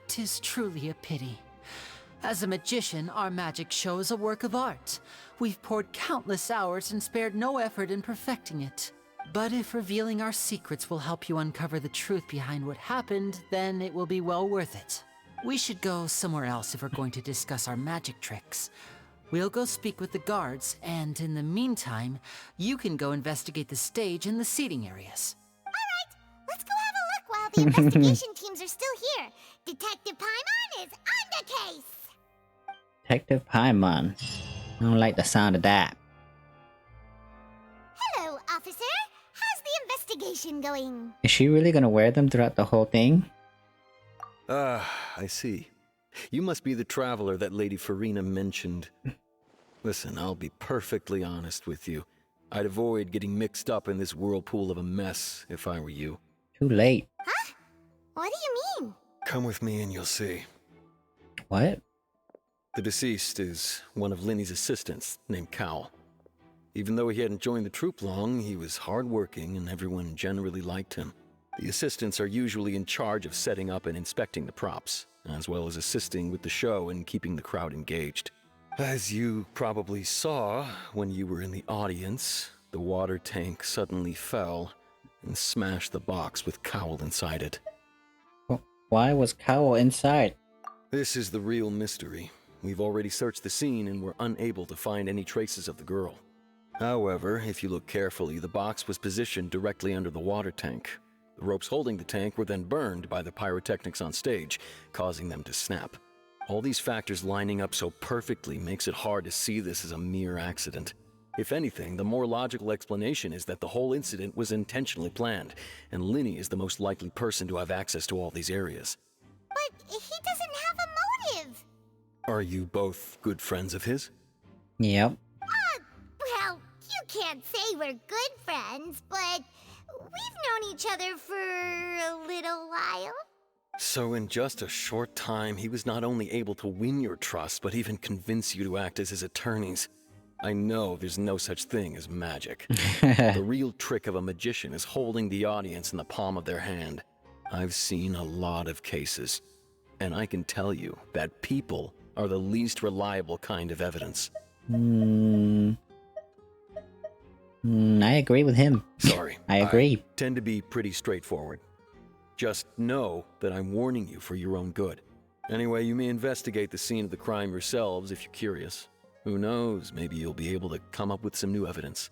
'Tis truly a pity. As a magician, our magic show is a work of art. We've poured countless hours and spared no effort in perfecting it. But if revealing our secrets will help you uncover the truth behind what happened, then it will be well worth it. We should go somewhere else if we're going to discuss our magic tricks. We'll go speak with the guards, and in the meantime, you can go investigate the stage and the seating areas. Let's go have a look while the investigation teams are still here. Detective Paimon is on the case. Detective Paimon. I don't like the sound of that. Hello, officer. How's the investigation going? Is she really gonna wear them throughout the whole thing? Ah, I see. You must be the traveler that Lady Farina mentioned. Listen, I'll be perfectly honest with you. I'd avoid getting mixed up in this whirlpool of a mess if I were you. Too late. Huh? What do you mean? Come with me and you'll see. What? The deceased is one of Linny's assistants, named Cowell. Even though he hadn't joined the troupe long, he was hardworking and everyone generally liked him. The assistants are usually in charge of setting up and inspecting the props, as well as assisting with the show and keeping the crowd engaged. As you probably saw when you were in the audience, the water tank suddenly fell and smashed the box with Cowell inside it. Why was Cowell inside? This is the real mystery. We've already searched the scene and were unable to find any traces of the girl. However, if you look carefully, the box was positioned directly under the water tank. The ropes holding the tank were then burned by the pyrotechnics on stage, causing them to snap. All these factors lining up so perfectly makes it hard to see this as a mere accident. If anything, the more logical explanation is that the whole incident was intentionally planned, and Linny is the most likely person to have access to all these areas. But he doesn't have a motive. Are you both good friends of his? Yep. Well, you can't say we're good friends, but we've known each other for a little while. So in just a short time, he was not only able to win your trust, but even convince you to act as his attorneys. I know there's no such thing as magic. The real trick of a magician is holding the audience in the palm of their hand. I've seen a lot of cases, and I can tell you that people are the least reliable kind of evidence. I agree with him. Sorry. I agree. I tend to be pretty straightforward. Just know that I'm warning you for your own good. Anyway, you may investigate the scene of the crime yourselves if you're curious. Who knows, maybe you'll be able to come up with some new evidence.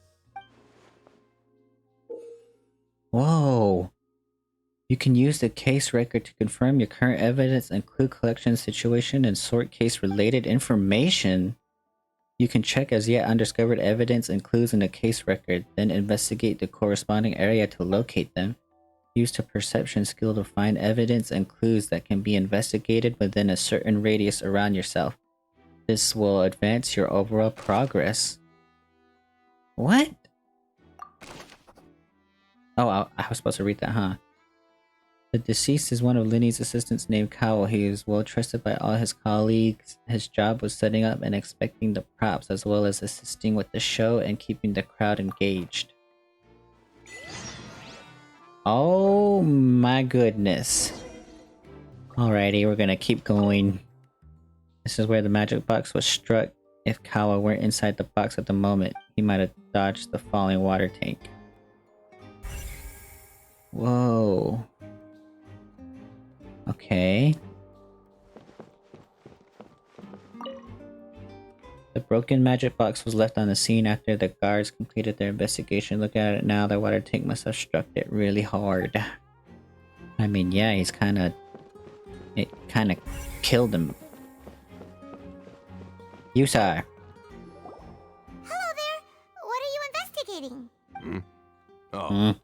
Whoa. You can use the case record to confirm your current evidence and clue collection situation and sort case-related information. You can check as yet undiscovered evidence and clues in the case record, then investigate the corresponding area to locate them. Use the perception skill to find evidence and clues that can be investigated within a certain radius around yourself. This will advance your overall progress. What? Oh, I was supposed to read that, huh? The deceased is one of Linny's assistants named Cowell. He is well trusted by all his colleagues. His job was setting up and inspecting the props, as well as assisting with the show and keeping the crowd engaged. Oh my goodness. Alrighty, we're gonna keep going. This is where the magic box was struck. If Cowell weren't inside the box at the moment, he might have dodged the falling water tank. Whoa. Okay. The broken magic box was left on the scene after the guards completed their investigation. Look at it now, the water tank must have struck it really hard. I mean, yeah, it kinda killed him. Yusar. Hello there. What are you investigating?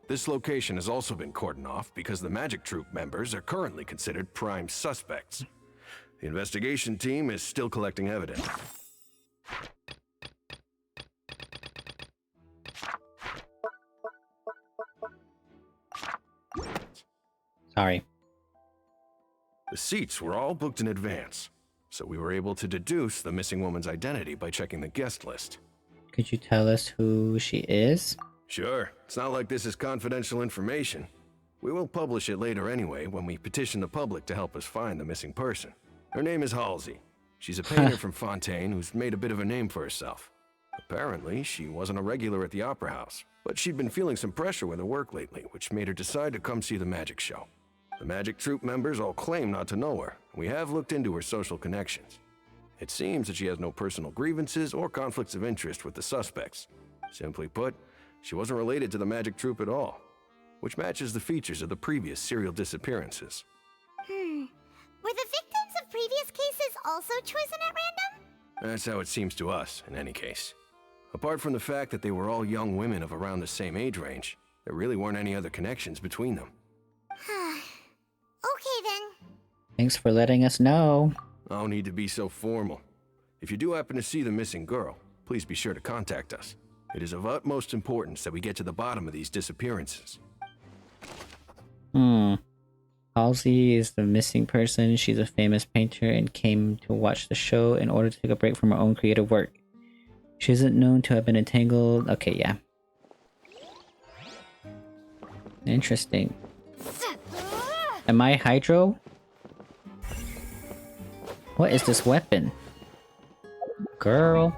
This location has also been cordoned off because the magic troupe members are currently considered prime suspects. The investigation team is still collecting evidence. Sorry. The seats were all booked in advance, so we were able to deduce the missing woman's identity by checking the guest list. Could you tell us who she is? Sure, it's not like this is confidential information. We will publish it later anyway when we petition the public to help us find the missing person. Her name is Halsey. She's a painter from Fontaine who's made a bit of a name for herself. Apparently, she wasn't a regular at the Opera House, but she'd been feeling some pressure with her work lately, which made her decide to come see the magic show. The magic troupe members all claim not to know her. We have looked into her social connections. It seems that she has no personal grievances or conflicts of interest with the suspects. Simply put, she wasn't related to the magic troupe at all, which matches the features of the previous serial disappearances. Were the victims of previous cases also chosen at random? That's how it seems to us, in any case. Apart from the fact that they were all young women of around the same age range, there really weren't any other connections between them. Okay then. Thanks for letting us know. No need to be so formal. If you do happen to see the missing girl, please be sure to contact us. It is of utmost importance that we get to the bottom of these disappearances. Halsey is the missing person. She's a famous painter and came to watch the show in order to take a break from her own creative work. She isn't known to have been entangled. Okay, yeah. Interesting. Am I Hydro? What is this weapon? Girl.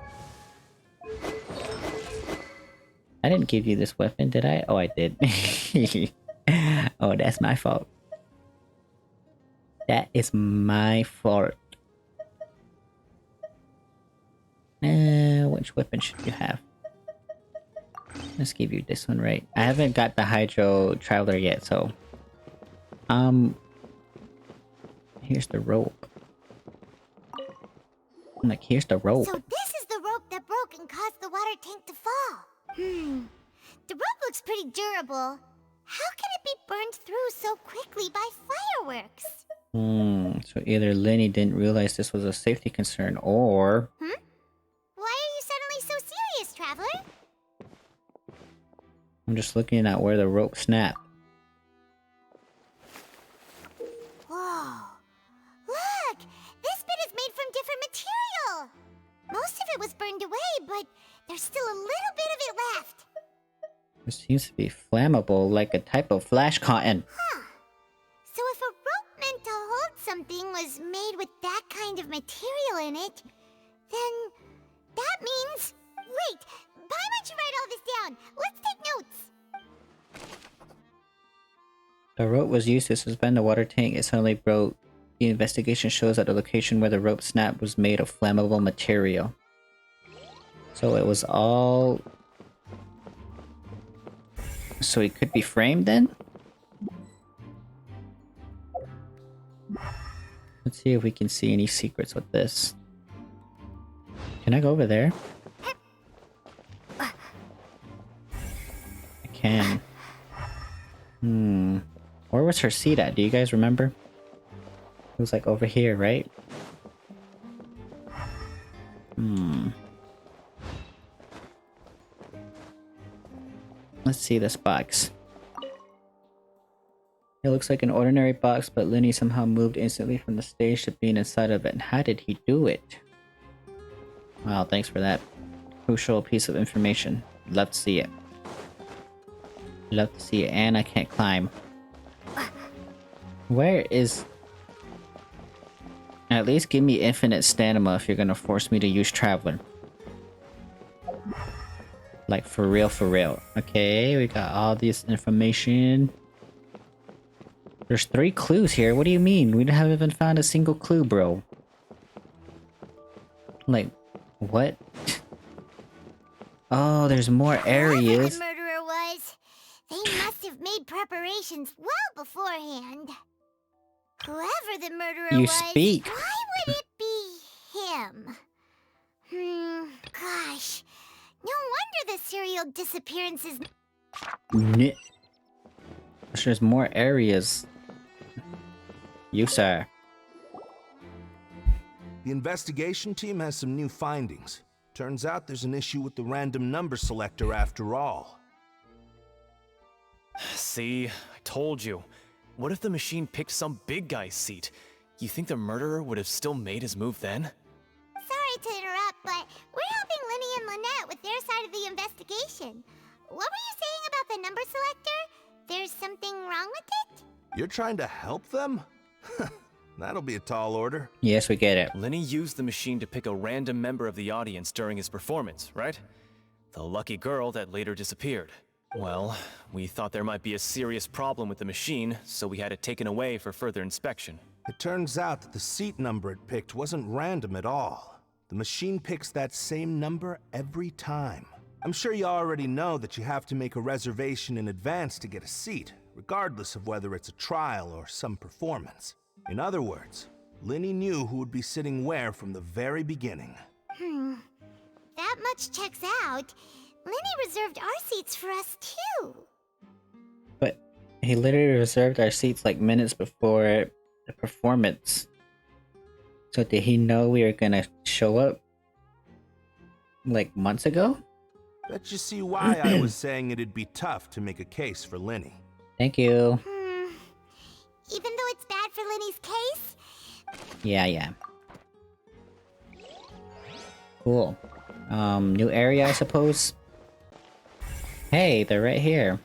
I didn't give you this weapon, did I? Oh, I did. Oh, that's my fault. That is my fault. Which weapon should you have? Let's give you this one, right? I haven't got the Hydro Traveler yet, so... Here's the rope. I'm like, here's the rope. So this is the rope that broke and caused the water tank to fall. The rope looks pretty durable. How can it be burned through so quickly by fireworks? So either Lenny didn't realize this was a safety concern, or... Why are you suddenly so serious, Traveler? I'm just looking at where the rope snapped. Whoa. Look! This bit is made from different material! Most of it was burned away, but there's still a little bit of it left. It seems to be flammable, like a type of flash cotton. So if a rope meant to hold something was made with that kind of material in it, then that means... Wait! Why don't you write all this down? Let's take notes! The rope was used to suspend the water tank. It suddenly broke. The investigation shows that the location where the rope snapped was made of flammable material. So it was all... So it could be framed then? Let's see if we can see any secrets with this. Can I go over there? I can. Where was her seat at? Do you guys remember? It was like over here, right? Let's see this box. It looks like an ordinary box, but Lenny somehow moved instantly from the stage to being inside of it. How did he do it? Wow, thanks for that crucial piece of information. Love to see it. Love to see it, and I can't climb. Where is... At least give me infinite stamina if you're gonna force me to use Traveler. Like, for real, for real. Okay, we got all this information. There's 3 clues here. What do you mean? We haven't even found a single clue, bro. Like, what? Oh, there's more areas. Whoever the murderer was, they must have made preparations well beforehand. Whoever the murderer You was, speak. why would it be him? Gosh. No wonder the serial disappearances... There's more areas. You, sir. The investigation team has some new findings. Turns out there's an issue with the random number selector after all. See, I told you. What if the machine picked some big guy's seat? You think the murderer would have still made his move then? Sorry to interrupt, but we're helping Lenny and Lynette with their side of the investigation. What were you saying about the number selector? There's something wrong with it? You're trying to help them? That'll be a tall order. Yes, we get it. Lenny used the machine to pick a random member of the audience during his performance, right? The lucky girl that later disappeared. Well, we thought there might be a serious problem with the machine, so we had it taken away for further inspection. It turns out that the seat number it picked wasn't random at all. The machine picks that same number every time. I'm sure you already know that you have to make a reservation in advance to get a seat, regardless of whether it's a trial or some performance. In other words, Linny knew who would be sitting where from the very beginning. That much checks out. Linny reserved our seats for us too. But he literally reserved our seats like minutes before the performance. So did he know we were gonna show up like months ago? Bet you see why I was saying it'd be tough to make a case for Linny. Thank you. Even though it's bad for Linny's case? Yeah. Cool. New area, I suppose? Hey, they're right here.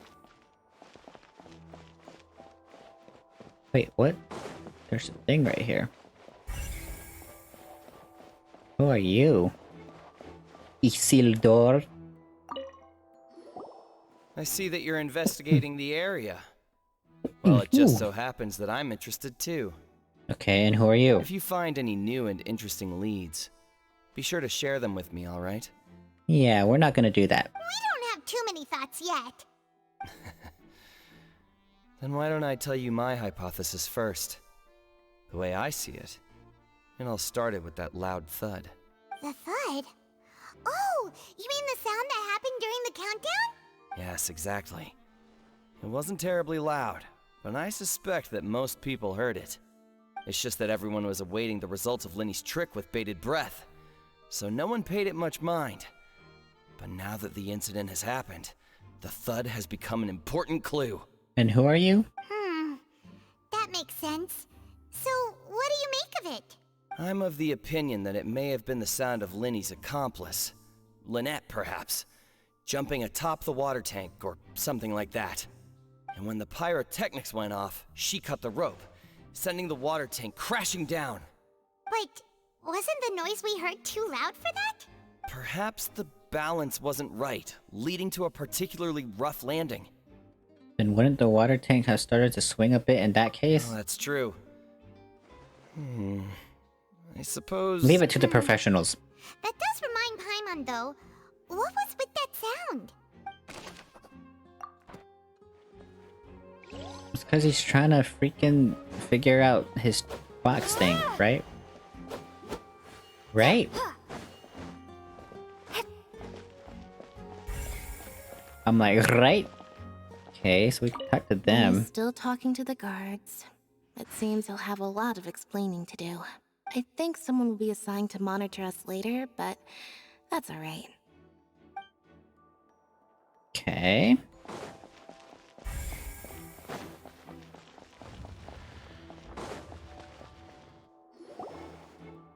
Wait, what? There's a thing right here. Who are you? Isildur? I see that you're investigating the area. Well, it just so happens that I'm interested too. Okay, and who are you? If you find any new and interesting leads, be sure to share them with me, alright? Yeah, we're not gonna do that. We don't have too many thoughts yet. Then why don't I tell you my hypothesis first? The way I see it. And I'll start it with that loud thud. The thud? Oh, you mean the sound that happened during the countdown? Yes, exactly. It wasn't terribly loud, but I suspect that most people heard it. It's just that everyone was awaiting the results of Linny's trick with bated breath, so no one paid it much mind. But now that the incident has happened, the thud has become an important clue. And who are you? That makes sense. So, what do you make of it? I'm of the opinion that it may have been the sound of Linny's accomplice, Lynette perhaps, jumping atop the water tank or something like that. And when the pyrotechnics went off, she cut the rope, sending the water tank crashing down. But wasn't the noise we heard too loud for that? Perhaps the balance wasn't right, leading to a particularly rough landing. Then wouldn't the water tank have started to swing a bit in that case? Oh, that's true. I suppose... Leave it to the professionals. That does remind Paimon, though. What was with that sound? It's because he's trying to freaking figure out his box thing, right? Right? I'm like, right? Okay, so we can talk to them. He's still talking to the guards. It seems he'll have a lot of explaining to do. I think someone will be assigned to monitor us later, but that's alright. Okay.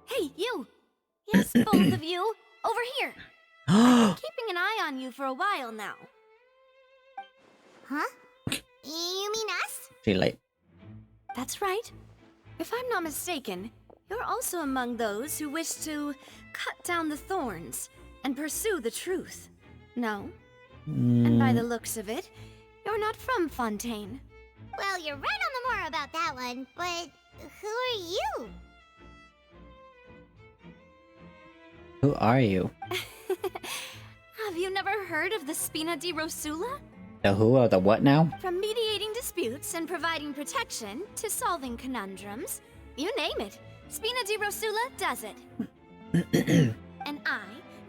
Hey, you! Yes, both of you! Over here! I've been keeping an eye on you for a while now. Huh? You mean us? Too late. That's right. If I'm not mistaken, you're also among those who wish to cut down the thorns and pursue the truth. No? And by the looks of it, you're not from Fontaine. Well, you're right on the more about that one, but who are you? Who are you? Have you never heard of the Spina di Rosula? The who or the what now? From mediating disputes and providing protection to solving conundrums, you name it, Spina di Rosula does it. And I,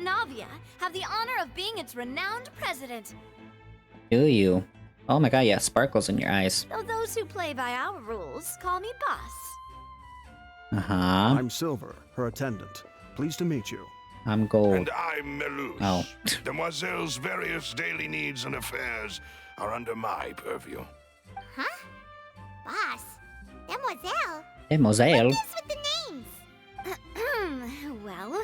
Navia, have the honor of being its renowned president. Do you? Oh my god, you have sparkles in your eyes. Though those who play by our rules call me boss. Uh-huh. I'm Silver, her attendant. Pleased to meet you. I'm gold. And I'm Melouche. Oh. Demoiselle's various daily needs and affairs are under my purview. Huh? Boss? Demoiselle? Demoiselle? What is with the names? Well,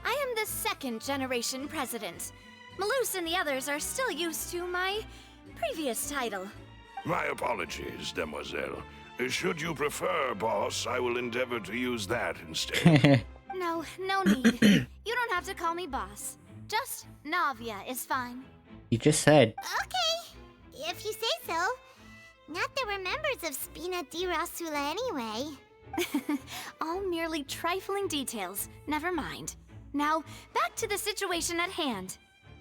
I am the second generation president. Malus and the others are still used to my previous title. My apologies, Demoiselle. Should you prefer, boss, I will endeavor to use that instead. No, no need. You don't have to call me boss. Just Navia is fine. You just said. Okay, if you say so. Not that we're members of Spina di Rasula anyway. All merely trifling details. Never mind. Now, back to the situation at hand.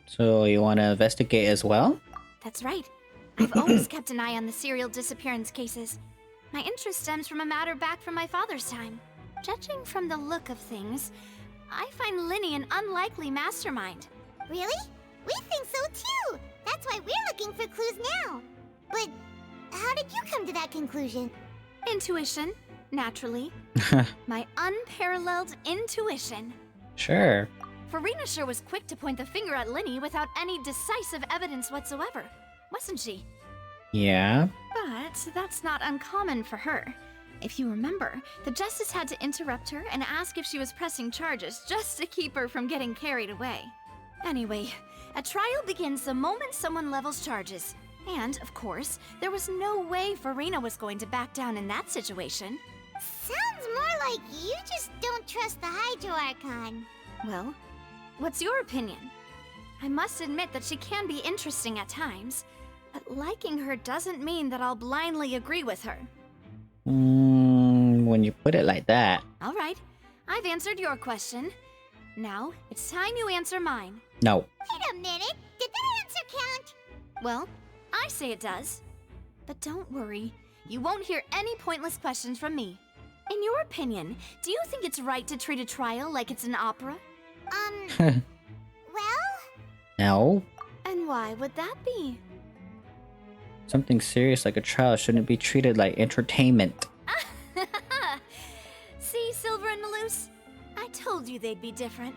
So you want to investigate as well? That's right. I've always kept an eye on the serial disappearance cases. My interest stems from a matter back from my father's time. Judging from the look of things, I find Linny an unlikely mastermind. Really? We think so too! That's why we're looking for clues now. But how did you come to that conclusion? Intuition, naturally. My unparalleled intuition. Sure. Farina sure was quick to point the finger at Linny without any decisive evidence whatsoever, wasn't she? Yeah. But that's not uncommon for her. If you remember, the Justice had to interrupt her and ask if she was pressing charges just to keep her from getting carried away. Anyway, a trial begins the moment someone levels charges. And, of course, there was no way Farina was going to back down in that situation. Sounds more like you just don't trust the Hydro Archon. Well, what's your opinion? I must admit that she can be interesting at times, but liking her doesn't mean that I'll blindly agree with her. When you put it like that. All right, I've answered your question. Now, it's time you answer mine. No. Wait a minute, did that answer count? Well, I say it does. But don't worry, you won't hear any pointless questions from me. In your opinion, do you think it's right to treat a trial like it's an opera? Well? No. And why would that be? Something serious like a trial shouldn't be treated like entertainment. See, Silver and Maloose? I told you they'd be different.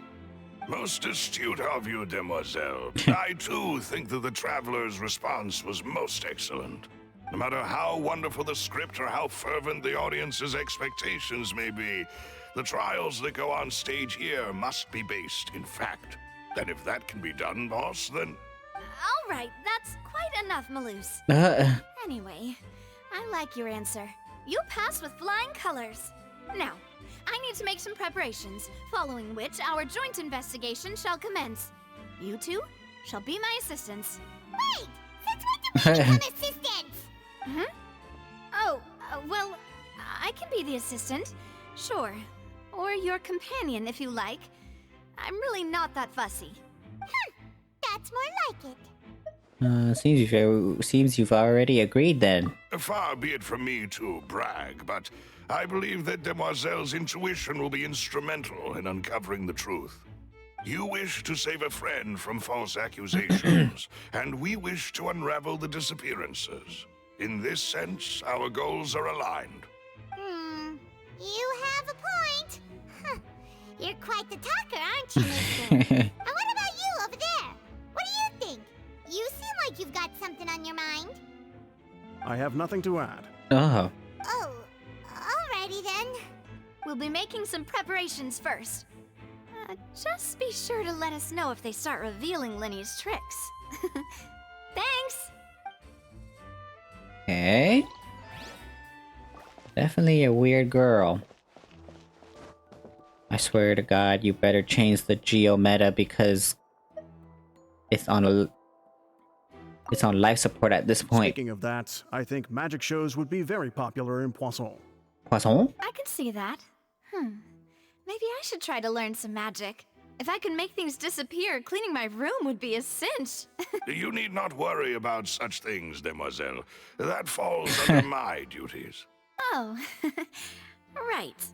Most astute of you, demoiselle. I too think that the traveler's response was most excellent. No matter how wonderful the script or how fervent the audience's expectations may be, the trials that go on stage here must be based in fact. And if that can be done, boss, then... All right, that's quite enough, Maloose. Anyway, I like your answer. You passed with flying colors. Now, I need to make some preparations, following which our joint investigation shall commence. You two shall be my assistants. Wait! Since when did we become assistants? Oh, well, I can be the assistant. Sure. Or your companion, if you like. I'm really not that fussy. That's more like it. Seems you've already agreed then. Far be it from me to brag, but I believe that Demoiselle's intuition will be instrumental in uncovering the truth. You wish to save a friend from false accusations, and we wish to unravel the disappearances. In this sense, our goals are aligned. You have a point. You're quite the talker, aren't you, mister? And what about you over there? What do you think? You seem like you've got something on your mind. I have nothing to add. Oh. Oh, alrighty then. We'll be making some preparations first. Just be sure to let us know if they start revealing Linny's tricks. Thanks! Okay. Definitely a weird girl. I swear to God, you better change the geo meta because it's on life support at this point. Speaking of that, I think magic shows would be very popular in Poisson. Poisson? I can see that. Maybe I should try to learn some magic. If I could make things disappear, cleaning my room would be a cinch. You need not worry about such things, demoiselle. That falls under my duties. Oh, right.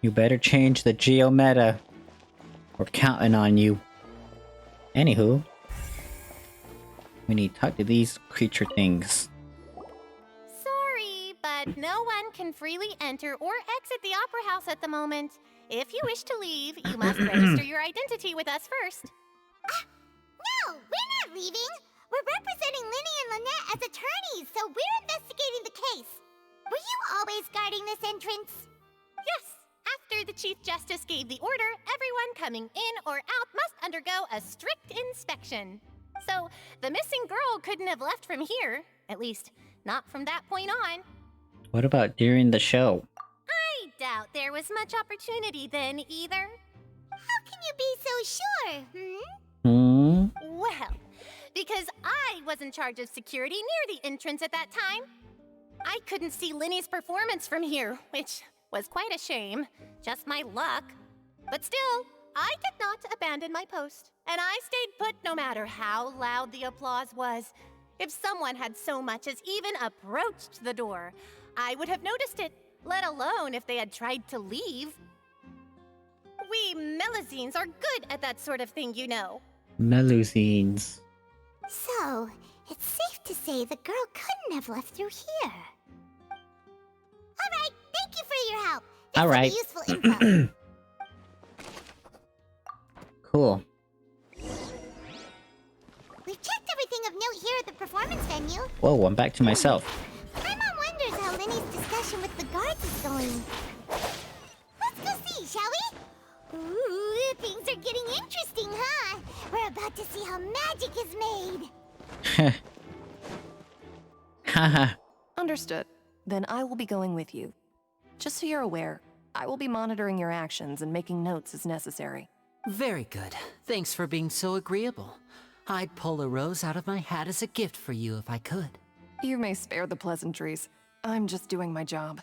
You better change the geo meta. We're counting on you. Anywho, we need to talk to these creature things. Sorry, but no one can freely enter or exit the Opera House at the moment. If you wish to leave, you must register your identity with us first. No, we're not leaving. We're representing Linny and Lynette as attorneys, so we're investigating the case. Were you always guarding this entrance? Yes. After the Chief Justice gave the order, everyone coming in or out must undergo a strict inspection. So, the missing girl couldn't have left from here. At least, not from that point on. What about during the show? I doubt there was much opportunity then either. How can you be so sure, Well, because I was in charge of security near the entrance at that time. I couldn't see Linny's performance from here, which was quite a shame. Just my luck. But still, I did not abandon my post, and I stayed put no matter how loud the applause was. If someone had so much as even approached the door, I would have noticed it, let alone if they had tried to leave. We Melusines are good at that sort of thing, you know. Melusines. So, it's safe to say the girl couldn't have left through here. Alright, thank you for your help. This will be useful info. Cool. We've checked everything of note here at the performance venue. Whoa, I'm back to myself. Paimon wonders how Linny's discussion with the guards is going. Let's go see, shall we? Ooh, things are getting interesting, huh? We're about to see how magic is made. Haha. Understood. Then I will be going with you. Just so you're aware, I will be monitoring your actions and making notes as necessary. Very good. Thanks for being so agreeable. I'd pull a rose out of my hat as a gift for you if I could. You may spare the pleasantries. I'm just doing my job.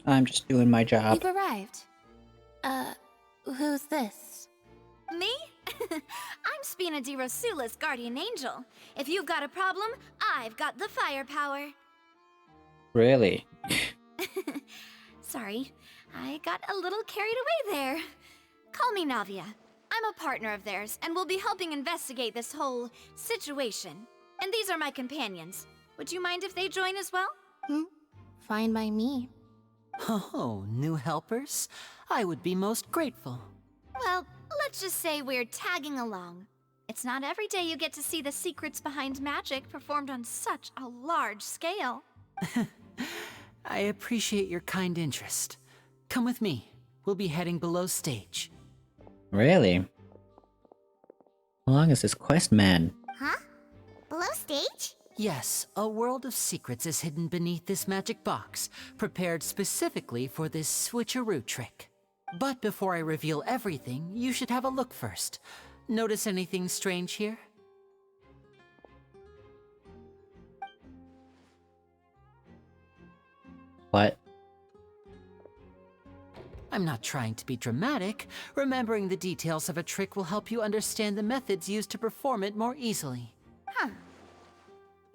I'm just doing my job. You've arrived. Who's this? Me? I'm Spina di Rosula's guardian angel. If you've got a problem, I've got the firepower. Really? Sorry, I got a little carried away there. Call me Navia. I'm a partner of theirs, and will be helping investigate this whole situation. And these are my companions. Would you mind if they join as well? Fine by me. Oh, new helpers? I would be most grateful. Well, let's just say we're tagging along. It's not every day you get to see the secrets behind magic performed on such a large scale. I appreciate your kind interest. Come with me. We'll be heading below stage. Really? How long is this quest, man? Huh? Below stage? Yes, a world of secrets is hidden beneath this magic box, prepared specifically for this switcheroo trick. But before I reveal everything, you should have a look first. Notice anything strange here? What? I'm not trying to be dramatic. Remembering the details of a trick will help you understand the methods used to perform it more easily. Huh.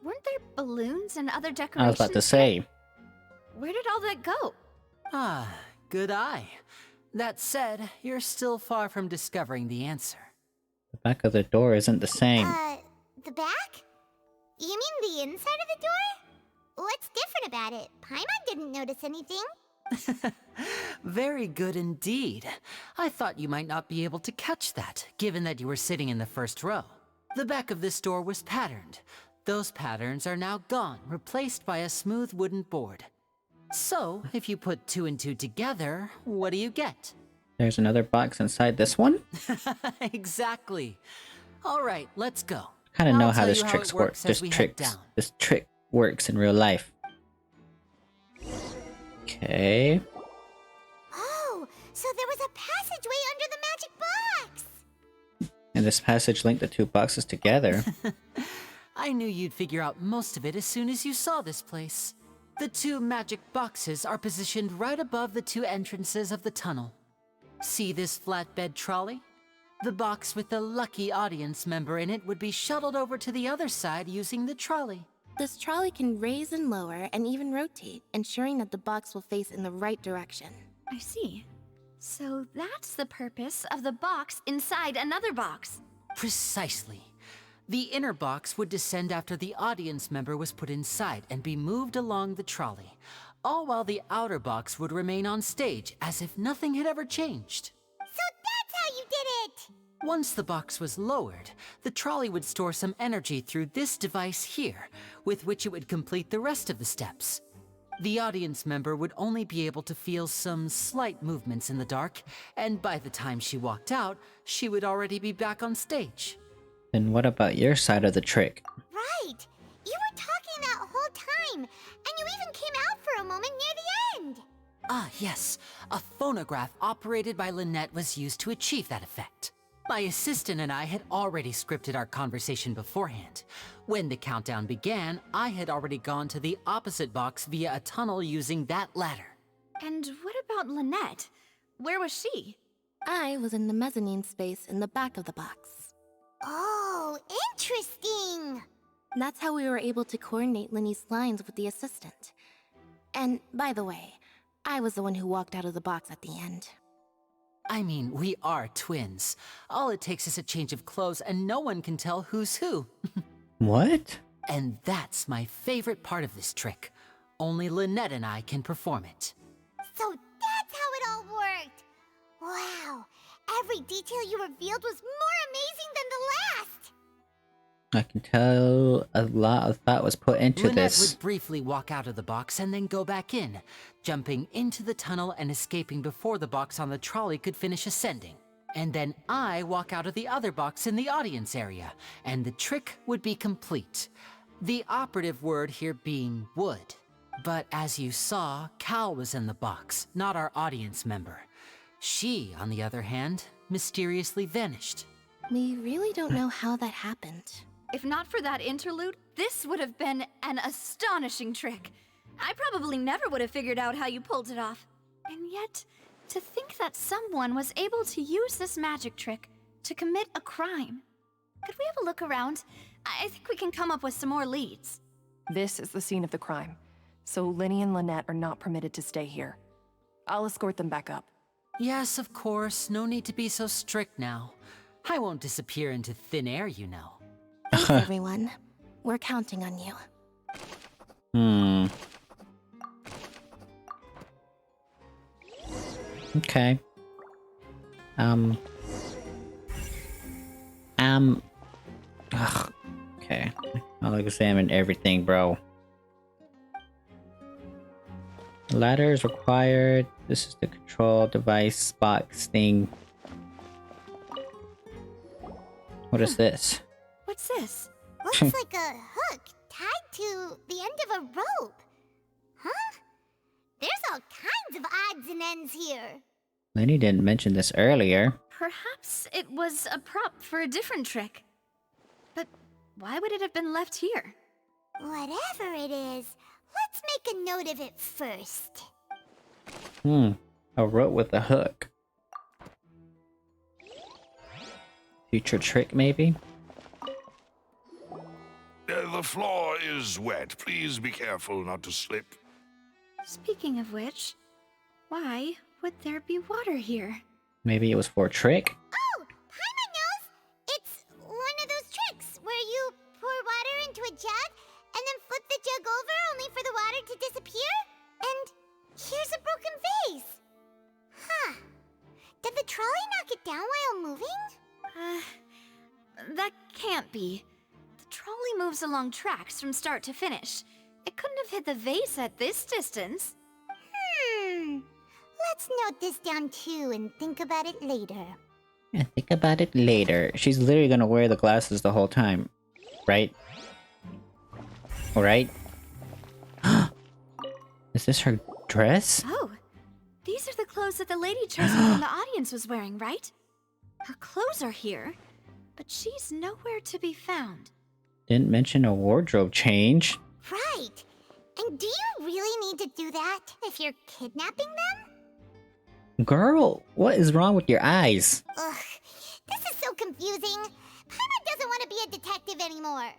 Weren't there balloons and other decorations? I was about to say. Where did all that go? Ah, good eye. That said, you're still far from discovering the answer. The back of the door isn't the same. The back? You mean the inside of the door? What's different about it? Paimon didn't notice anything. Very good indeed. I thought you might not be able to catch that, given that you were sitting in the first row. The back of this door was patterned. Those patterns are now gone, replaced by a smooth wooden board. So, if you put 2 and 2 together, what do you get? There's another box inside this one? Exactly. Alright, let's go. Kind of know I'll how tell this you how trick it works. works as we head down. This trick works in real life. Okay. Oh, so there was a passageway under the magic box! And this passage linked the two boxes together. I knew you'd figure out most of it as soon as you saw this place. The 2 magic boxes are positioned right above the 2 entrances of the tunnel. See this flatbed trolley? The box with the lucky audience member in it would be shuttled over to the other side using the trolley. This trolley can raise and lower and even rotate, ensuring that the box will face in the right direction. I see. So that's the purpose of the box inside another box. Precisely. The inner box would descend after the audience member was put inside and be moved along the trolley, all while the outer box would remain on stage as if nothing had ever changed. So that's how you did it! Once the box was lowered, the trolley would store some energy through this device here, with which it would complete the rest of the steps. The audience member would only be able to feel some slight movements in the dark, and by the time she walked out, she would already be back on stage. Then what about your side of the trick? Right! time! And you even came out for a moment near the end! Ah, yes. A phonograph operated by Lynette was used to achieve that effect. My assistant and I had already scripted our conversation beforehand. When the countdown began, I had already gone to the opposite box via a tunnel using that ladder. And what about Lynette? Where was she? I was in the mezzanine space in the back of the box. Oh, interesting! That's how we were able to coordinate Linny's lines with the assistant. And, by the way, I was the one who walked out of the box at the end. I mean, we are twins. All it takes is a change of clothes and no one can tell who's who. What? And that's my favorite part of this trick. Only Lynette and I can perform it. So that's how it all worked! Wow, every detail you revealed was more amazing than the last! I can tell a lot of thought was put into Lynette this. would briefly walk out of the box and then go back in, jumping into the tunnel and escaping before the box on the trolley could finish ascending. And then I walk out of the other box in the audience area, and the trick would be complete. The operative word here being would. But as you saw, Cal was in the box, not our audience member. She, on the other hand, mysteriously vanished. We really don't know how that happened. If not for that interlude, this would have been an astonishing trick. I probably never would have figured out how you pulled it off. And yet, to think that someone was able to use this magic trick to commit a crime. Could we have a look around? I think we can come up with some more leads. This is the scene of the crime, so Linny and Lynette are not permitted to stay here. I'll escort them back up. Yes, of course. No need to be so strict now. I won't disappear into thin air, you know. Thanks, everyone. We're counting on you. Okay. Okay. I'll examine everything, bro. Ladder is required. This is the control device box thing. What is this? What's this? Looks like a hook tied to the end of a rope. Huh? There's all kinds of odds and ends here. Lenny didn't mention this earlier. Perhaps it was a prop for a different trick. But why would it have been left here? Whatever it is, let's make a note of it first. A rope with a hook. Future trick, maybe? The floor is wet. Please be careful not to slip. Speaking of which, why would there be water here? Maybe it was for a trick? Oh, Paimon knows! It's one of those tricks where you pour water into a jug and then flip the jug over only for the water to disappear? And here's a broken vase. Huh. Did the trolley knock it down while moving? That can't be. The trolley moves along tracks from start to finish. It couldn't have hit the vase at this distance. Let's note this down too and think about it later. Yeah, think about it later. She's literally gonna wear the glasses the whole time. Right? Alright? Is this her dress? Oh, these are the clothes that the lady chosen from the audience was wearing, right? Her clothes are here, but she's nowhere to be found. Didn't mention a wardrobe change. Right. And do you really need to do that if you're kidnapping them? Girl, what is wrong with your eyes? Ugh, this is so confusing. Paimon doesn't want to be a detective anymore.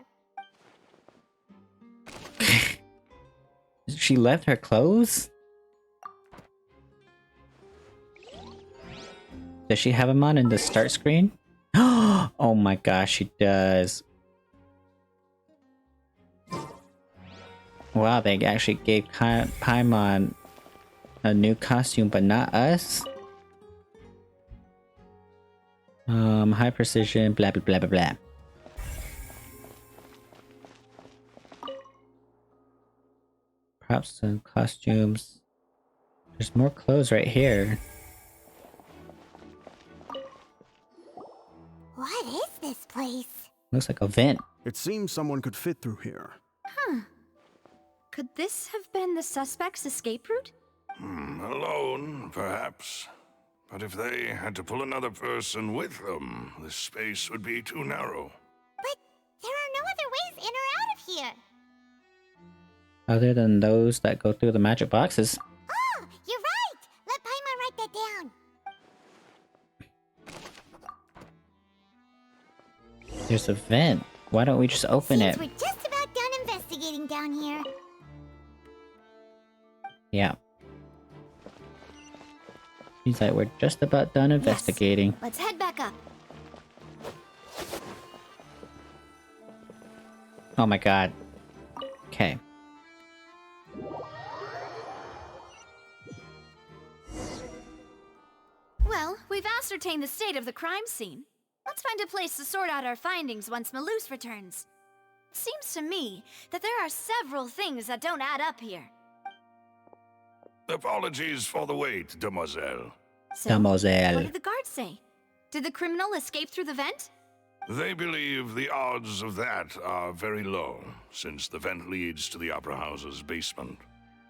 She left her clothes? Does she have them on in the start screen? Oh my gosh, she does. Wow, they actually gave Paimon a new costume, but not us? High precision, blah blah blah blah blah. Props and costumes. There's more clothes right here. What is this place? Looks like a vent. It seems someone could fit through here. Huh. Could this have been the suspect's escape route? Alone, perhaps. But if they had to pull another person with them, the space would be too narrow. But there are no other ways in or out of here. Other than those that go through the magic boxes. Oh, you're right! Let Paimon write that down. There's a vent. Why don't we just open Seems it? we're just about done investigating down here. Yeah. He's like, we're just about done investigating. Let's head back up. Oh my god. Okay. Well, we've ascertained the state of the crime scene. Let's find a place to sort out our findings once Malus returns. It seems to me that there are several things that don't add up here. Apologies for the wait, demoiselle. So, Demoiselle. what did the guards say? Did the criminal escape through the vent? They believe the odds of that are very low, since the vent leads to the Opera House's basement.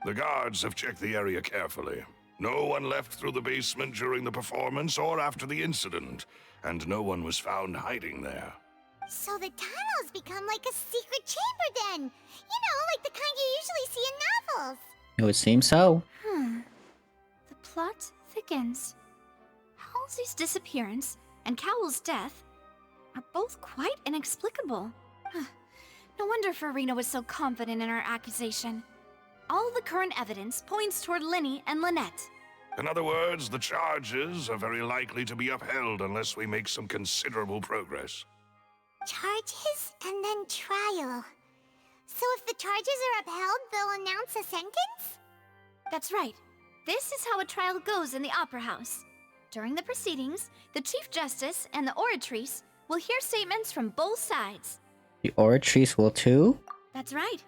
The guards have checked the area carefully. No one left through the basement during the performance or after the incident, and no one was found hiding there. So the tunnels become like a secret chamber then. You know, like the kind you usually see in novels. It would seem so. The plot thickens. Halsey's disappearance and Cowell's death are both quite inexplicable. No wonder Farina was so confident in her accusation. All the current evidence points toward Linny and Lynette. In other words, the charges are very likely to be upheld unless we make some considerable progress. Charges and then trial. So if the charges are upheld, they'll announce a sentence? That's right. This is how a trial goes in the Opera House. During the proceedings, the Chief Justice and the Oratrice will hear statements from both sides. The Oratrice will too? That's right.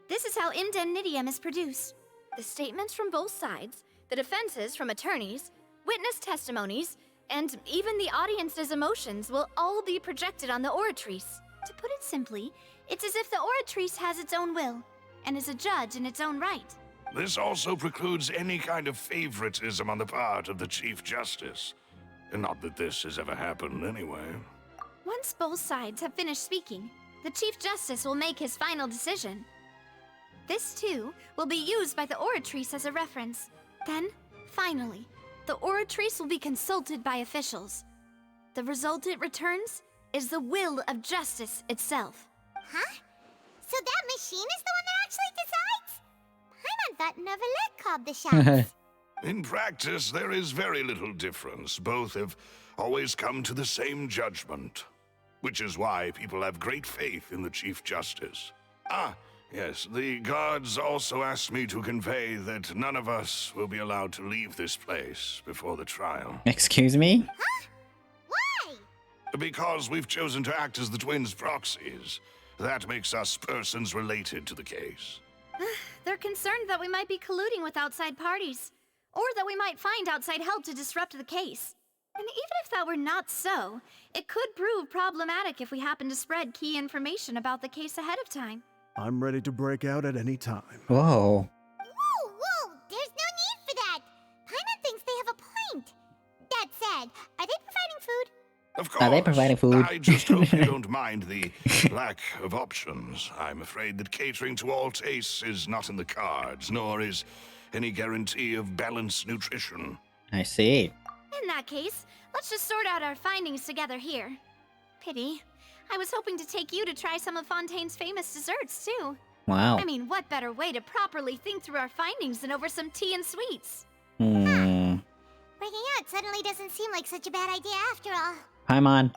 This is how indemnitium is produced. The statements from both sides, the defenses from attorneys, witness testimonies, and even the audience's emotions will all be projected on the Oratrice. To put it simply, it's as if the Oratrice has its own will, and is a judge in its own right. This also precludes any kind of favoritism on the part of the Chief Justice. And not that this has ever happened anyway. Once both sides have finished speaking, the Chief Justice will make his final decision. This, too, will be used by the Oratrice as a reference. Then, finally, the Oratrice will be consulted by officials. The result it returns is the will of justice itself. Huh? So that machine is the one that actually decides? Paimon thought Neuvillette called the shots. In practice, there is very little difference. Both have always come to the same judgment. Which is why people have great faith in the Chief Justice. Yes, the guards also asked me to convey that none of us will be allowed to leave this place before the trial. Excuse me? Huh? Why? Because we've chosen to act as the twins' proxies. That makes us persons related to the case. They're concerned that we might be colluding with outside parties, or that we might find outside help to disrupt the case. And even if that were not so, it could prove problematic if we happen to spread key information about the case ahead of time. I'm ready to break out at any time. Whoa. Whoa! There's no need for that! Paimon thinks they have a point. That said, are they providing food? Of course. Are they providing food? I just hope you don't mind the lack of options. I'm afraid that catering to all tastes is not in the cards, nor is any guarantee of balanced nutrition. I see. In that case, let's just sort out our findings together here. Pity. I was hoping to take you to try some of Fontaine's famous desserts, too. Wow. I mean, what better way to properly think through our findings than over some tea and sweets? Hmm. Breaking out suddenly doesn't seem like such a bad idea after all. Paimon.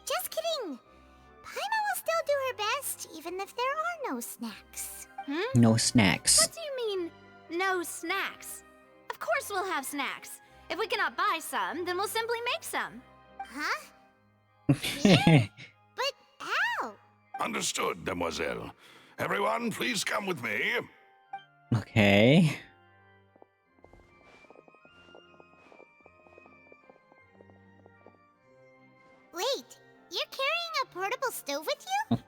Just kidding! Paimon will still do her best, even if there are no snacks. No snacks. What do you mean, no snacks? Of course we'll have snacks. If we cannot buy some, then we'll simply make some. Huh? But how? Understood, demoiselle. Everyone, please come with me. Okay. Wait, you're carrying a portable stove with you?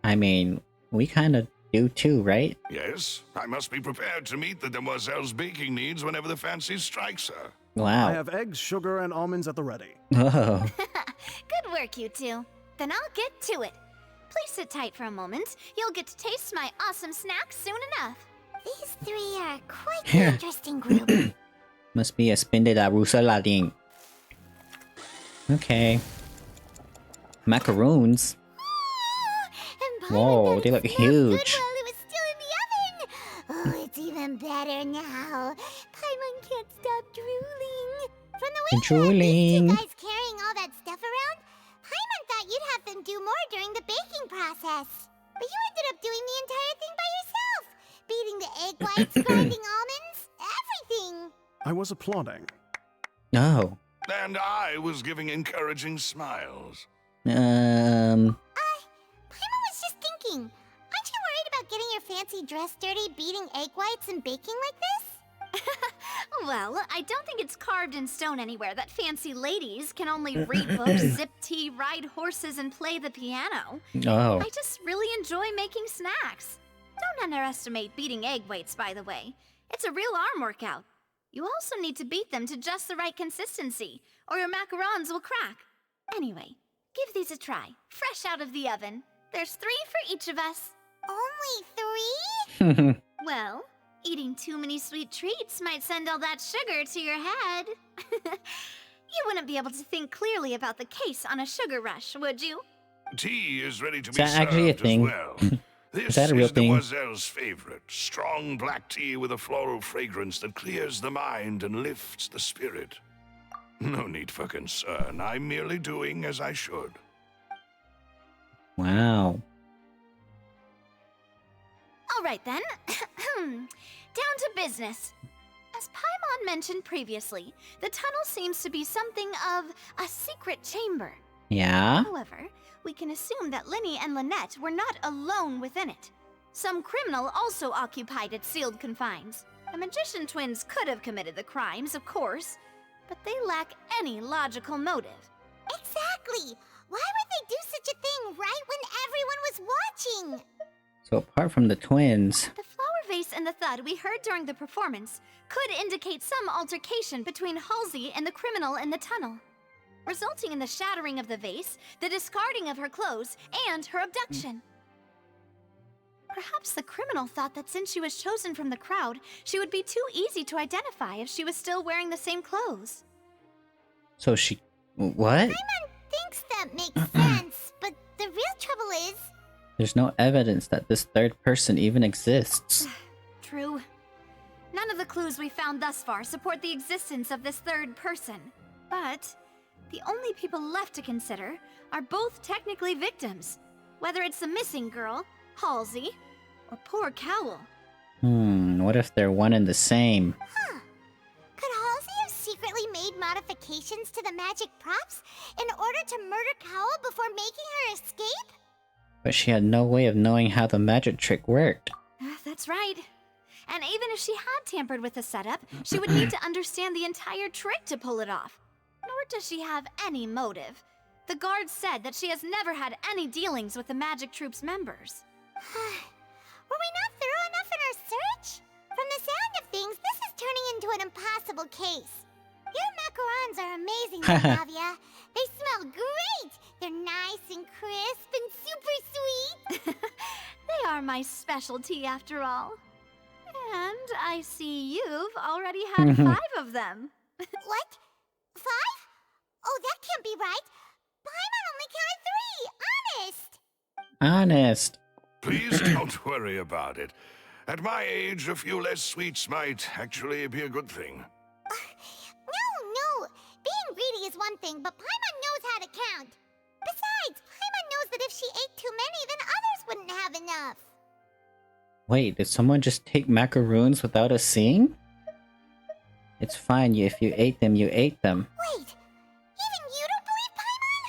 I mean, we kind of do too, right? Yes, I must be prepared to meet the demoiselle's baking needs whenever the fancy strikes her. Wow. I have eggs, sugar, and almonds at the ready. Oh. Good work, you two. Then I'll get to it. Please sit tight for a moment. You'll get to taste my awesome snack soon enough. These three are quite an interesting group. Must be a spindle rusalading. Okay. Macaroons. Whoa, they look huge. While it was still in the oven. Oh, it's even better now. Paimon can't stop drooling. From the way Drooling. you guys carrying all that stuff around, Paimon thought you'd have them do more during the baking process. But you ended up doing the entire thing by yourself. Beating the egg whites, grinding almonds, everything. I was applauding. No. And I was giving encouraging smiles. Paimon was just thinking, aren't you worried about getting your fancy dress dirty beating egg whites and baking like this? Well, I don't think it's carved in stone anywhere that fancy ladies can only read books, sip tea, ride horses, and play the piano. Oh. I just really enjoy making snacks. Don't underestimate beating egg whites, by the way. It's a real arm workout. You also need to beat them to just the right consistency, or your macarons will crack. Anyway, give these a try, fresh out of the oven. There's 3 for each of us. Only 3? Well, eating too many sweet treats might send all that sugar to your head. You wouldn't be able to think clearly about the case on a sugar rush, would you? Tea is ready to Is be that actually a served thing? as well. This Is that a real is thing? Demoiselle's favorite. Strong black tea with a floral fragrance that clears the mind and lifts the spirit. No need for concern. I'm merely doing as I should. Wow. All right then. Down to business. As Paimon mentioned previously, the tunnel seems to be something of a secret chamber. Yeah? However, we can assume that Linny and Lynette were not alone within it. Some criminal also occupied its sealed confines. The magician twins could have committed the crimes, of course, but they lack any logical motive. Exactly! Why would they do such a thing right when everyone was watching? So apart from the twins, The flower vase and the thud we heard during the performance could indicate some altercation between Halsey and the criminal in the tunnel, resulting in the shattering of the vase, the discarding of her clothes, and her abduction. Perhaps the criminal thought that since she was chosen from the crowd, she would be too easy to identify if she was still wearing the same clothes. so she... What? Paimon thinks that makes sense, but the real trouble is... There's no evidence that this third person even exists. True. None of the clues we found thus far support the existence of this third person. But the only people left to consider are both technically victims, whether it's the missing girl, Halsey, or poor Cowl. What if they're one and the same? Huh. Could Halsey have secretly made modifications to the magic props in order to murder Cowl before making her escape? But she had no way of knowing how the magic trick worked. That's right. And even if she had tampered with the setup, she would need to understand the entire trick to pull it off. Nor does she have any motive. The guards said that she has never had any dealings with the magic troop's members. Were we not thorough enough in our search? From the sound of things, this is turning into an impossible case. Your macarons are amazing, Octavia. They smell great. They're nice and crisp and super sweet. They are my specialty after all. And I see you've already had 5 of them. What? 5? Oh, that can't be right. Paimon only counted 3. Honest. Honest. Please don't worry about it. At my age, a few less sweets might actually be a good thing. No. Being greedy is one thing, but Paimon knows how to count. Besides, Paimon knows that if she ate too many, then others wouldn't have enough. Wait, did someone just take macaroons without us seeing? It's fine, if you ate them, you ate them. Wait, even you don't believe Paimon?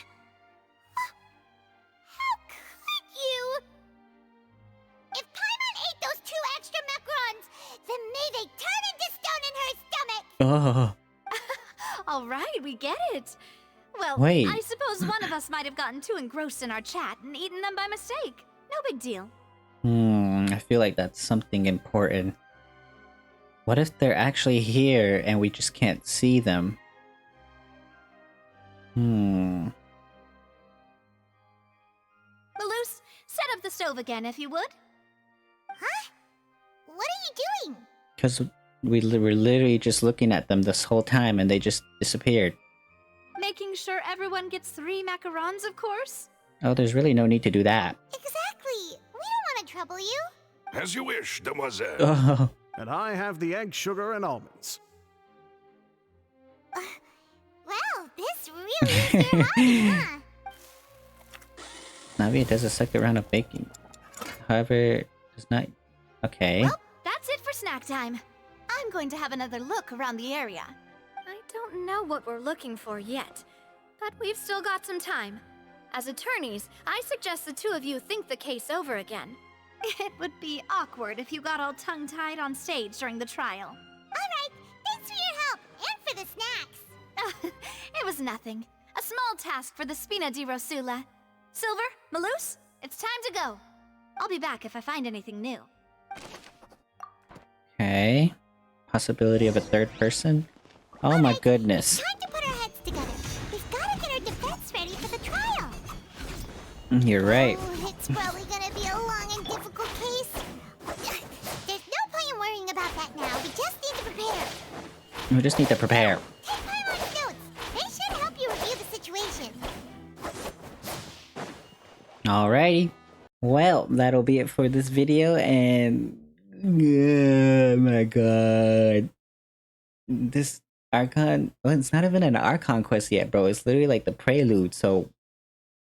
How could you? If Paimon ate those 2 extra macarons, then may they turn into stone in her stomach! Oh. All right, we get it. Well, Wait. I suppose one of us might have gotten too engrossed in our chat and eaten them by mistake. No big deal. I feel like that's something important. What if they're actually here and we just can't see them? Maloose, set up the stove again if you would. Huh? What are you doing? Because we're literally just looking at them this whole time and they just disappeared. Making sure everyone gets 3 macarons, of course. Oh, there's really no need to do that. Exactly. We don't want to trouble you. As you wish, demoiselle. Oh. And I have the egg, sugar, and almonds. Well, this really is your hobby, huh? Navi does a second round of baking. However, does not... Okay. Well, that's it for snack time. I'm going to have another look around the area. I don't know what we're looking for yet, but we've still got some time. As attorneys, I suggest the two of you think the case over again. It would be awkward if you got all tongue-tied on stage during the trial. Alright, thanks for your help, and for the snacks. It was nothing. A small task for the Spina di Rosula. Silver, Maloose, it's time to go. I'll be back if I find anything new. Okay. Possibility of a third person? Oh my goodness. Time to put our heads together. We've got to get our defense ready for the trial. You're right. Oh, it's probably gonna be a long and difficult case. There's no point in worrying about that now. We just need to prepare. We just need to prepare. Take Paimon's notes. They should help you review the situation. Alrighty. Well, that'll be it for this video, and... Oh my god. This Archon... Well, it's not even an Archon Quest yet, bro. It's literally like the prelude, so...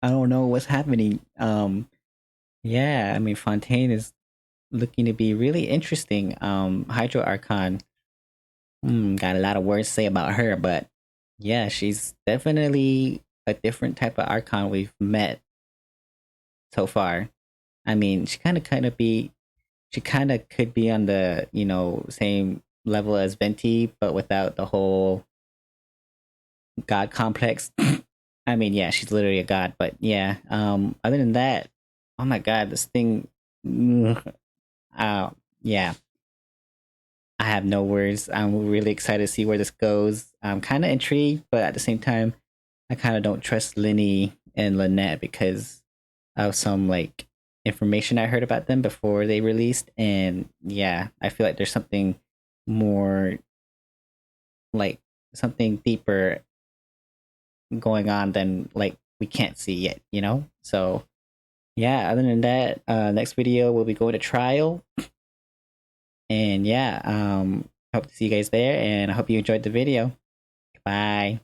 I don't know what's happening. Yeah, I mean, Fontaine is looking to be really interesting. Hydro Archon. Got a lot of words to say about her, but... Yeah, she's definitely a different type of Archon we've met so far. I mean, she kind of could be on the, you know, same level as Venti, but without the whole god complex. I mean, yeah, she's literally a god, but yeah. Other than that, oh my god, this thing. Yeah. I have no words. I'm really excited to see where this goes. I'm kind of intrigued, but at the same time, I kind of don't trust Linny and Lynette because of some like information I heard about them before they released, and yeah, I feel like there's something more, like something deeper going on than like we can't see yet, you know? So yeah, other than that, next video we'll be going to trial. And yeah, hope to see you guys there, and I hope you enjoyed the video. Bye.